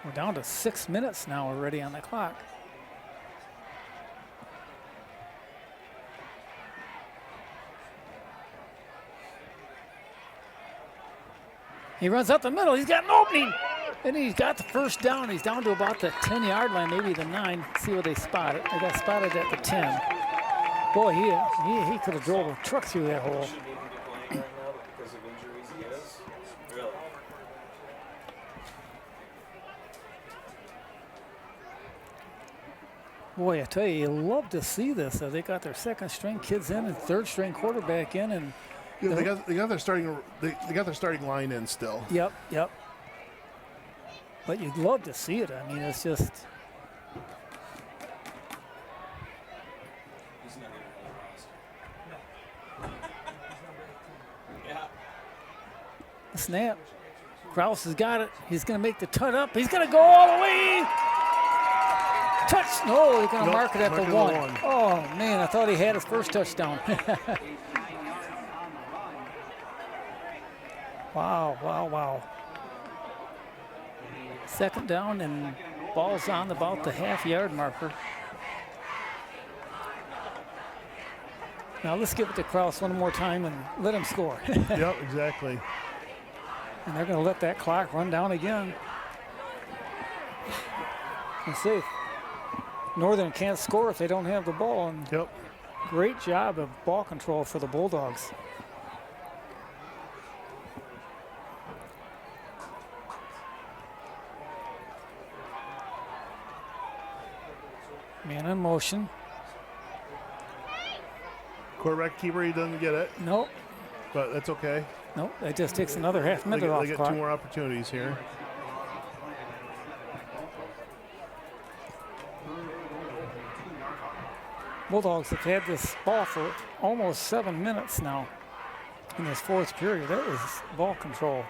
We're down to 6 minutes now already on the clock. He runs up the middle. He's got an opening. And he's got the first down. He's down to about the 10-yard line, maybe the 9. See where they spot it. They got spotted at the 10. Boy, he could have drove a truck through that hole. Boy, I tell you love to see this. They got their 2nd string kids in and 3rd string quarterback in, and Yeah, they got their starting line in still. Yep. But you'd love to see it. I mean, it's just. Snap. Kraus has got it. He's going to make the tut up. He's going to go all the way. Touch. No, he's going to mark it at the 1. Oh, man, I thought he had his first touchdown. Wow. 2nd down and ball's on about the half-yard marker. Now let's give it to Kraus one more time and let him score. Yep, exactly. And they're going to let that clock run down again. Let's see. Northern can't score if they don't have the ball. And Yep. great job of ball control for the Bulldogs. Man in motion. Quarterback keeper, he doesn't get it, Nope. but that's okay. Nope. That just takes another half They minute get, off they get clock. 2 more opportunities here. Bulldogs have had this ball for almost 7 minutes now in this fourth period. That was ball control.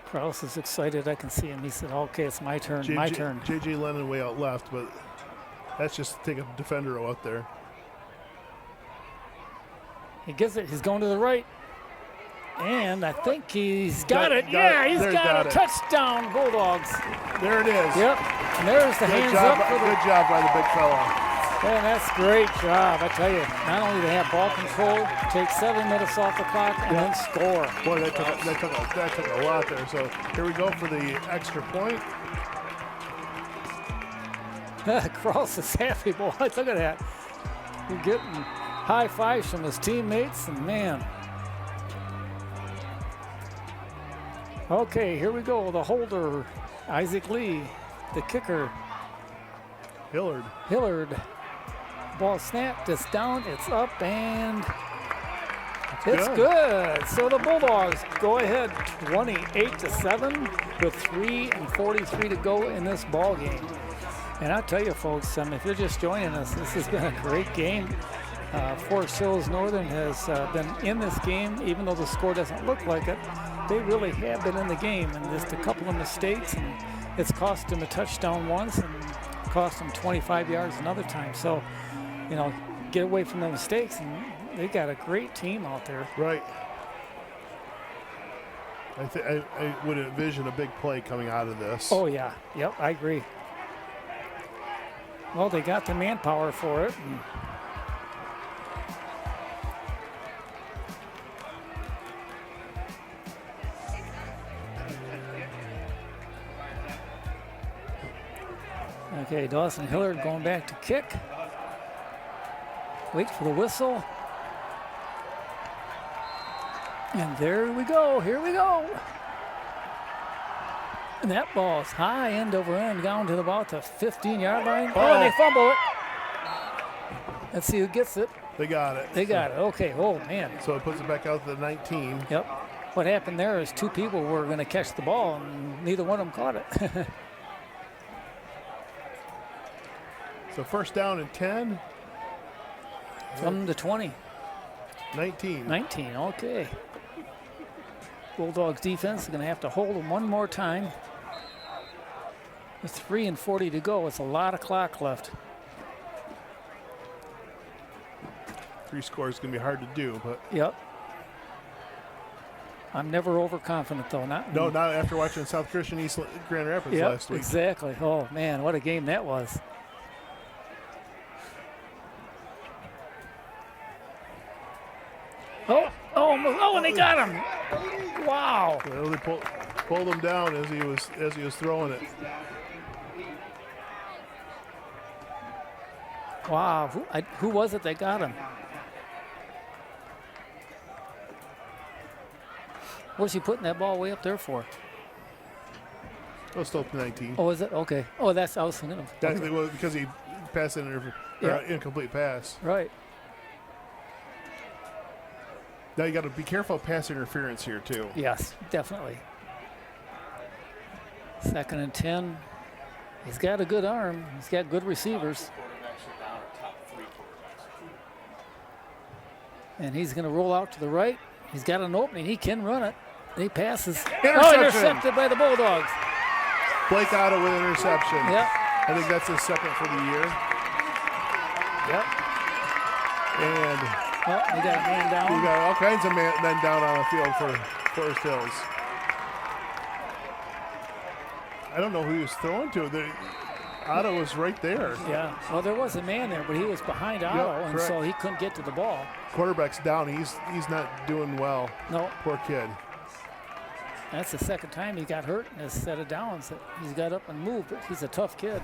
Krause is excited. I can see him. He said, okay, it's my turn, my turn. J.J. Lennon way out left, but that's just to take a defender out there. He gets it. He's going to the right. And I think he's got Got- it. got Yeah, it. he's There, got got a it. touchdown, Bulldogs. There it is. Yep. And there's the hands up for the. Good job by the big fella. Man, that's a great job. I tell you, not only they have ball control, take 7 minutes off the clock, and then score. Boy, that took a lot there. So here we go for the extra point. Krause is happy, boy. Look at that. You're getting high fives from his teammates, and man. Okay, here we go. The holder, Isaac Lee. The kicker, Hillard. Ball snapped. It's down. It's up, and it's good. So the Bulldogs go ahead, 28-7, with 3:43 to go in this ball game. And I'll tell you, folks, if you're just joining us, this has been a great game. Forest Hills Northern has been in this game, even though the score doesn't look like it. They really have been in the game, and just a couple of mistakes, and it's cost them a touchdown once and cost them 25 yards another time. So, you know, get away from the mistakes, and they got a great team out there. Right. I would envision a big play coming out of this. Oh, yeah. Yep, I agree. Well, they got the manpower for it. And okay, Dawson Hillard going back to kick. Wait for the whistle. And there we go. Here we go. And that ball's high, end over end, down to about the 15-yard line. Oh, and they fumble it. Let's see who gets it. They got it. They got it. Okay. Oh, man. So it puts it back out to the 19. Yep. What happened there is two people were going to catch the ball, and neither one of them caught it. So first down and 10. From the 20. 19. 19. Okay. Bulldogs defense is going to have to hold them one more time. With 3:40 to go, it's a lot of clock left. 3 scores is going to be hard to do, but Yep. I'm never overconfident, though. not after watching South Christian East Grand Rapids Yep, last week. exactly. Oh, man, what a game that was. Oh, and they got him. Wow. Well, they pulled him down as he was throwing it. Wow. Who was it that got him? What's he putting that ball way up there for? It was still 19. Oh, is it? Okay. Oh, that's, I was thinking of. That's Okay. well, because he passed an incomplete pass. Right. Now you got to be careful of pass interference here too. Yes, definitely. 2nd and 10. He's got a good arm. He's got good receivers. And he's going to roll out to the right. He's got an opening. He can run it. He passes. Interception. Oh, intercepted by the Bulldogs. Blake Otto with interception. Yep. I think that's his second for the year. Yep. And Oh, they got a man down. we got all kinds of men down on the field for Forest Hills. I don't know who he was throwing to. Otto was right there. Yeah. Well, there was a man there, but he was behind Otto, and correct. so he couldn't get to the ball. Quarterback's down. He's not doing well. No. Poor kid. That's the second time he got hurt in his set of downs. He's got up and moved, but he's a tough kid.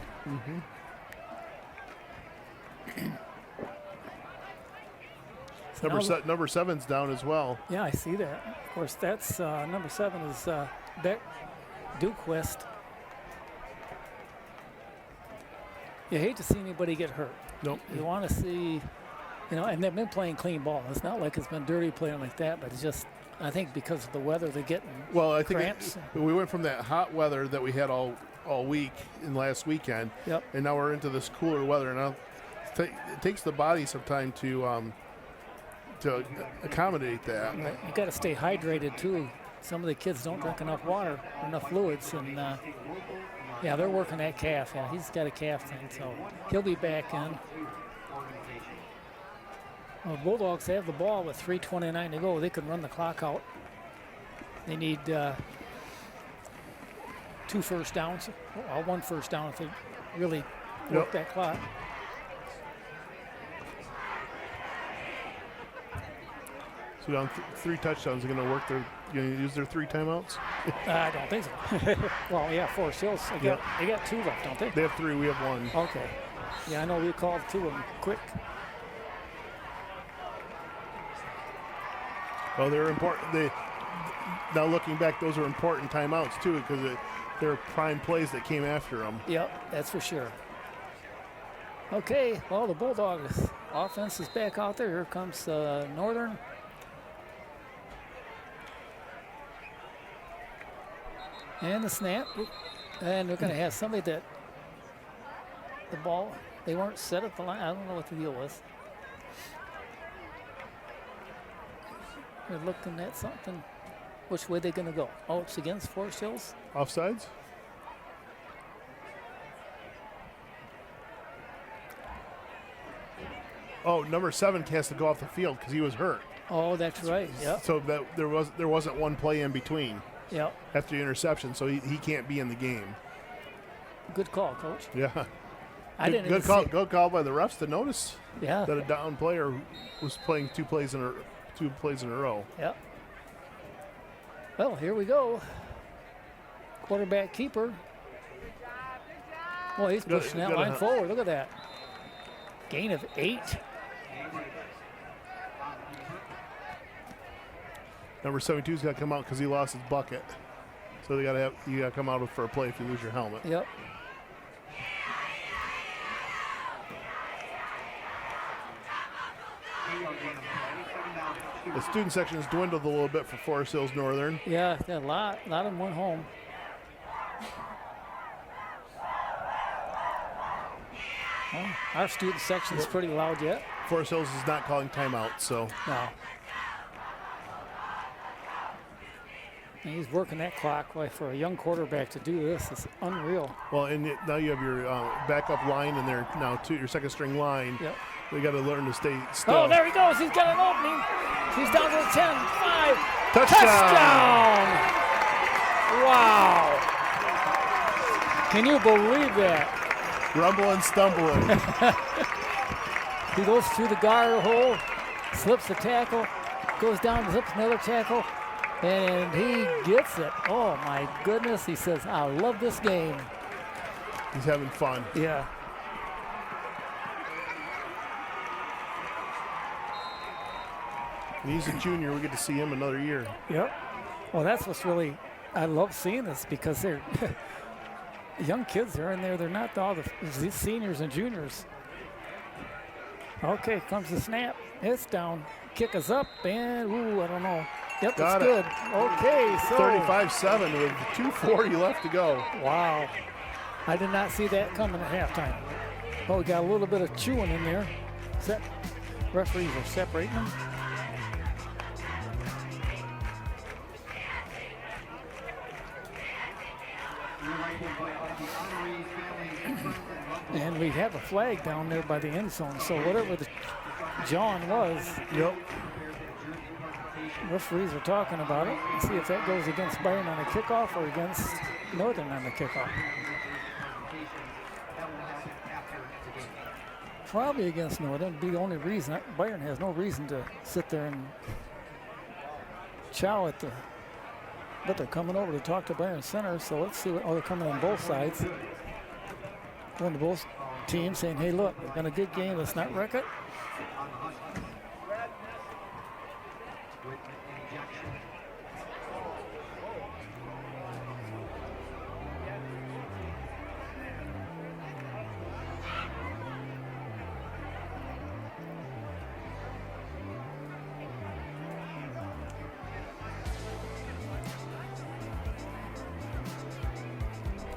Number 7's down as well. Yeah, I see that. Of course, that's number 7 is Beck Duquest. You hate to see anybody get hurt. Nope. You want to see, and they've been playing clean ball. It's not like it's been dirty playing like that, but it's just, I think because of the weather, they're getting cramps. We went from that hot weather that we had all week in last weekend, Yep. and now we're into this cooler weather. And it takes the body some time to accommodate that. Right. You got to stay hydrated too. Some of the kids don't drink enough water, enough fluids, and they're working that calf. Yeah, he's got a calf thing, so he'll be back in. Well, the Bulldogs have the ball with 3:29 to go. They can run the clock out. They need 2 first downs, or 1 first down if they really work that clock. So down 3 touchdowns, they're going to use their 3 timeouts? I don't think so. Well, yeah, Forest Hills. They got 2 left, don't they? They have 3. We have 1. Okay. Yeah, I know we called 2 of them quick. Oh, they're important. Now looking back, those are important timeouts too, because they're prime plays that came after them. Yep, that's for sure. Okay, well, the Bulldogs offense is back out there. Here comes Northern. And the snap. And they're going to have somebody that the ball, they weren't set at the line. I don't know what the deal was. They're looking at something. Which way they going to go? Oh, it's against Forest Hills? Offsides? Oh, number 7 has to go off the field because he was hurt. Oh, that's right. Yep. So that there wasn't one play in between. Yep. After the interception, so he can't be in the game. Good call, Coach. Yeah. Good call by the refs to notice that a down player was playing 2 plays in a row. Yep. Well, here we go. Quarterback keeper. Well, he's pushing that line forward. Look at that. Gain of 8. Number 72's got to come out because he lost his bucket. So you got to come out for a play if you lose your helmet. Yep. The student section has dwindled a little bit for Forest Hills Northern. Yeah, a lot of them went home. Well, our student section is pretty loud yet. Forest Hills is not calling timeout, so. No. And he's working that clock. Like, for a young quarterback to do this is unreal. Well, and now you have your backup line in there now too, your second string line. Yep. We got to learn to stay still. Oh, there he goes. He's got an opening. He's down to the 10, 5. Touchdown! Wow. Can you believe that? Rumbling, stumbling. He goes through the guard hole, slips the tackle, goes down, slips another tackle, and he gets it. Oh, my goodness. He says, I love this game. He's having fun. Yeah. And he's a junior. We get to see him another year. Yep. Well, that's what's really, I love seeing this because they're young kids are in there. They're not all the seniors and juniors. Okay, comes the snap. It's down. Kick is up, and I don't know. Yep, Got it's it. good. Okay, so 35-7 with 2:40 left to go. wow. I did not see that coming at halftime. Oh, we got a little bit of chewing in there. Referees are separating them. And we have a flag down there by the end zone. So whatever the John was, Yep. referees are talking about it. Let's see if that goes against Byron on the kickoff or against Northern on the kickoff. Probably against Northern. Be the only reason. Byron has no reason to sit there and chow at the. But they're coming over to talk to Byron Center. So let's see what. Oh, they're coming on both sides. Going to both teams saying, hey, look, we've got a good game. Let's not wreck it.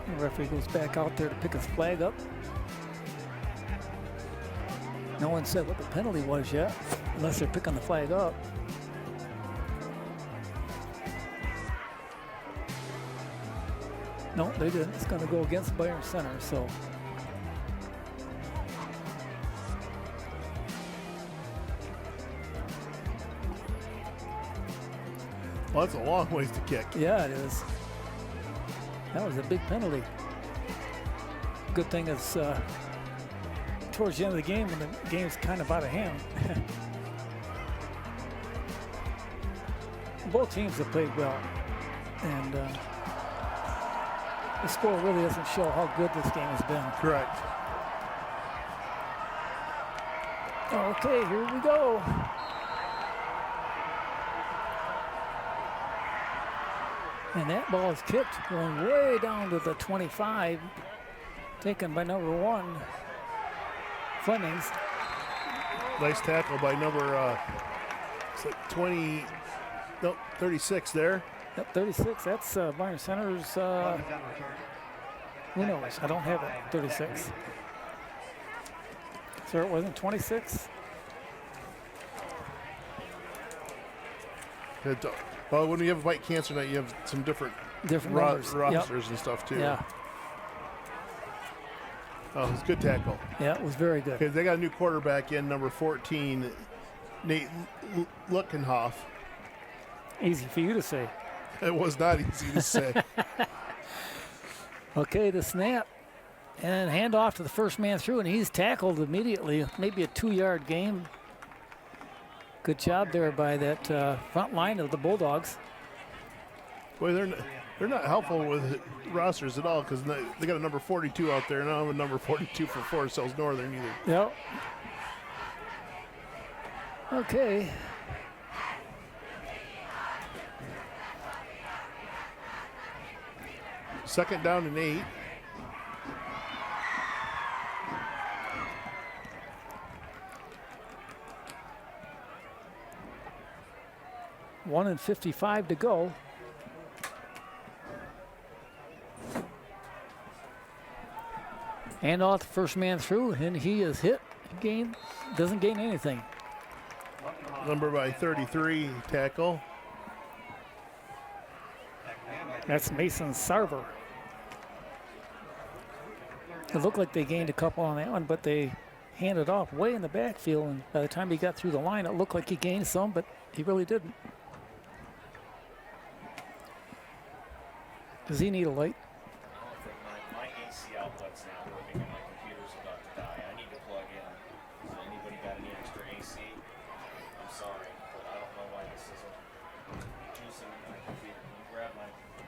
The referee goes back out there to pick his flag up. No one said what the penalty was yet, unless they're picking the flag up. No, they didn't. It's going to go against Byron Center, so. Well, that's a long ways to kick. Yeah, it is. That was a big penalty. Good thing it's towards the end of the game when the game's kind of out of hand. Both teams have played well, and the score really doesn't show how good this game has been. Correct. Okay, here we go. And that ball is kicked, going way down to the 25, taken by number 1, Flemings. Nice tackle by number 36 there. Yep, 36. That's Byron Center's. Who knows? I don't have it. 36. So it wasn't 26. Well, when you have white cancer night, you have some different numbers. rosters and stuff too. Yeah. Oh, it's a good tackle. Yeah, it was very good. Okay, they got a new quarterback in, number 14, Nate Luckenhoff. Easy for you to say. It was not easy to say. Okay, the snap and handoff to the first man through, and he's tackled immediately. Maybe a 2-yard gain. Good job there by that front line of the Bulldogs. Boy, they're not helpful with rosters at all because they got a number 42 out there, and I don't have a number 42 for Forest Hills Northern either. Yep. Okay. Second down and 8. One and 55 to go. And off the first man through, and he is hit. Doesn't gain anything. Number by 33 tackle. That's Mason Sarver. It looked like they gained a couple on that one, but they handed off way in the backfield, and by the time he got through the line, it looked like he gained some, but he really didn't. Does he need a light? My AC outlet's not working and my computer's about to die. I need to plug in. Has anybody got any extra AC? I'm sorry, but I don't know why this isn't juicing my computer. Can you grab my... If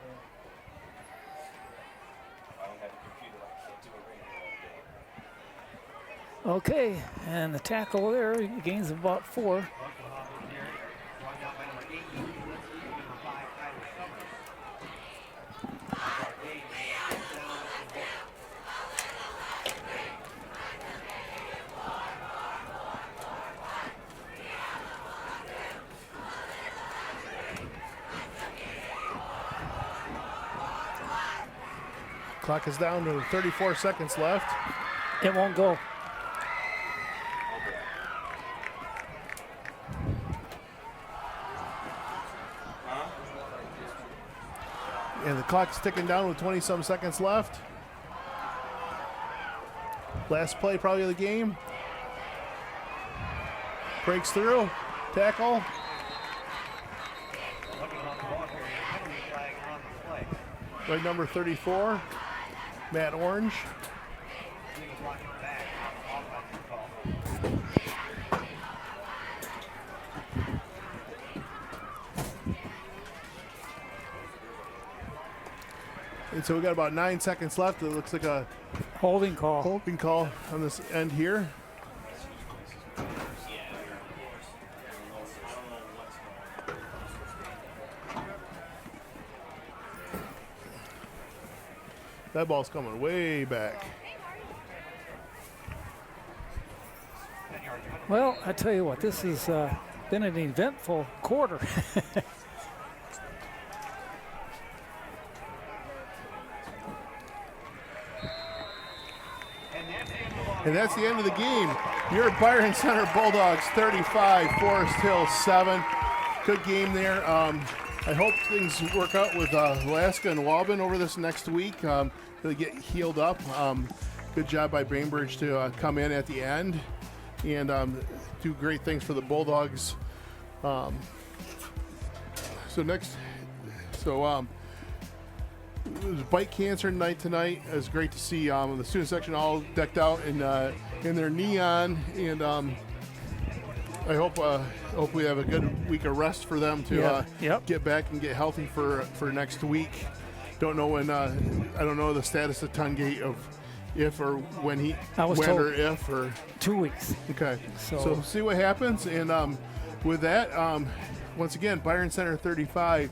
I don't have a computer, I can't do a radio all day. Okay, and the tackle there, he gains about 4. Clock is down to 34 seconds left. It won't go. And the clock's ticking down with 20-some seconds left. Last play probably of the game. Breaks through. Tackle. By number 34, Matt Orange. And so we got about 9 seconds left. It looks like a Holding call. on this end here. That ball's coming way back. Well, I tell you what, this has been an eventful quarter. And that's the end of the game. Your Byron Center Bulldogs 35, Forest Hill 7. Good game there. I hope things work out with Alaska and Waubun over this next week. They get healed up. Good job by Bainbridge to come in at the end and do great things for the Bulldogs. It was Bite Cancer Night tonight. It was great to see the student section all decked out in their neon, and I hope we have a good week of rest for them to get back and get healthy for next week. Don't know when. I don't know the status of Tungate of if or when he or if or 2 weeks. Okay, so see what happens, and with that, once again, Byron Center 35.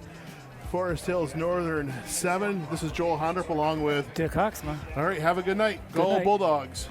Forest Hills Northern 7. This is Joel Hondrup along with Dick Hoxma. All right, have a good night. Good Go night. Bulldogs.